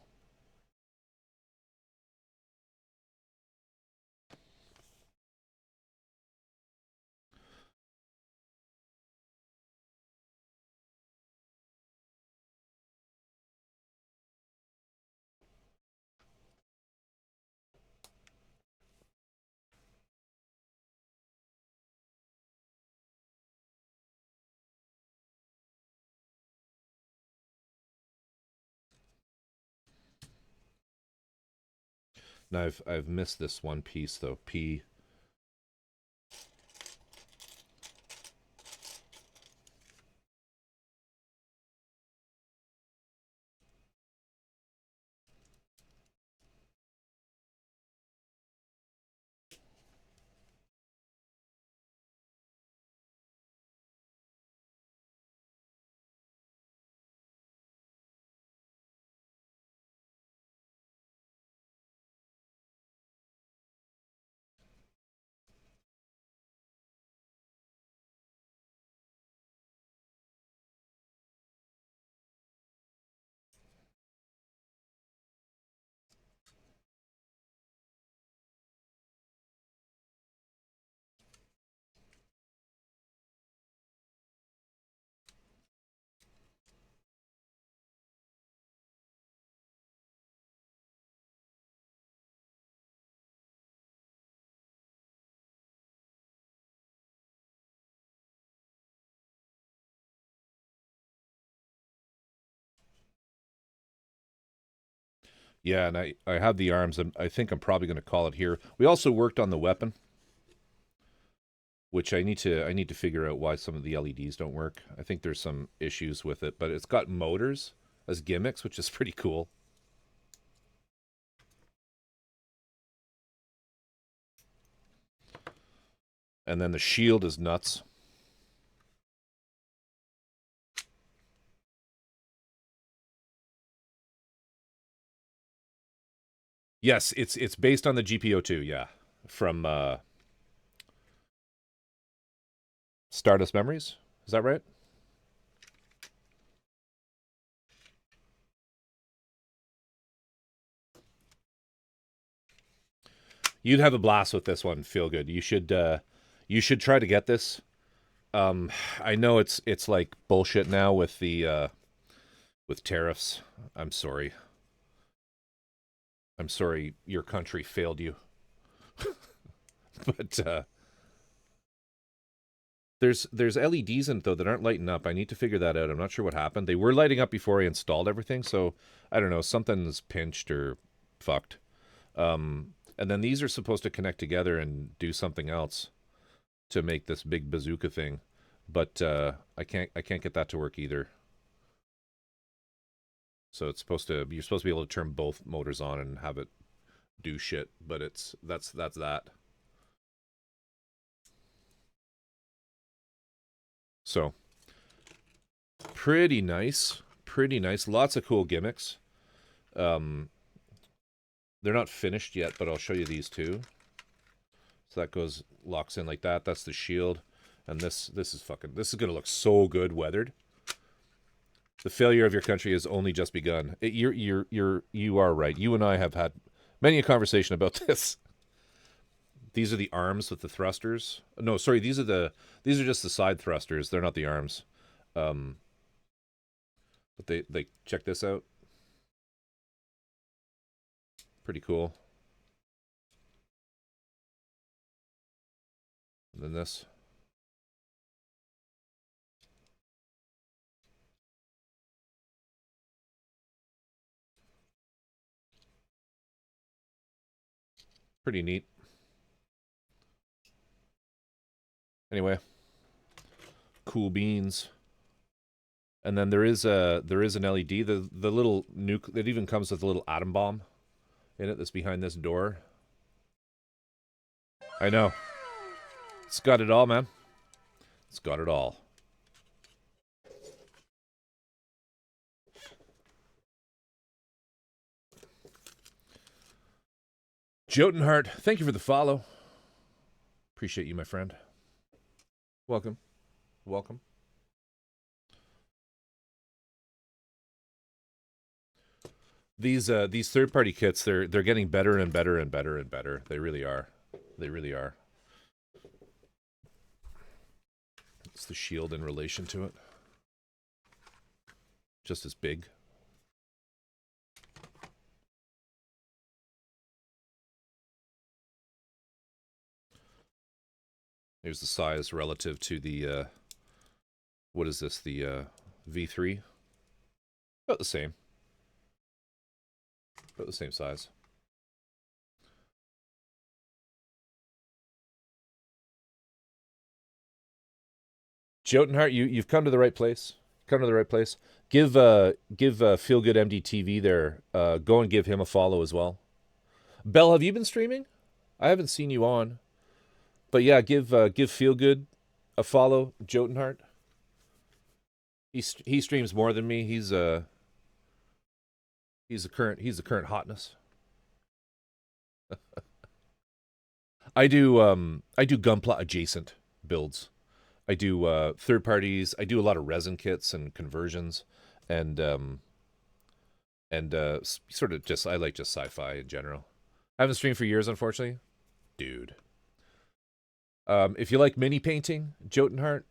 Now I've missed this one piece though. P. Yeah, and I have the arms. I think I'm probably going to call it here. We also worked on the weapon, which I need to figure out why some of the LEDs don't work. I think there's some issues with it, but it's got motors as gimmicks, which is pretty cool. And then the shield is nuts. Yes, it's based on the GPO2, yeah. From Stardust Memories. Is that right? You'd have a blast with this one. Feel good. You should try to get this. I know it's like bullshit now with the with tariffs. I'm sorry. I'm sorry your country failed you. But there's LEDs in it though that aren't lighting up. I need to figure that out. I'm not sure what happened. They were lighting up before I installed everything, so I don't know. Something's pinched or fucked. And then these are supposed to connect together and do something else to make this big bazooka thing, but I can't get that to work either. So it's supposed to you're supposed to be able to turn both motors on and have it do shit, but that's that. So pretty nice, pretty nice. Lots of cool gimmicks. Um, they're not finished yet, but I'll show you these two. So that goes locks in like that. That's the shield, and this is gonna look so good weathered. The failure of your country has only just begun. You are right. You and I have had many a conversation about this. These are the arms with the thrusters. No, sorry, these are just the side thrusters. They're not the arms. Um, but they check this out. Pretty cool. And then this. Pretty neat. Anyway, cool beans. And then there is an LED. The little nuke that even comes with a little atom bomb in it that's behind this door. I know. It's got it all, man. It's got it all. Jotunheart, thank you for the follow. Appreciate you, my friend. Welcome. Welcome. These third-party kits, they're getting better and better and better and better. They really are. They really are. It's the shield in relation to it. Just as big. Here's the size relative to the what is this? The V3. About the same. About the same size. Jotunheart, you've come to the right place. Come to the right place. Give Feel Good MDTV there. Go and give him a follow as well. Bell, have you been streaming? I haven't seen you on. But yeah, give Feel Good a follow. Jotunheart. He streams more than me. He's the current hotness. I do Gunpla adjacent builds. I do third parties. I do a lot of resin kits and conversions, and sort of just I like just sci-fi in general. I haven't streamed for years, unfortunately, dude. If you like mini painting, Jotunheart,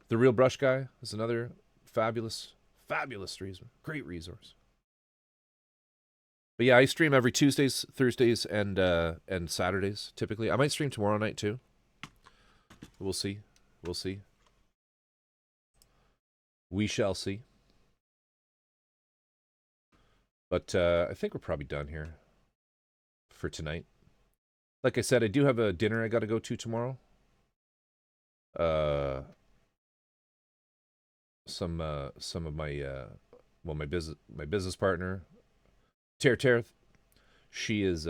the Real Brush Guy, is another fabulous resource. Great resource. But yeah, I stream every Tuesdays, Thursdays, and Saturdays typically. I might stream tomorrow night too. We'll see. We'll see. We shall see. But I think we're probably done here for tonight. Like I said, I do have a dinner I got to go to tomorrow. Some of my my business partner, Ter, she is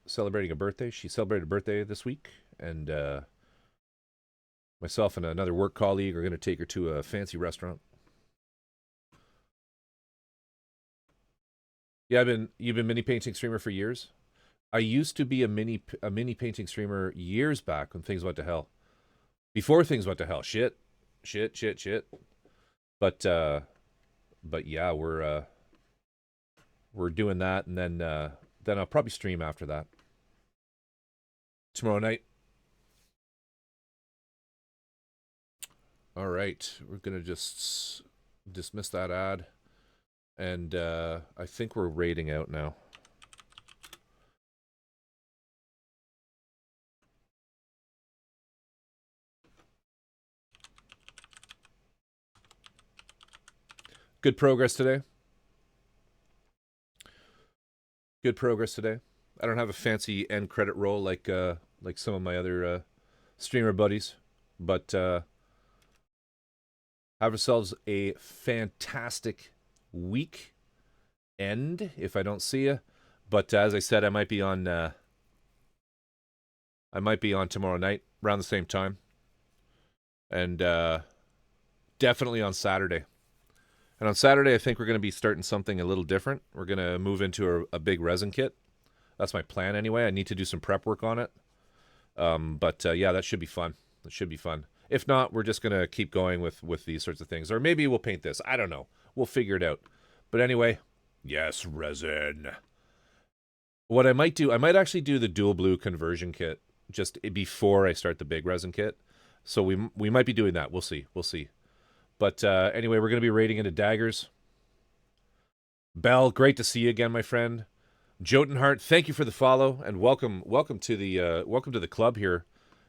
celebrating a birthday. She celebrated a birthday this week, and myself and another work colleague are going to take her to a fancy restaurant. Yeah, you've been mini painting streamer for years. I used to be a mini painting streamer years back when things went to hell. Before things went to hell, shit. But yeah, we're doing that, and then I'll probably stream after that tomorrow night. All right, we're gonna just dismiss that ad, and I think we're raiding out now. Good progress today. Good progress today. I don't have a fancy end credit roll like some of my other streamer buddies, but have yourselves a fantastic week end if I don't see you. But as I said, I might be on tomorrow night around the same time, and definitely on Saturday. And on Saturday, I think we're going to be starting something a little different. We're going to move into a big resin kit. That's my plan anyway. I need to do some prep work on it. But yeah, that should be fun. It should be fun. If not, we're just going to keep going with these sorts of things. Or maybe we'll paint this. I don't know. We'll figure it out. But anyway, yes, resin. What I might do, I might actually do the dual blue conversion kit just before I start the big resin kit. So we might be doing that. We'll see. We'll see. But anyway, we're going to be raiding into daggers. Bell, great to see you again, my friend. Jotunheart, thank you for the follow and welcome to the club here.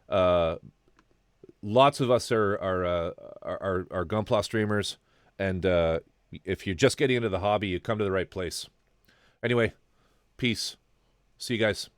Lots of us are Gunpla streamers, and if you're just getting into the hobby, you come to the right place. Anyway, peace. See you guys.